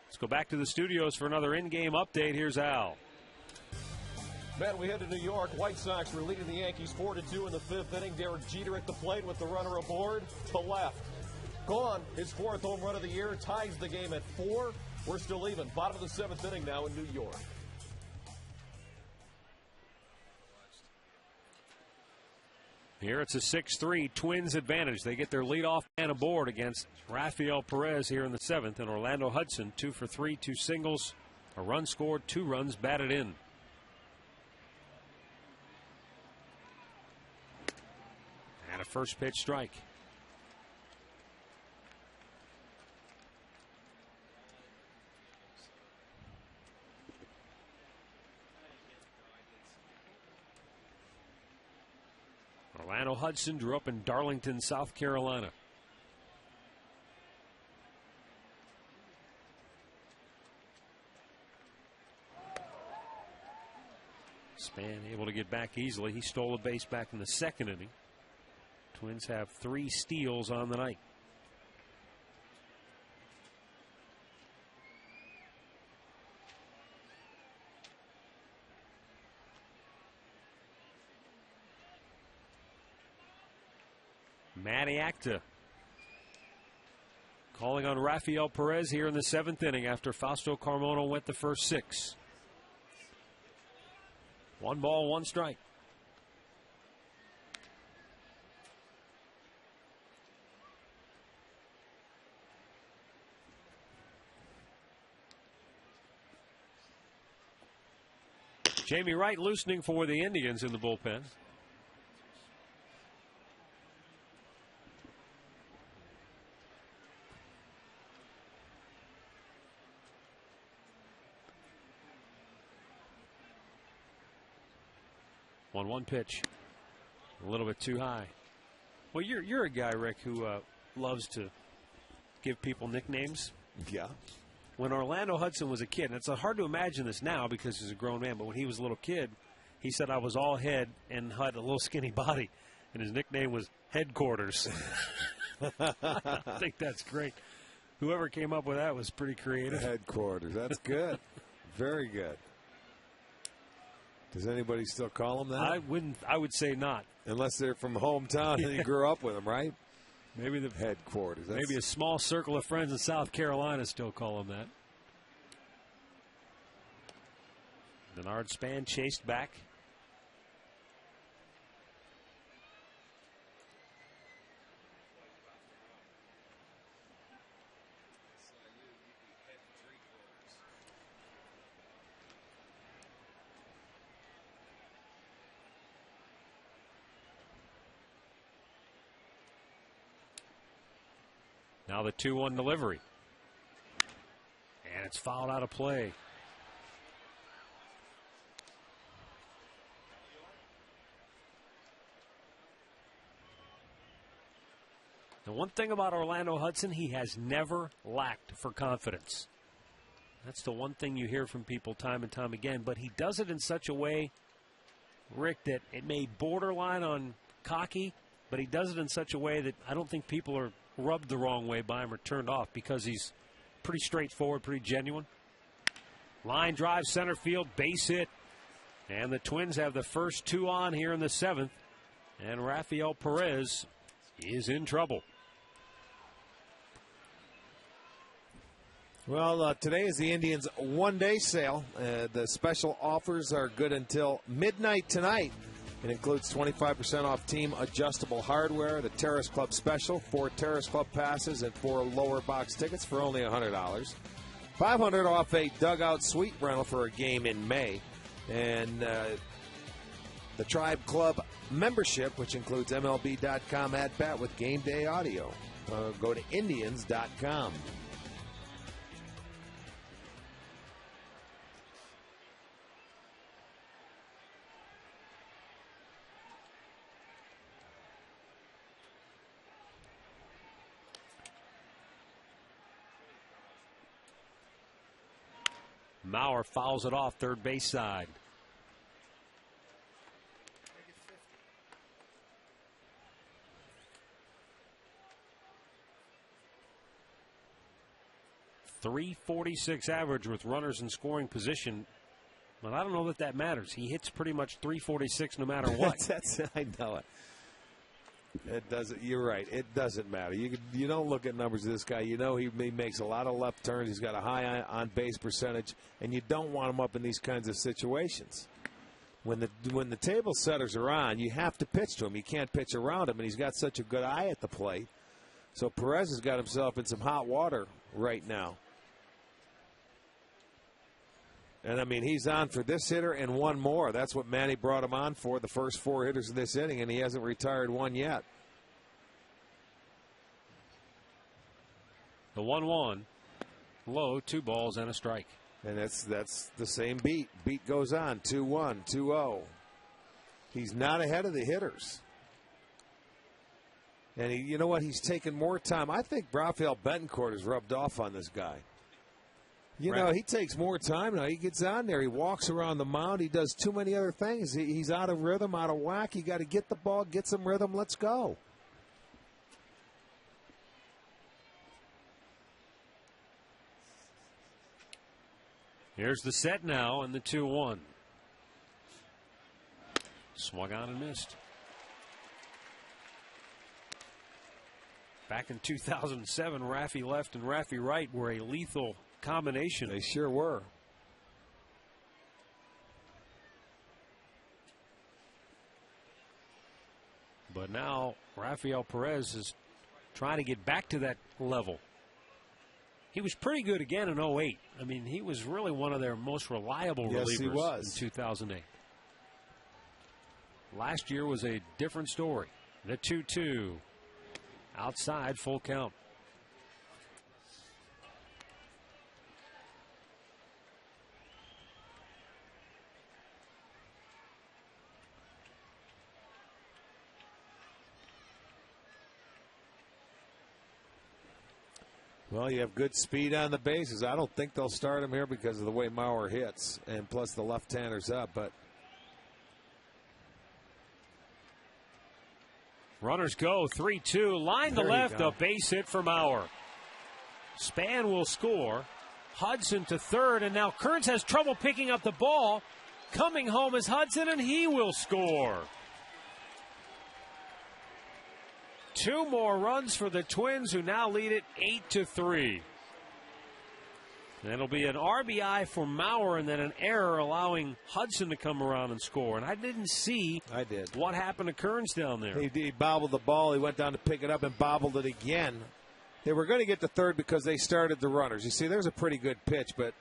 Speaker 1: Let's go back to the studios for another in-game update. Here's Al.
Speaker 4: Matt, we head to New York. White Sox were leading the Yankees 4-2 in the fifth inning. Derek Jeter at the plate with the runner aboard to left. Gone, his fourth home run of the year, ties the game at 4. We're still even. Bottom of the seventh inning now in New York.
Speaker 1: Here it's a 6-3 Twins advantage. They get their leadoff man aboard against Rafael Perez here in the seventh. And Orlando Hudson 2 for 3, 2 singles, a run scored, 2 runs batted in. And a first pitch strike. Orlando Hudson grew up in Darlington, South Carolina. Span able to get back easily. He stole a base back in the second inning. Twins have 3 steals on the night. Matty Acta calling on Rafael Perez here in the seventh inning after Fausto Carmona went the first 6. 1 ball, 1 strike. Jamie Wright loosening for the Indians in the bullpen. 1-1 pitch. A little bit too high. Well, you're a guy, Rick, who loves to give people nicknames.
Speaker 2: Yeah.
Speaker 1: When Orlando Hudson was a kid, and it's hard to imagine this now because he's a grown man, but when he was a little kid, he said I was all head and had a little skinny body, and his nickname was Headquarters. I think that's great. Whoever came up with that was pretty creative.
Speaker 2: Headquarters. That's good. Very good. Does anybody still call him that?
Speaker 1: I would say not.
Speaker 2: Unless they're from hometown and you grew up with them, right?
Speaker 1: Maybe the
Speaker 2: Headquarters.
Speaker 1: Maybe a small circle of friends in South Carolina still call him that. Denard Span chased back. Now the 2-1 delivery. And it's fouled out of play. The one thing about Orlando Hudson, he has never lacked for confidence. That's the one thing you hear from people time and time again. But he does it in such a way, Rick, that it may borderline on cocky, but he does it in such a way that I don't think people are rubbed the wrong way by him or turned off because he's pretty straightforward, pretty genuine. Line drive, center field, base hit. And the Twins have the first 2 on here in the 7th. And Rafael Perez is in trouble.
Speaker 2: Well, today is the Indians' one-day sale. The special offers are good until midnight tonight. It includes 25% off team adjustable hardware, the Terrace Club special, 4 Terrace Club passes, and 4 lower box tickets for only $100. $500 off a dugout suite rental for a game in May. And the Tribe Club membership, which includes MLB.com at-bat with game day audio. Go to Indians.com.
Speaker 1: Mauer fouls it off third base side. .346 average with runners in scoring position. But I don't know that matters. He hits pretty much .346 no matter what.
Speaker 2: I know it. It doesn't. You're right. It doesn't matter. You don't look at numbers of this guy. You know he makes a lot of left turns. He's got a high on base percentage, and you don't want him up in these kinds of situations. When the table setters are on, you have to pitch to him. You can't pitch around him, and he's got such a good eye at the plate. So Perez has got himself in some hot water right now. And, I mean, he's on for this hitter and one more. That's what Manny brought him on for, the first 4 hitters of this inning, and he hasn't retired one yet.
Speaker 1: The 1-1, low, 2 balls and a strike.
Speaker 2: And that's the same beat. Beat goes on, 2-1, 2-0. He's not ahead of the hitters. And you know what? He's taken more time. I think Rafael Betancourt has rubbed off on this guy. You know, he takes more time now. He gets on there. He walks around the mound. He does too many other things. He's out of rhythm, out of whack. You got to get the ball, get some rhythm. Let's go.
Speaker 1: Here's the set now and the 2-1. Swung on and missed. Back in 2007, Raffy left and Raffy right were a lethal combination.
Speaker 2: They sure were.
Speaker 1: But now Rafael Perez is trying to get back to that level. He was pretty good again in 08. I mean, he was really one of their most reliable relievers
Speaker 2: he was.
Speaker 1: in 2008. Last year was a different story. The 2-2. Outside, full count.
Speaker 2: Well, you have good speed on the bases. I don't think they'll start him here because of the way Mauer hits, and plus the left-hander's up. But
Speaker 1: runners go 3-2. Line to left, a base hit for Mauer. Span will score. Hudson to third, and now Kearns has trouble picking up the ball. Coming home is Hudson, and he will score. 2 more runs for the Twins, who now lead it 8-3. That'll be an RBI for Mauer, and then an error allowing Hudson to come around and score. And I didn't see what happened to Kearns down there.
Speaker 2: He bobbled the ball. He went down to pick it up and bobbled it again. They were going to get to third because they started the runners. You see, there's a pretty good pitch, but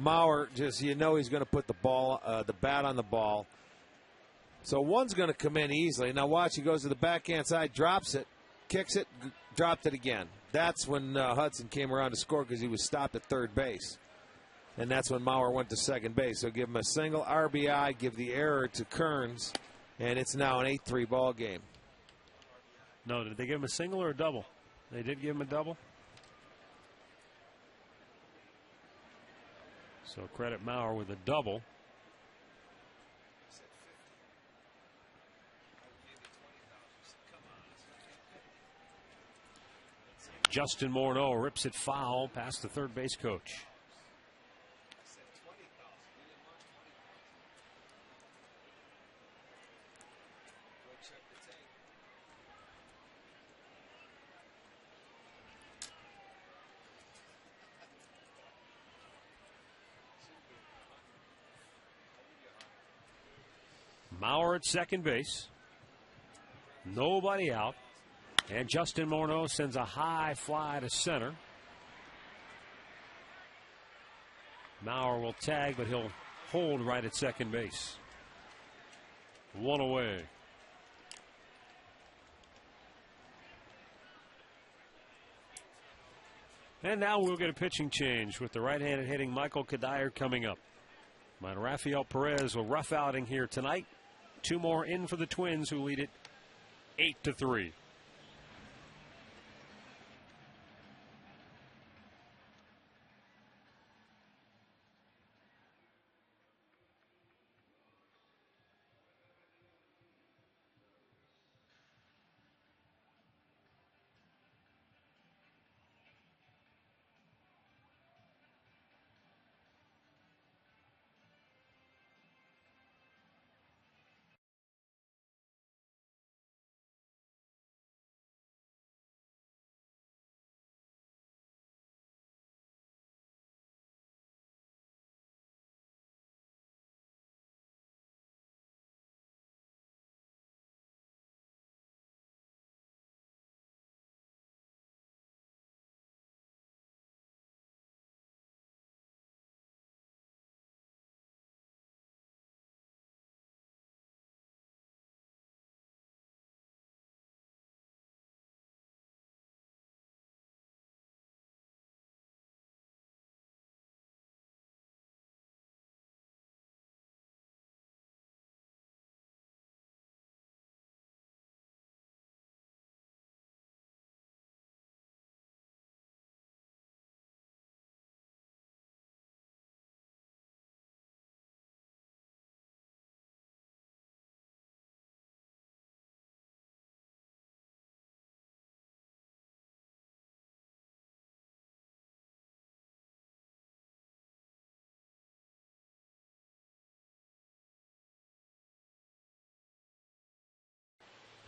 Speaker 2: Mauer just, he's going to put the bat on the ball. So one's going to come in easily. Now watch, he goes to the backhand side, drops it, kicks it, dropped it again. That's when Hudson came around to score because he was stopped at third base. And that's when Mauer went to second base. So give him a single RBI, give the error to Kearns, and it's now an 8-3 ball game.
Speaker 1: No, did they give him a single or a double? They did give him a double. So credit Mauer with a double. Justin Morneau rips it foul past the third base coach. Mauer at second base. Nobody out. And Justin Morneau sends a high fly to center. Mauer will tag, but he'll hold right at second base. 1 away. And now we'll get a pitching change with the right-handed hitting Michael Kadire coming up. Rafael Perez will rough outing here tonight. 2 more in for the Twins, who lead it 8-3.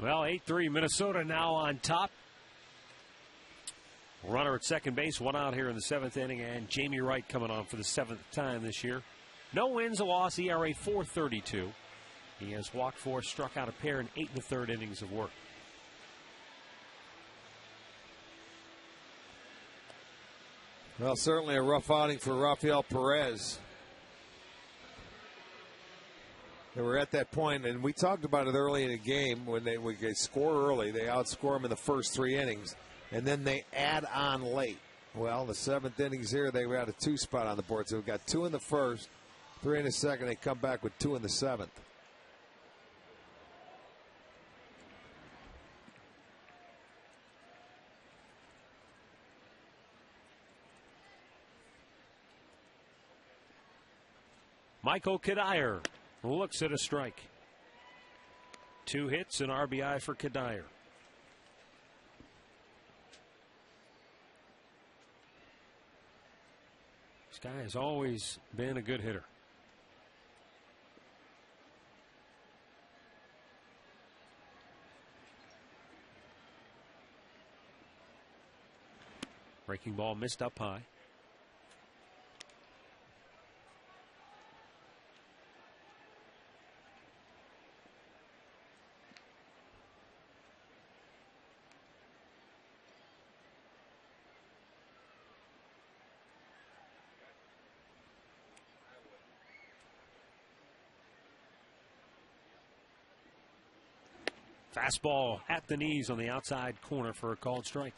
Speaker 1: Well, 8-3, Minnesota now on top. Runner at second base, 1 out here in the 7th inning, and Jamie Wright coming on for the 7th time this year. No wins, a loss, ERA 4.32. He has walked 4, struck out a pair in 8 1/3 innings of work.
Speaker 2: Well, certainly a rough outing for Rafael Perez. They were at that point, and we talked about it early in the game when they score early. They outscore them in the first 3 innings, and then they add on late. Well, the 7th innings here, they were at a 2 spot on the board. So we've got 2 in the first, 3 in the second. They come back with 2 in the 7th.
Speaker 1: Michael Kadire looks at a strike. 2 hits and RBI for Kadire. This guy has always been a good hitter. Breaking ball missed up high. Fastball at the knees on the outside corner for a called strike.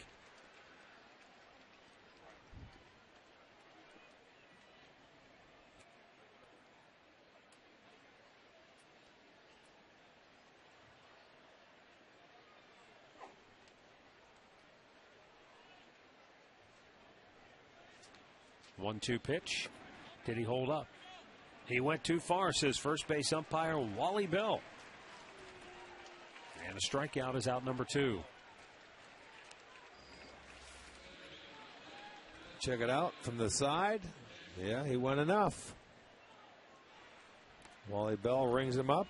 Speaker 1: One-two pitch. Did he hold up? He went too far, says first base umpire Wally Bell. And a strikeout is out number 2.
Speaker 2: Check it out from the side. Yeah, he went enough. Wally Bell rings him up.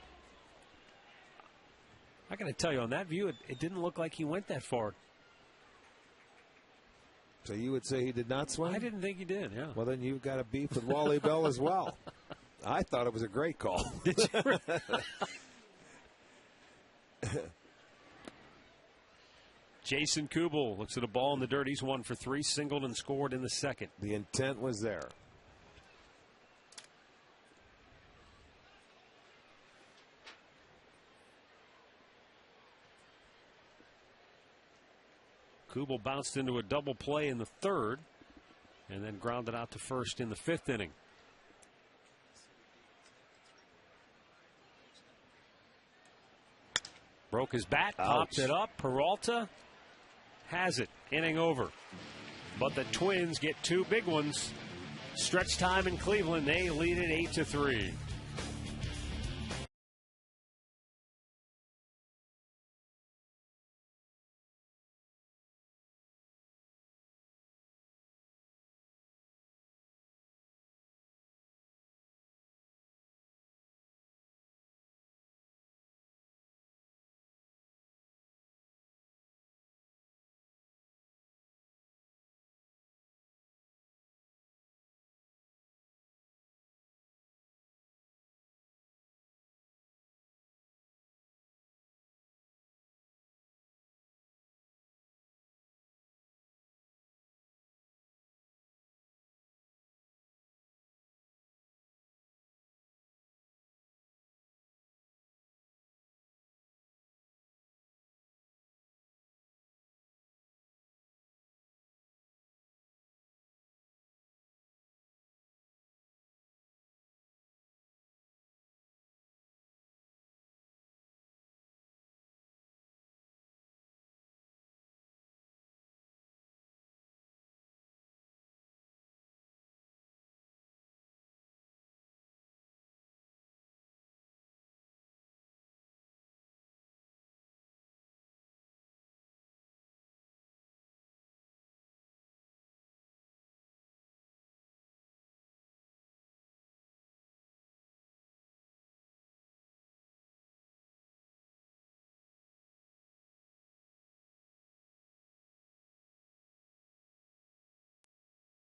Speaker 1: I got to tell you, on that view, it didn't look like he went that far.
Speaker 2: So you would say he did not swing?
Speaker 1: I didn't think he did, yeah.
Speaker 2: Well, then you've got a beef with Wally Bell as well. I thought it was a great call.
Speaker 1: Did you? Jason Kubel looks at a ball in the dirt. He's 1 for 3, singled and scored in the second.
Speaker 2: The intent was there.
Speaker 1: Kubel bounced into a double play in the third and then grounded out to first in the 5th inning. Broke his bat, popped it up. Peralta has it. Inning over. But the Twins get 2 big ones. Stretch time in Cleveland. They lead it 8-3.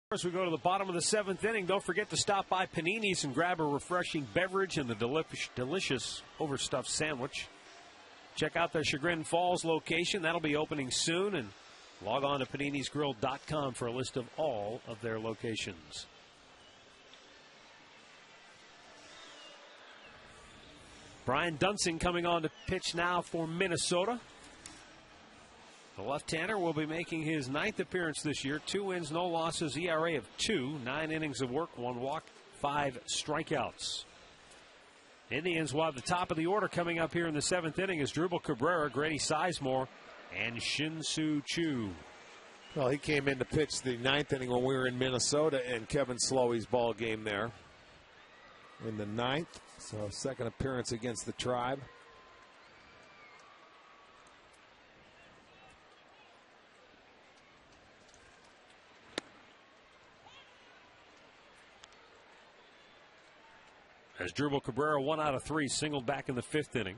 Speaker 1: As we go to the bottom of the 7th inning, don't forget to stop by Panini's and grab a refreshing beverage and the delicious overstuffed sandwich. Check out their Chagrin Falls location. That'll be opening soon. And log on to paninisgrill.com for a list of all of their locations. Brian Dunsing coming on to pitch now for Minnesota. The left-hander will be making his 9th appearance this year. 2 wins, no losses, ERA of 2, 9 innings of work, 1 walk, 5 strikeouts. Indians will have the top of the order coming up here in the 7th inning as Drupal Cabrera, Grady Sizemore, and Shin-Soo Choo.
Speaker 2: Well, he came in to pitch the 9th inning when we were in Minnesota and Kevin Slowey's ball game there. in the 9th. So second appearance against the Tribe.
Speaker 1: As Drupal Cabrera, 1 out of 3, singled back in the 5th inning.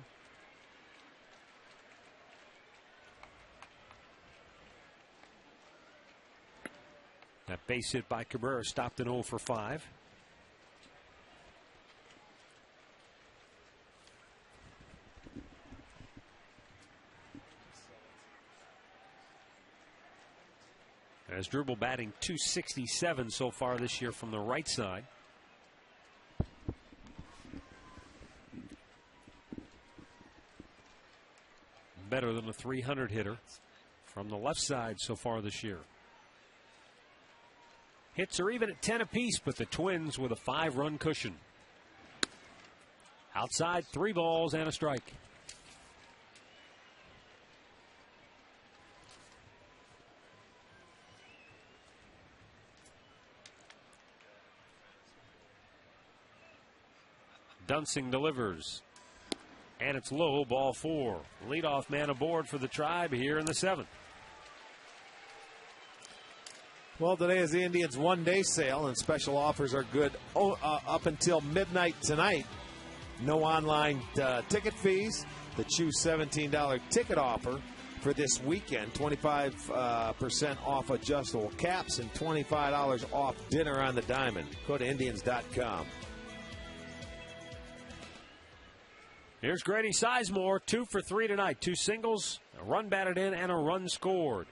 Speaker 1: That base hit by Cabrera stopped in 0 for 5. As Drupal batting .267 so far this year from the right side. Better than a .300 hitter from the left side so far this year. Hits are even at 10 apiece, but the Twins with a 5-run cushion. Outside, 3 balls and a strike. Dunsing delivers. And it's low, ball 4. Leadoff man aboard for the Tribe here in the 7th.
Speaker 2: Well, today is the Indians' one-day sale, and special offers are good up until midnight tonight. No online ticket fees. The Choose $17 ticket offer for this weekend. 25% off adjustable caps and $25 off dinner on the diamond. Go to Indians.com.
Speaker 1: Here's Grady Sizemore, 2 for 3 tonight. 2 singles, a run batted in, and a run scored.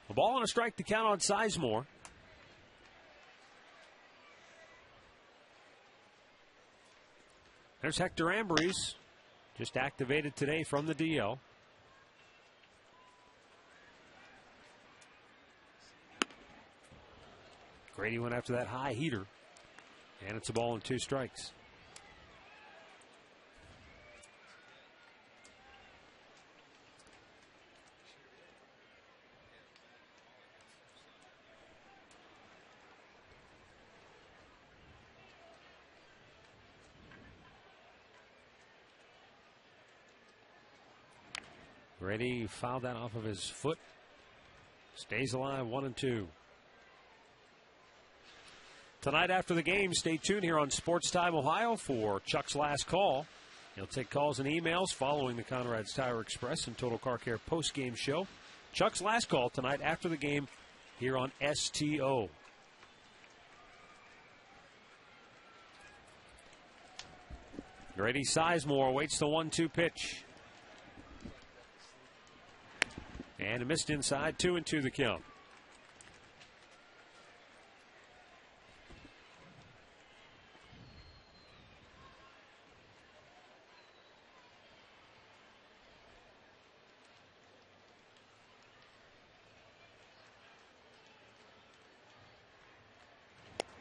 Speaker 1: A ball and a strike to count on Sizemore. There's Hector Ambrose, just activated today from the DL. Grady went after that high heater, and it's a ball and 2 strikes. Grady fouled that off of his foot. Stays alive, 1-2. Tonight after the game, stay tuned here on Sports Time Ohio for Chuck's Last Call. He'll take calls and emails following the Conrad's Tire Express and Total Car Care post-game show. Chuck's Last Call tonight after the game here on STO. Grady Sizemore waits the 1-2 pitch. And it missed inside, 2-2 the count.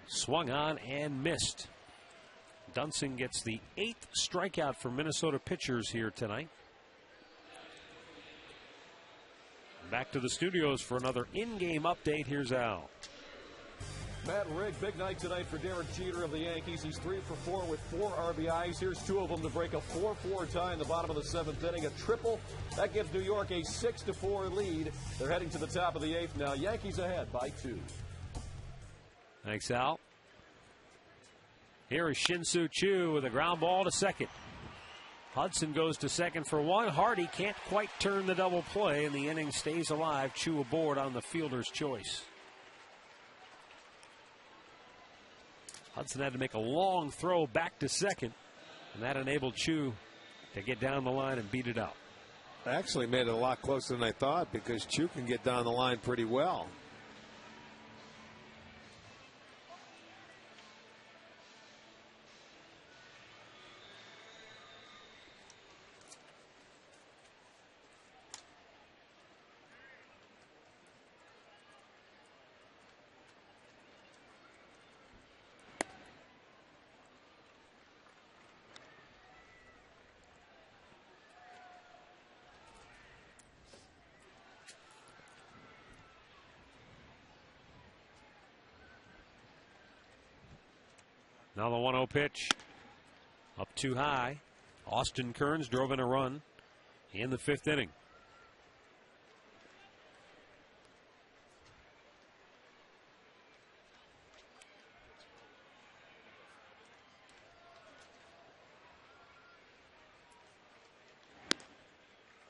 Speaker 1: Swung on and missed. Dunsing gets the 8th strikeout for Minnesota pitchers here tonight. Back to the studios for another in-game update. Here's Al.
Speaker 4: Matt Rigg, big night tonight for Derek Jeter of the Yankees. He's 3 for 4 with 4 RBIs. Here's 2 of them to break a 4-4 tie in the bottom of the 7th inning. A triple. That gives New York a 6-4 lead. They're heading to the top of the 8th now. Yankees ahead by 2.
Speaker 1: Thanks, Al. Here is Shin-Soo Choo with a ground ball to second. Hudson goes to second for 1. Hardy can't quite turn the double play, and the inning stays alive. Choo aboard on the fielder's choice. Hudson had to make a long throw back to second, and that enabled Choo to get down the line and beat it out.
Speaker 2: Actually made it a lot closer than I thought because Choo can get down the line pretty well.
Speaker 1: Now the 1-0 pitch. Up too high. Austin Kearns drove in a run in the 5th inning.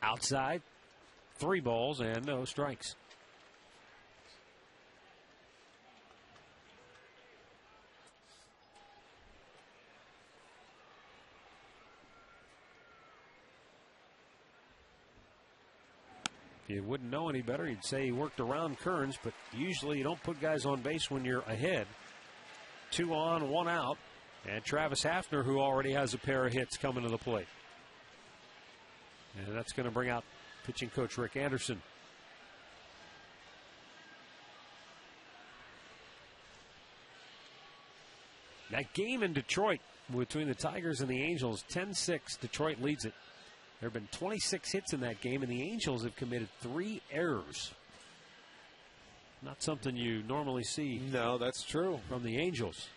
Speaker 1: Outside, 3 balls and no strikes. If you wouldn't know any better, you'd say he worked around Kearns, but usually you don't put guys on base when you're ahead. 2 on, 1 out, and Travis Hafner, who already has a pair of hits, coming to the plate. And that's going to bring out pitching coach Rick Anderson. That game in Detroit between the Tigers and the Angels, 10-6, Detroit leads it. There have been 26 hits in that game, and the Angels have committed 3 errors. Not something you normally see.
Speaker 2: No, that's true.
Speaker 1: From the Angels.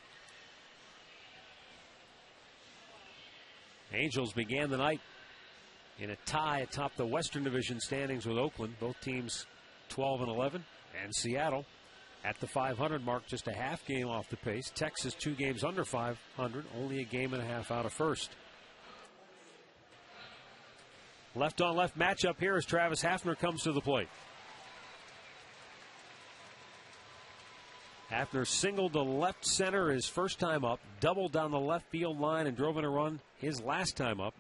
Speaker 1: Angels began the night in a tie atop the Western Division standings with Oakland. Both teams 12-11. And Seattle at the 500 mark, just a half game off the pace. Texas 2 games under 500, only a game and a half out of first. Left on left matchup here as Travis Hafner comes to the plate. Hafner singled to left center his first time up, doubled down the left field line and drove in a run his last time up.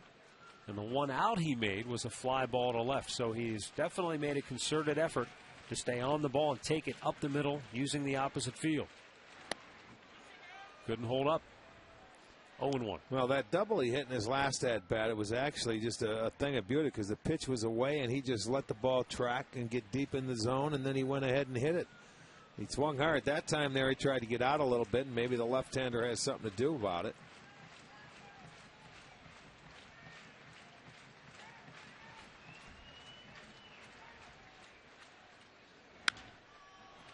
Speaker 1: And the 1 out he made was a fly ball to left. So he's definitely made a concerted effort to stay on the ball and take it up the middle using the opposite field. Couldn't hold up. 0-1.
Speaker 2: Well, that double he hit in his last at bat, it was actually just a thing of beauty because the pitch was away and he just let the ball track and get deep in the zone, and then he went ahead and hit it. He swung hard. That time there he tried to get out a little bit, and maybe the left-hander has something to do about it.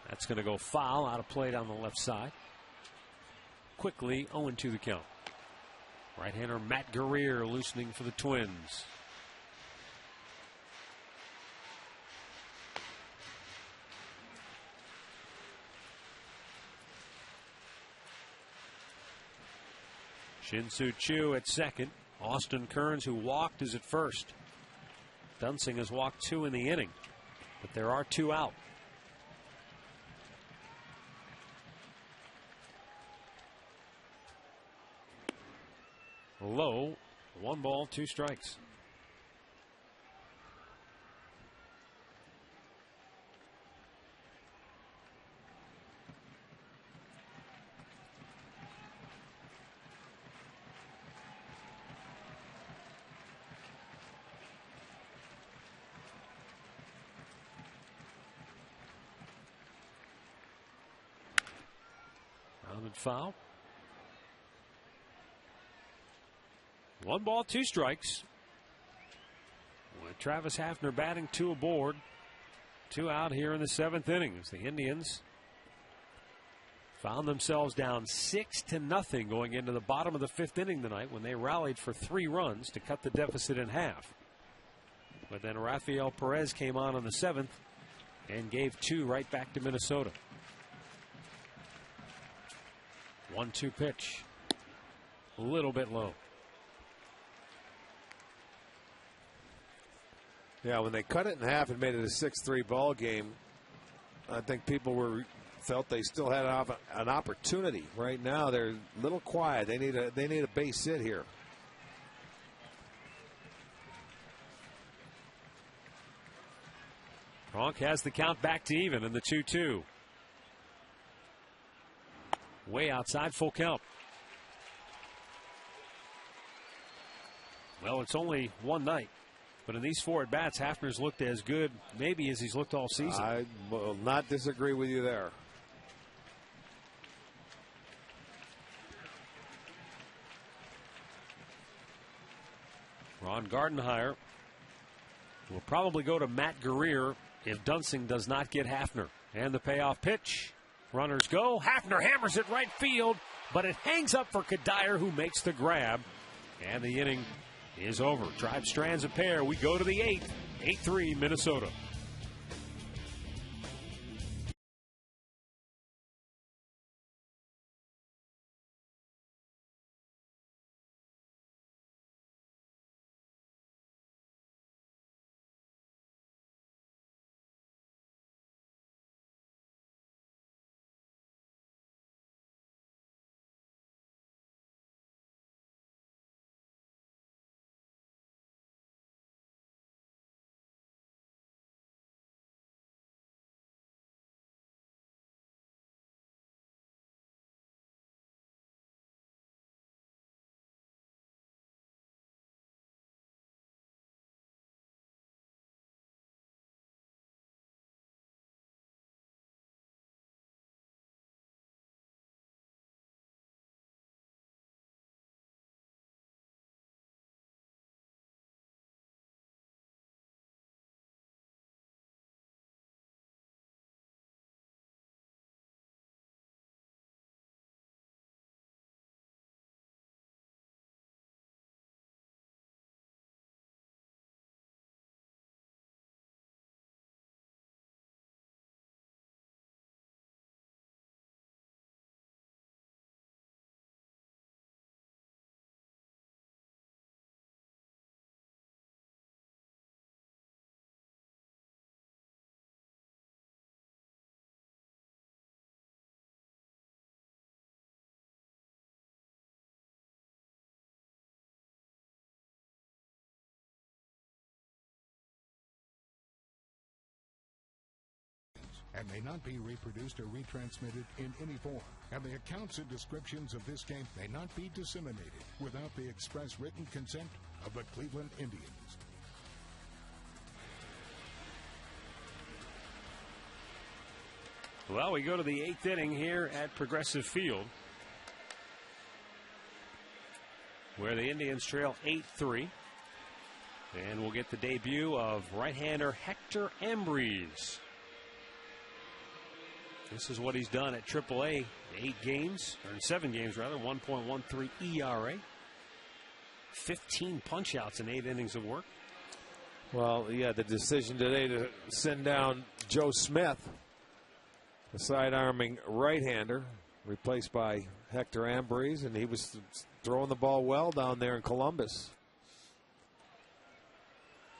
Speaker 1: That's going to go foul, out of play down the left side. Quickly 0-2 the count. Right-hander Matt Guerrier loosening for the Twins. Shin-Soo Choo at second. Austin Kearns, who walked, is at first. Dunsing has walked 2 in the inning, but there are 2 out. Low, 1 ball, 2 strikes. Rounded foul. 1 ball, 2 strikes. With Travis Hafner batting 2 aboard. 2 out here in the 7th inning as the Indians found themselves down 6-0 going into the bottom of the 5th inning tonight when they rallied for 3 runs to cut the deficit in half. But then Rafael Perez came on the 7th and gave 2 right back to Minnesota. 1-2 pitch. A little bit low.
Speaker 2: Yeah, when they cut it in half and made it a 6-3 ball game, I think people felt they still had an opportunity. Right now, they're a little quiet. They need a base hit here.
Speaker 1: Gronk has the count back to even in the 2-2. Way outside, full count. Well, it's only one night. But in these 4 at-bats, Hafner's looked as good maybe as he's looked all season.
Speaker 2: I will not disagree with you there.
Speaker 1: Ron Gardenhire will probably go to Matt Guerrier if Dunsing does not get Hafner. And the payoff pitch Runners go. Hafner hammers it right field, but it hangs up for Kadire, who makes the grab. And the inning is over. Tribe strands a pair. We go to the 8th. 8-3 Minnesota.
Speaker 5: And may not be reproduced or retransmitted in any form. And the accounts and descriptions of this game may not be disseminated without the express written consent of the Cleveland Indians.
Speaker 1: Well, we go to the 8th inning here at Progressive Field, where the Indians trail 8-3. And we'll get the debut of right-hander Hector Ambriz. This is what he's done at AAA, 8 games, or 7 games rather, 1.13 ERA, 15 punch-outs in 8 innings of work.
Speaker 2: Well, yeah, the decision today to send down Joe Smith, the side-arming right-hander, replaced by Hector Ambriz, and he was throwing the ball well down there in Columbus.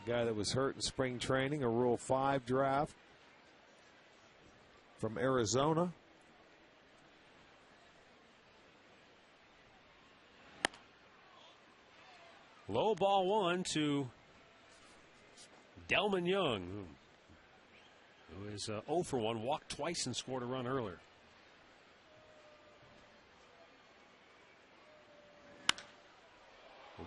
Speaker 2: Guy that was hurt in spring training, a Rule 5 draft from Arizona.
Speaker 1: Low ball 1 to Delman Young, who is 0 for 1, walked twice and scored a run earlier.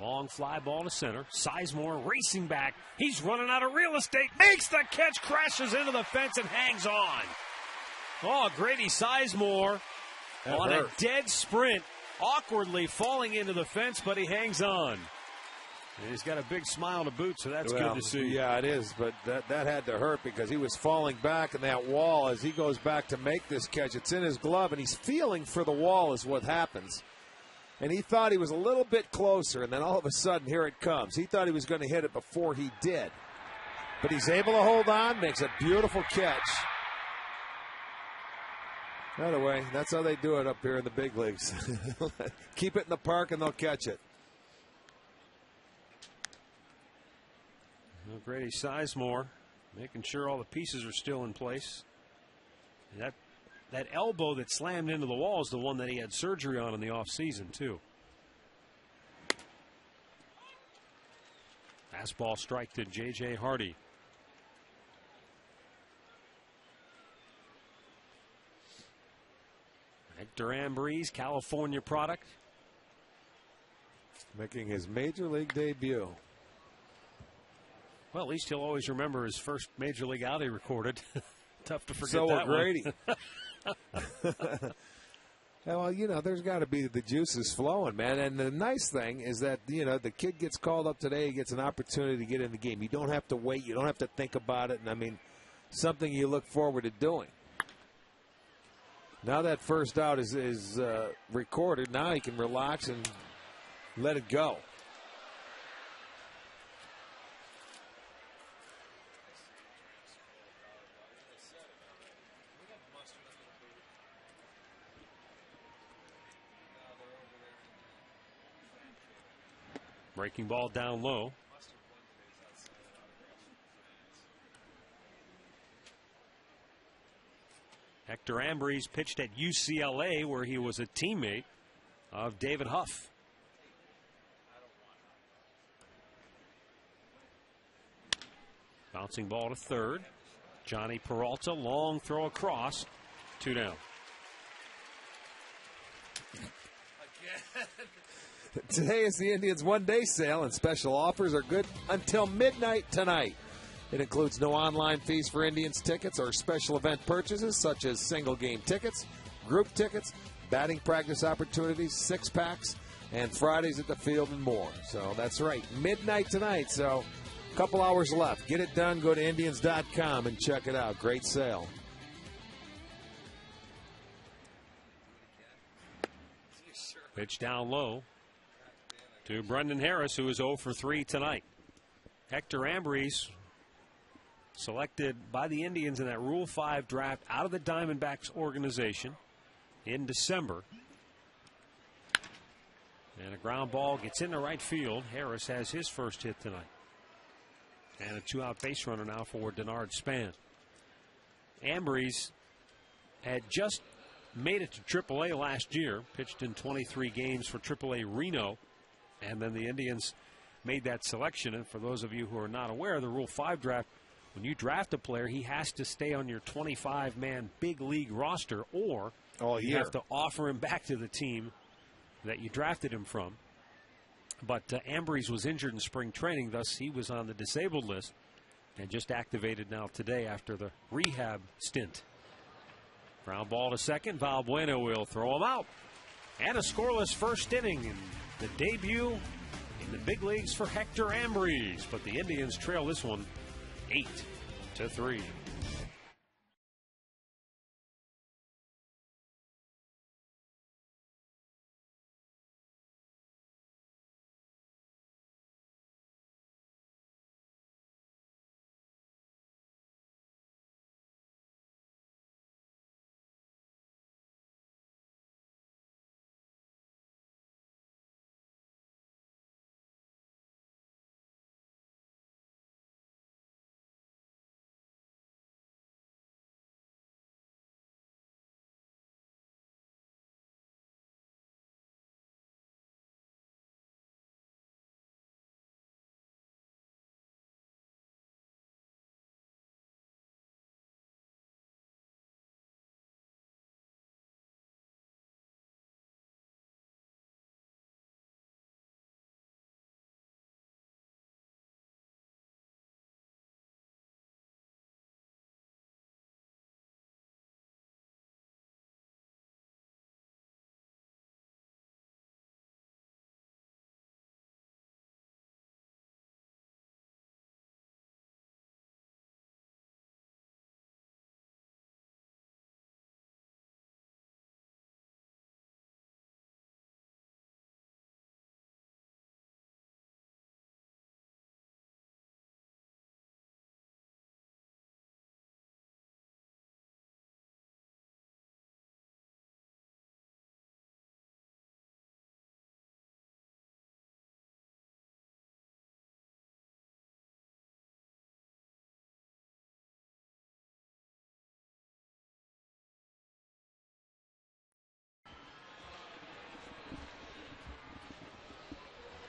Speaker 1: Long fly ball to center. Sizemore racing back. He's running out of real estate. Makes the catch, crashes into the fence, and hangs on. Oh, Grady Sizemore on a dead sprint, awkwardly falling into the fence, but he hangs on. And he's got a big smile to boot, so that's good to see.
Speaker 2: Yeah, it is, but that had to hurt because he was falling back in that wall as he goes back to make this catch. It's in his glove, and he's feeling for the wall is what happens. And he thought he was a little bit closer, and then all of a sudden, here it comes. He thought he was going to hit it before he did. But he's able to hold on, makes a beautiful catch. By the way, that's how they do it up here in the big leagues. Keep it in the park, and they'll catch it.
Speaker 1: Well, Grady Sizemore making sure all the pieces are still in place. That elbow that slammed into the wall is the one that he had surgery on in the offseason, too. Fastball strike to J.J. Hardy. Hector Ambriz, California product,
Speaker 2: making his major league debut.
Speaker 1: Well, at least he'll always remember his first major league out he recorded. Tough to forget
Speaker 2: so
Speaker 1: that
Speaker 2: will Grady. Well, you know, there's got to be the juices flowing, man. And the nice thing is that, you know, the kid gets called up today. He gets an opportunity to get in the game. You don't have to wait. You don't have to think about it. And, I mean, something you look forward to doing. Now that first out is recorded. Now he can relax and let it go.
Speaker 1: Breaking ball down low. Hector Ambrose pitched at UCLA, where he was a teammate of David Huff. Bouncing ball to third. Johnny Peralta, long throw across. 2 down.
Speaker 2: Today is the Indians one-day sale, and special offers are good until midnight tonight. It includes no online fees for Indians tickets or special event purchases such as single game tickets, group tickets, batting practice opportunities, 6-packs, and Fridays at the field and more. So that's right, midnight tonight. So a couple hours left. Get it done. Go to Indians.com and check it out. Great sale.
Speaker 1: Pitch down low to Brendan Harris, who is 0 for 3 tonight. Hector Ambrose, selected by the Indians in that Rule 5 draft out of the Diamondbacks organization in December. And a ground ball gets into right field. Harris has his first hit tonight. And a 2-out base runner now for Denard Span. Ambrose had just made it to AAA last year, pitched in 23 games for AAA Reno, and then the Indians made that selection. And for those of you who are not aware, the Rule 5 draft, when you draft a player, he has to stay on your 25-man big league roster, or you have to offer him back to the team that you drafted him from. But Ambrose was injured in spring training, thus he was on the disabled list and just activated now today after the rehab stint. Ground ball to second. Valbuena will throw him out. And a scoreless first inning, and the debut in the big leagues for Hector Ambrose. But the Indians trail this one 8-3.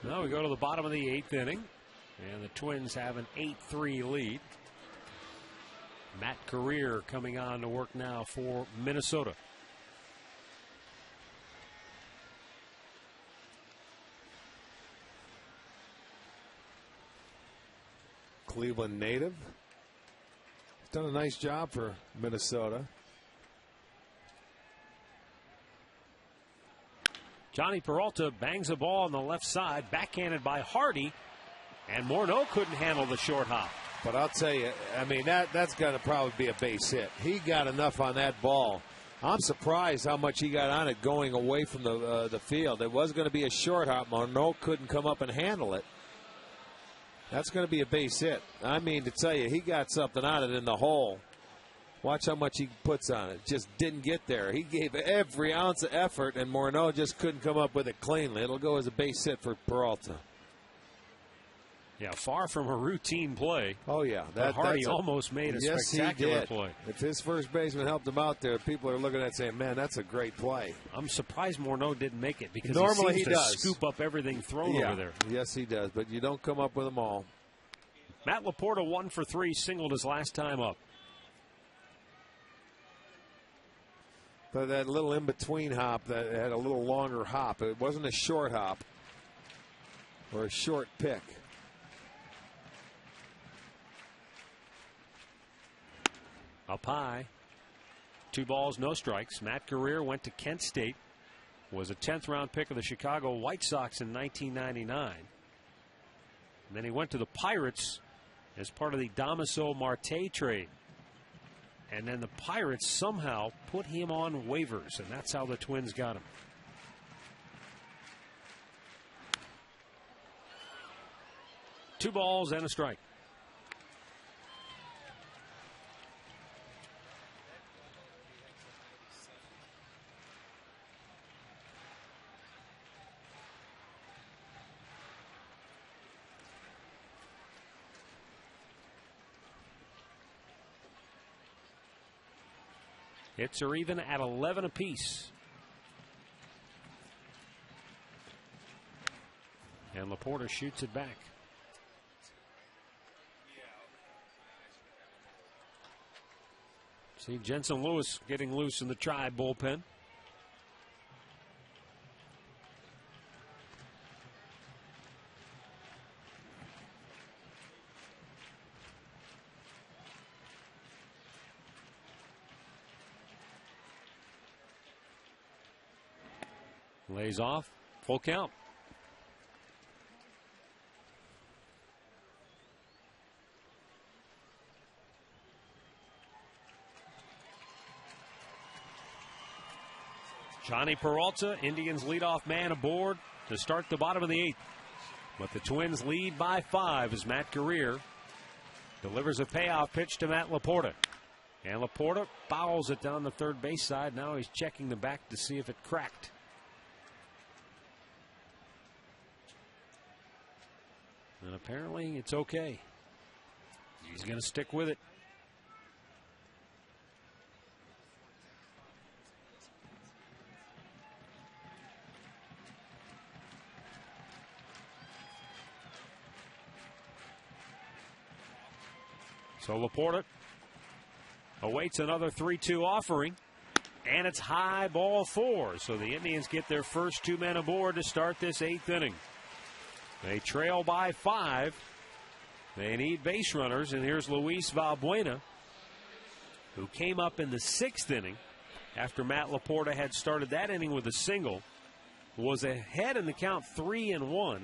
Speaker 1: Now we go to the bottom of the 8th inning, and the Twins have an 8-3 lead. Matt Carrier coming on to work now for Minnesota.
Speaker 2: Cleveland native. He's done a nice job for Minnesota.
Speaker 1: Johnny Peralta bangs a ball on the left side, backhanded by Hardy, and Morneau couldn't handle the short hop.
Speaker 2: But I'll tell you, I mean, that's going to probably be a base hit. He got enough on that ball I'm surprised how much he got on it going away from the field. It was going to be a short hop. Monroe couldn't come up and handle it. That's going to be a base hit. I mean, to tell you, he got something on it in the hole. Watch how much he puts on it. Just didn't get there. He gave every ounce of effort, and Morneau just couldn't come up with it cleanly. It'll go as a base hit for Peralta.
Speaker 1: Yeah, far from a routine play.
Speaker 2: Oh, yeah.
Speaker 1: Hardy almost made a spectacular play.
Speaker 2: If his first baseman helped him out there, people are looking at it saying, man, that's a great play.
Speaker 1: I'm surprised Morneau didn't make it because
Speaker 2: normally
Speaker 1: he seems to scoop up everything thrown over there.
Speaker 2: Yes, he does, but you don't come up with them all.
Speaker 1: Matt Laporta 1 for 3, singled his last time up.
Speaker 2: But that little in-between hop that had a little longer hop. It wasn't a short hop or a short pick.
Speaker 1: Up high. 2 balls, no strikes. Matt Guerrier went to Kent State. Was a 10th round pick of the Chicago White Sox in 1999. And then he went to the Pirates as part of the Damaso Marte trade. And then the Pirates somehow put him on waivers, and that's how the Twins got him. Two balls and a strike. Hits are even at 11 apiece. And Laporta shoots it back. See Jensen Lewis getting loose in the Tribe bullpen. Lays off, full count. Johnny Peralta, Indians leadoff man aboard to start the bottom of the 8th. But the Twins lead by 5 as Matt Guerrier delivers a payoff pitch to Matt Laporta. And Laporta fouls it down the third base side. Now he's checking the back to see if it cracked. And apparently it's okay. He's going to stick with it. So Laporta awaits another 3-2 offering. And it's high, ball 4. So the Indians get their first 2 men aboard to start this 8th inning. They trail by 5. They need base runners, and here's Luis Valbuena, who came up in the 6th inning after Matt Laporta had started that inning with a single, was ahead in the count 3-1,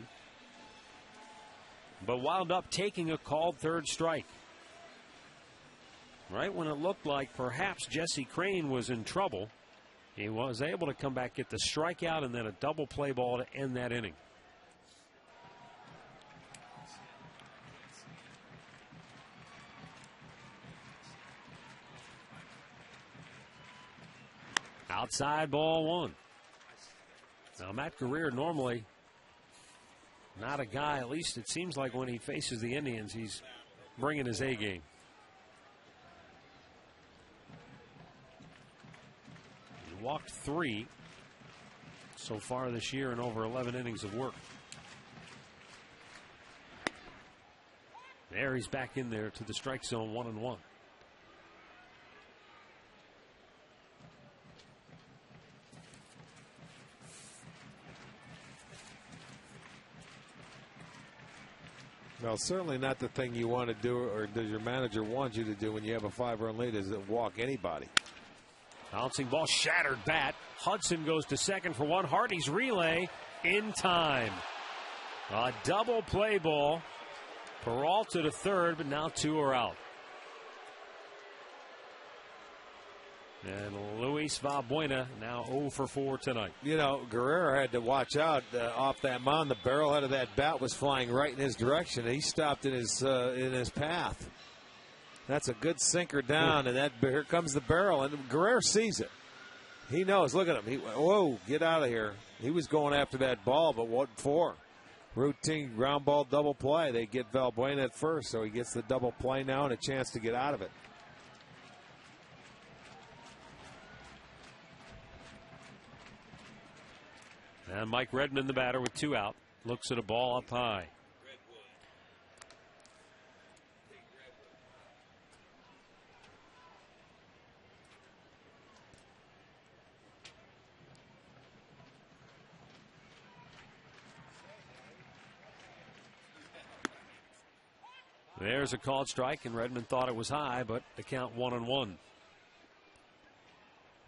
Speaker 1: but wound up taking a called third strike. Right when it looked like perhaps Jesse Crain was in trouble, he was able to come back, get the strikeout, and then a double play ball to end that inning. Outside ball 1. Now Matt Guerrier normally not a guy, at least it seems like when he faces the Indians, he's bringing his A game. He walked 3 so far this year in over 11 innings of work. There he's back in there to the strike zone, 1-1.
Speaker 2: Well, certainly not the thing you want to do, or does your manager want you to do when you have a 5-run lead, is to walk anybody.
Speaker 1: Bouncing ball, shattered bat. Hudson goes to second for 1. Hardy's relay in time. A double play ball. Peralta to third, but now 2 are out. And Luis Valbuena now 0 for 4 tonight.
Speaker 2: You know, Guerrero had to watch out off that mound. The barrelhead of that bat was flying right in his direction. He stopped in his path. That's a good sinker down, and here comes the barrel, and Guerrero sees it. He knows. Look at him. Whoa, get out of here. He was going after that ball, but what for? Routine ground ball double play. They get Valbuena at first, so he gets the double play now and a chance to get out of it.
Speaker 1: And Mike Redmond, the batter, with 2 out, looks at a ball up high. There's a called strike, and Redmond thought it was high, but the count 1-1.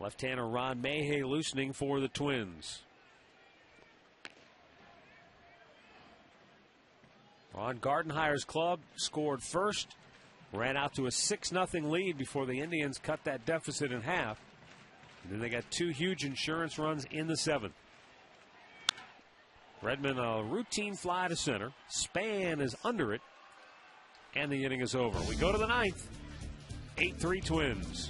Speaker 1: Left-hander Ron Mayhay loosening for the Twins. Ron Gardenhire's club scored first, ran out to a 6-0 lead before the Indians cut that deficit in half. And then they got 2 huge insurance runs in the 7th. Redmond, a routine fly to center. Span is under it, and the inning is over. We go to the 9th. 8-3 Twins.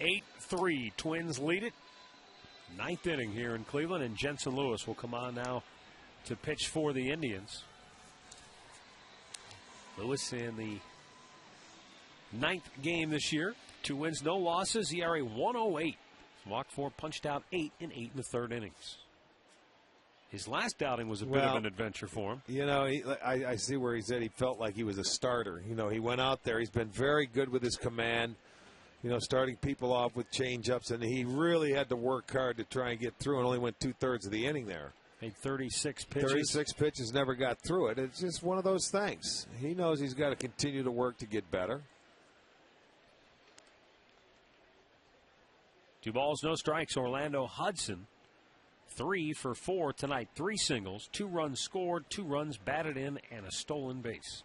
Speaker 1: Eight 8-3. Twins lead it. 9th inning here in Cleveland, and Jensen Lewis will come on now to pitch for the Indians. Lewis in the 9th game this year. 2 wins, no losses. ERA 1.08. Walked 4, punched out 8 in 8 1/3 innings. His last outing was a bit of an adventure for him.
Speaker 2: You know, I see where he said he felt like he was a starter. You know, he went out there. He's been very good with his command, you know, starting people off with change-ups, and he really had to work hard to try and get through and only went 2/3 of the inning there.
Speaker 1: Made 36 pitches.
Speaker 2: 36 pitches, never got through it. It's just one of those things. He knows he's got to continue to work to get better.
Speaker 1: 2 balls, no strikes. Orlando Hudson, 3 for 4 tonight. 3 singles, 2 runs scored, 2 runs batted in, and a stolen base.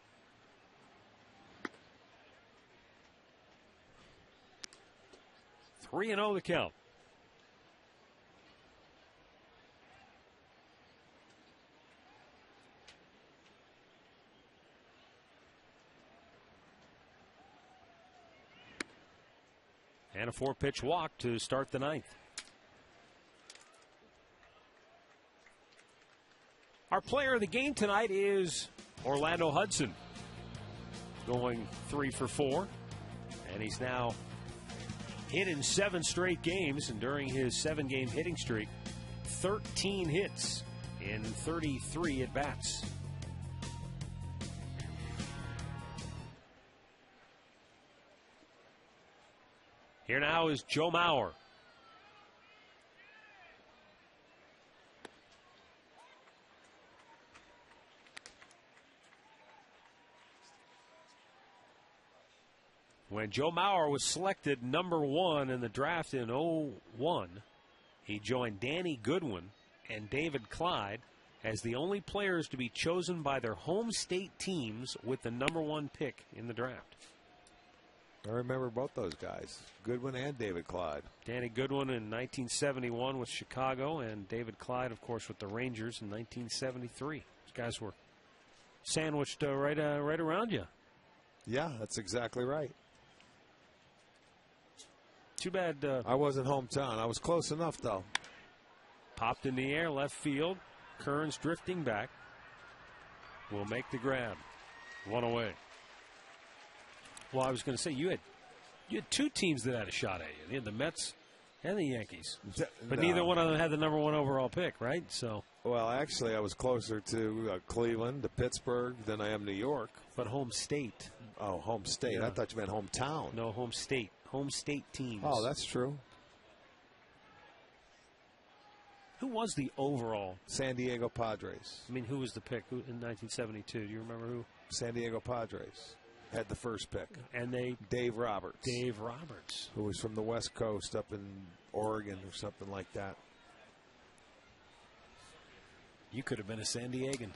Speaker 1: Three and 0 the count. And a 4-pitch walk to start the 9th. Our player of the game tonight is Orlando Hudson, going 3 for 4. And he's now hit in 7 straight games, and during his 7-game hitting streak, 13 hits in 33 at-bats. Here now is Joe Mauer. When Joe Mauer was selected #1 in the draft in 2001, he joined Danny Goodwin and David Clyde as the only players to be chosen by their home state teams with the #1 pick in the draft.
Speaker 2: I remember both those guys, Goodwin and David Clyde.
Speaker 1: Danny Goodwin in 1971 with Chicago, and David Clyde, of course, with the Rangers in 1973. These guys were sandwiched right around you.
Speaker 2: Yeah, that's exactly right.
Speaker 1: Too bad.
Speaker 2: I wasn't hometown. I was close enough, though.
Speaker 1: Popped in the air, left field. Kearns drifting back. Will make the grab. 1 away. Well, I was going to say, you had 2 teams that had a shot at you. You had the Mets and the Yankees. But neither one of them had the #1 overall pick, right? So.
Speaker 2: Well, actually, I was closer to Cleveland, to Pittsburgh, than I am New York.
Speaker 1: But home state.
Speaker 2: Oh, home state. Yeah. I thought you meant hometown.
Speaker 1: No, home state. Home state teams.
Speaker 2: Oh, that's true.
Speaker 1: Who was the overall?
Speaker 2: San Diego Padres.
Speaker 1: I mean, who was the pick in 1972? Do you remember who?
Speaker 2: San Diego Padres had the first pick.
Speaker 1: And
Speaker 2: Dave Roberts.
Speaker 1: Dave Roberts.
Speaker 2: Who was from the West Coast up in Oregon or something like that.
Speaker 1: You could have been a San Diegan.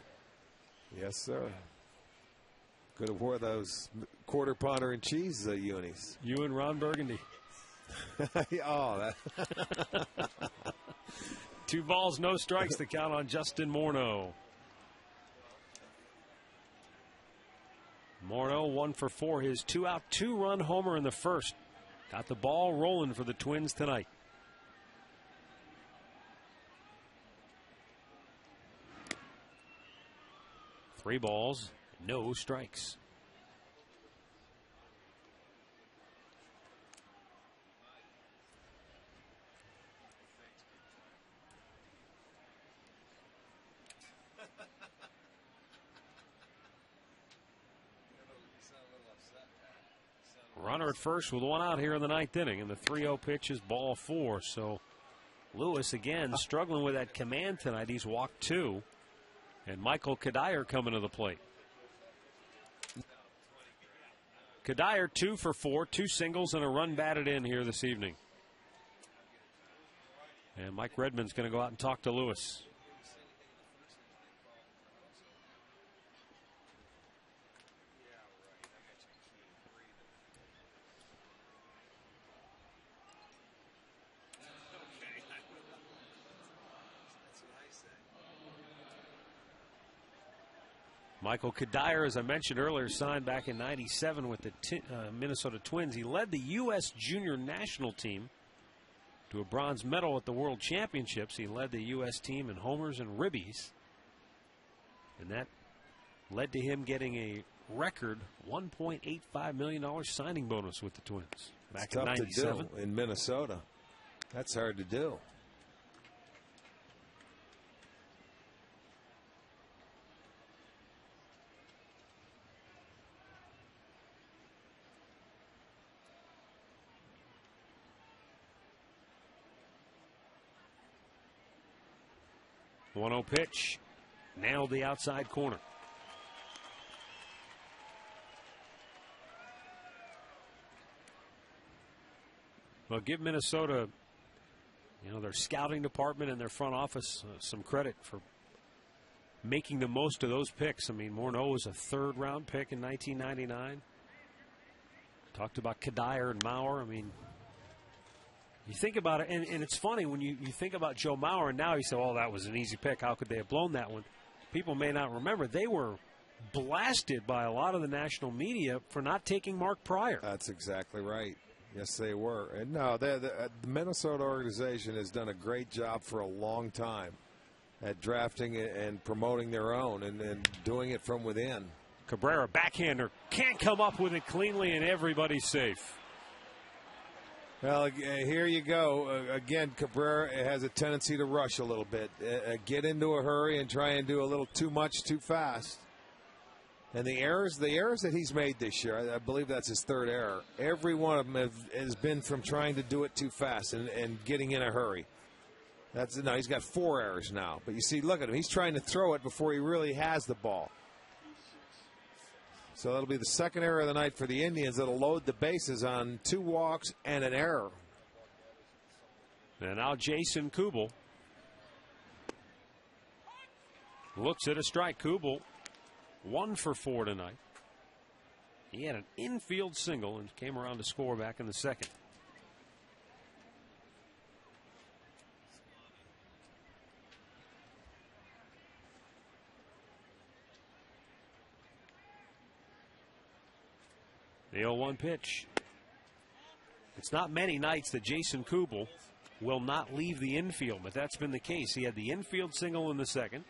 Speaker 2: Yes, sir. Could have wore those quarter pounder and cheese unis.
Speaker 1: You and Ron Burgundy.
Speaker 2: Oh, that.
Speaker 1: 2 balls, no strikes to count on Justin Morneau. Morneau 1 for 4, his 2-out, 2-run homer in the first. Got the ball rolling for the Twins tonight. Three balls, no strikes. Runner at first with 1 out here in the 9th inning, and the 3-0 pitch is ball 4. So Lewis again struggling with that command tonight. He's walked 2, and Michael Kadire coming to the plate. Kadire 2 for 4, 2 singles and a run batted in here this evening. And Mike Redmond's going to go out and talk to Lewis. Michael Kadire, as I mentioned earlier, signed back in '97 with the Minnesota Twins. He led the U.S. Junior National Team to a bronze medal at the World Championships. He led the U.S. team in homers and ribbies. And that led to him getting a record $1.85 million signing bonus with the Twins back in '97.
Speaker 2: To do in Minnesota. That's hard to do.
Speaker 1: The 1-0 pitch, nailed the outside corner. Well, give Minnesota, their scouting department and their front office some credit for making the most of those picks. I mean, Morneau was a 3rd-round pick in 1999. Talked about Kadire and Mauer. I mean, you think about it, and it's funny when you think about Joe Mauer, and now you say, oh, that was an easy pick. How could they have blown that one? People may not remember. They were blasted by a lot of the national media for not taking Mark Pryor.
Speaker 2: That's exactly right. Yes, they were. And no, the Minnesota organization has done a great job for a long time at drafting and promoting their own and doing it from within.
Speaker 1: Cabrera, backhander, can't come up with it cleanly, and everybody's safe.
Speaker 2: Well, here you go. Again, Cabrera has a tendency to rush a little bit, get into a hurry and try and do a little too much too fast. And the errors that he's made this year, I believe that's his third error. Every one of them has been from trying to do it too fast and getting in a hurry. He's got 4 errors now. But you see, look at him. He's trying to throw it before he really has the ball. So that'll be the second error of the night for the Indians. That'll load the bases on 2 walks and an error.
Speaker 1: And now Jason Kubel looks at a strike. Kubel 1 for 4 tonight. He had an infield single and came around to score back in the second. The 0-1 pitch. It's not many nights that Jason Kubel will not leave the infield, but that's been the case. He had the infield single in the second,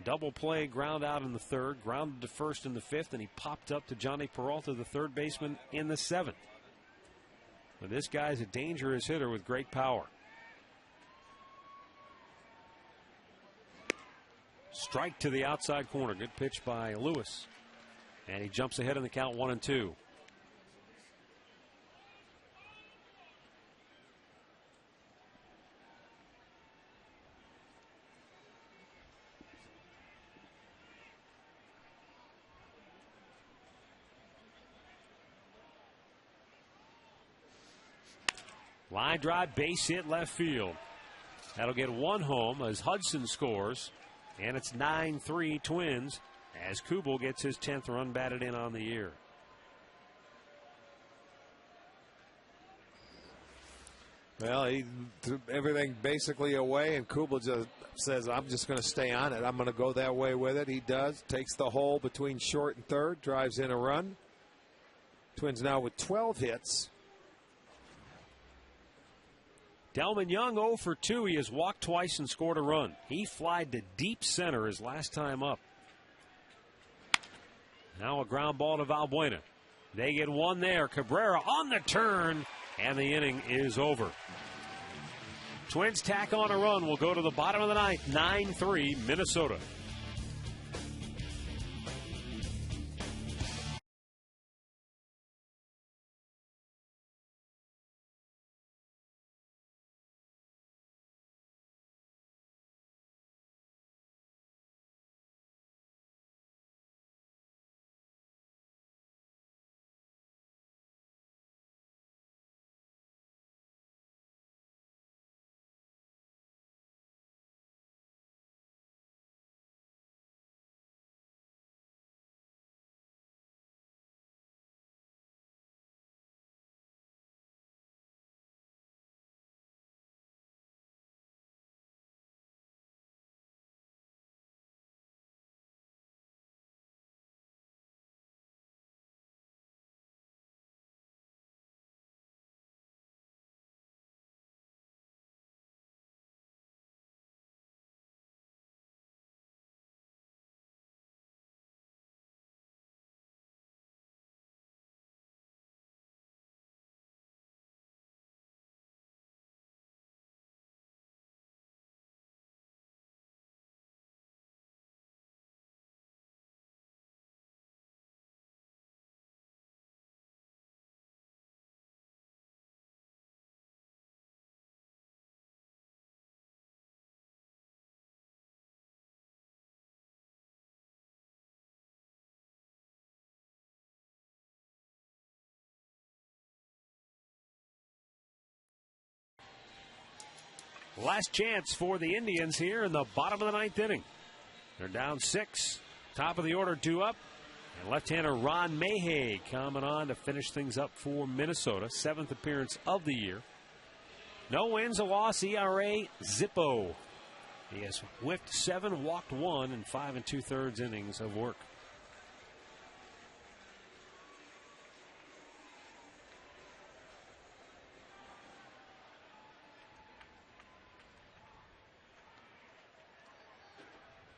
Speaker 1: double play, ground out in the third, grounded to first in the fifth, and he popped up to Johnny Peralta, the third baseman, in the seventh. But this guy's a dangerous hitter with great power. Strike to the outside corner. Good pitch by Lewis. And he jumps ahead in the count 1-2. Line drive, base hit left field. That'll get 1 home as Hudson scores. And it's 9-3 Twins as Kubel gets his 10th run batted in on the year.
Speaker 2: Well, he threw everything basically away, and Kubel just says, I'm just going to stay on it. I'm going to go that way with it. He does. Takes the hole between short and third, drives in a run. Twins now with 12 hits.
Speaker 1: Delman Young 0 for 2. He has walked twice and scored a run. He flied to deep center his last time up. Now a ground ball to Valbuena. They get 1 there. Cabrera on the turn, and the inning is over. Twins tack on a run. We'll go to the bottom of the ninth. 9-3 Minnesota. Last chance for the Indians here in the bottom of the ninth inning. They're down 6. Top of the order, 2 up. And left-hander Ron Mayhew coming on to finish things up for Minnesota. 7th appearance of the year. No wins, a loss, ERA, zippo. He has whiffed 7, walked 1 in 5 2/3 innings of work.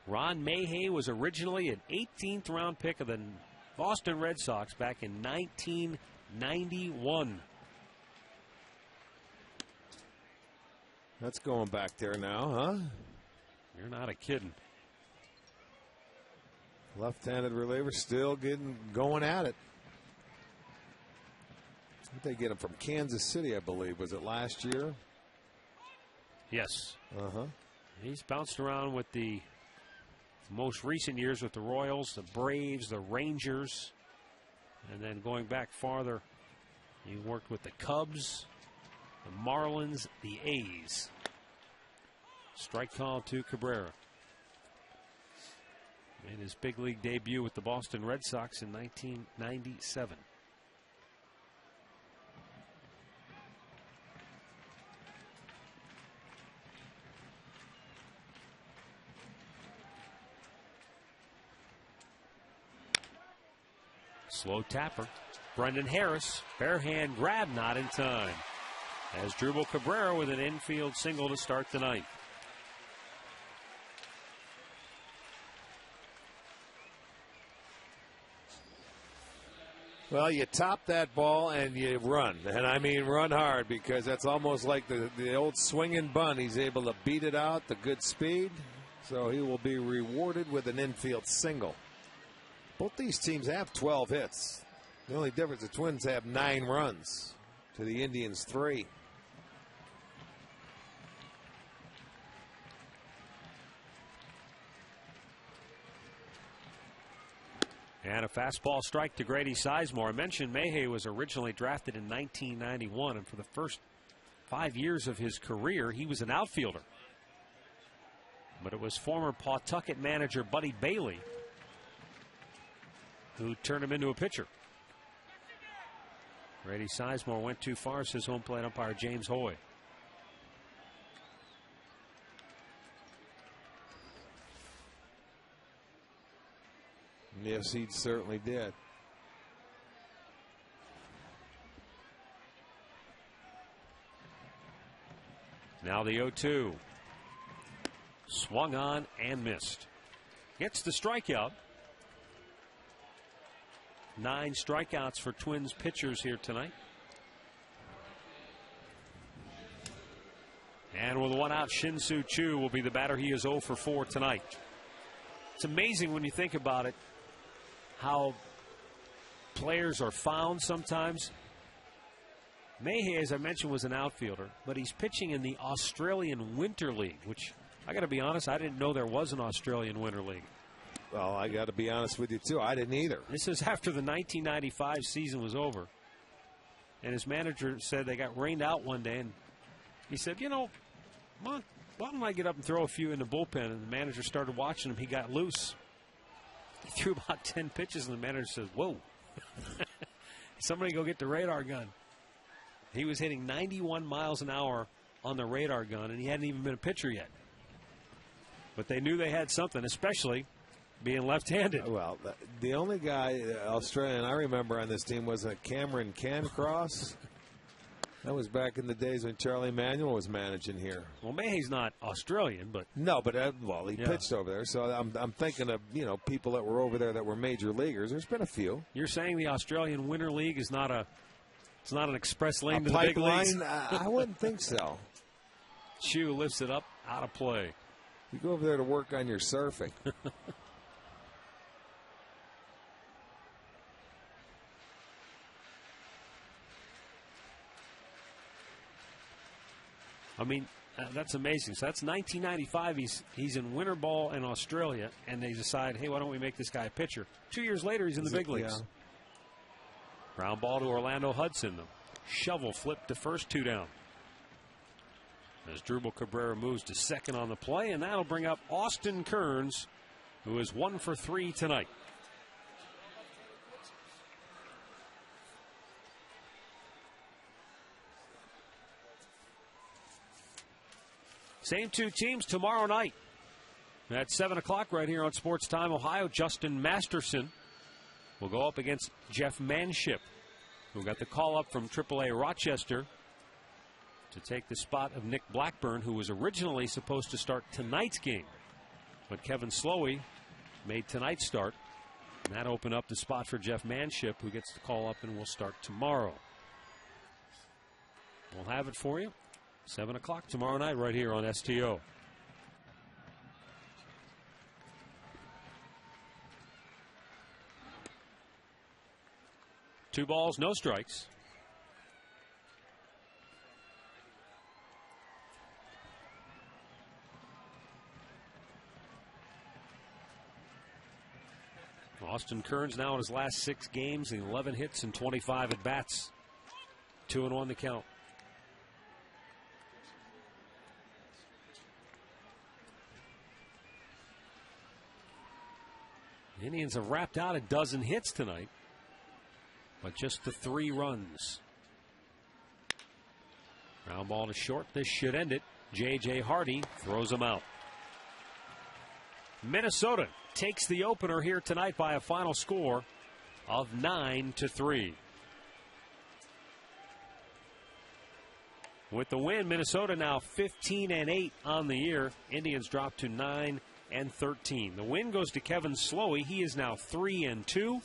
Speaker 1: Ron Mayhew was originally an 18th round pick of the Boston Red Sox back in 1991.
Speaker 2: That's going back there now, huh?
Speaker 1: You're not a kidding.
Speaker 2: Left-handed reliever still going at it. They get him from Kansas City, I believe. Was it last year?
Speaker 1: Yes.
Speaker 2: Uh-huh.
Speaker 1: He's bounced around with the most recent years with the Royals, the Braves, the Rangers, and then going back farther, he worked with the Cubs, the Marlins, the A's. Strike call to Cabrera. Made his big league debut with the Boston Red Sox in 1997. Slow tapper. Brendan Harris, bare hand grab, not in time. As Drupal Cabrera with an infield single to start the ninth.
Speaker 2: Well, you top that ball and you run. And I mean run hard, because that's almost like the old swinging bunt. He's able to beat it out, the good speed. So he will be rewarded with an infield single. Both these teams have 12 hits. The only difference, the Twins have 9 runs to the Indians 3.
Speaker 1: And a fastball strike to Grady Sizemore. I mentioned Mayhew was originally drafted in 1991, and for the first 5 years of his career, he was an outfielder. But it was former Pawtucket manager Buddy Bailey who turned him into a pitcher. Grady Sizemore went too far, says home plate umpire James Hoy.
Speaker 2: Yes, he certainly did.
Speaker 1: Now the 0-2. Swung on and missed. Gets the strikeout. 9 strikeouts for Twins pitchers here tonight. And with 1 out, Shin-Soo Choo will be the batter. He is 0 for 4 tonight. It's amazing when you think about it, how players are found sometimes. Mayhew, as I mentioned, was an outfielder, but he's pitching in the Australian Winter League, which I got to be honest, I didn't know there was an Australian Winter League.
Speaker 2: Well, I got to be honest with you, too. I didn't either.
Speaker 1: This is after the 1995 season was over. And his manager said they got rained out one day, and he said, you know, why don't I get up and throw a few in the bullpen? And the manager started watching him. He got loose. He threw about 10 pitches, and the manager says, whoa. Somebody go get the radar gun. He was hitting 91 miles an hour on the radar gun, and he hadn't even been a pitcher yet. But they knew they had something, especially being left-handed.
Speaker 2: Well, the only guy, Australian, I remember on this team was Cameron Cancross. That was back in the days when Charlie Manuel was managing here.
Speaker 1: Well, Mayhew's not Australian, but
Speaker 2: no, but he pitched over there. So I'm thinking of people that were over there that were major leaguers. There's been a few.
Speaker 1: You're saying the Australian Winter League is not an express lane to the big
Speaker 2: pipeline?
Speaker 1: leagues?
Speaker 2: I wouldn't think so.
Speaker 1: Chu lifts it up, out of play.
Speaker 2: You go over there to work on your surfing.
Speaker 1: I mean, that's amazing. So that's 1995. He's in winter ball in Australia, and they decide, hey, why don't we make this guy a pitcher? 2 years later, he's in the big leagues.
Speaker 2: Yeah.
Speaker 1: Ground ball to Orlando Hudson. The shovel flip to first, 2 down. As Drupal Cabrera moves to second on the play, and that'll bring up Austin Kearns, who is 1 for 3 tonight. Same 2 teams tomorrow night at 7 o'clock right here on Sports Time Ohio. Justin Masterson will go up against Jeff Manship, who got the call up from AAA Rochester to take the spot of Nick Blackburn, who was originally supposed to start tonight's game. But Kevin Slowey made tonight's start, and that opened up the spot for Jeff Manship, who gets the call up and will start tomorrow. We'll have it for you 7 o'clock tomorrow night right here on STO. Two balls, no strikes. Austin Kearns now in his last 6 games, 11 hits and 25 at bats. 2-1 the count. The Indians have wrapped out a dozen hits tonight, but just the 3 runs. Ground ball to short. This should end it. J.J. Hardy throws him out. Minnesota takes the opener here tonight by a final score of 9-3. With the win, Minnesota now 15-8 on the year. Indians drop to 9-13. The win goes to Kevin Slowey. He is now 3-2.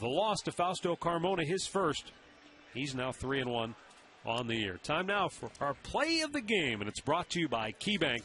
Speaker 1: The loss to Fausto Carmona, his first. He's now 3-1 on the year. Time now for our play of the game, and it's brought to you by KeyBank.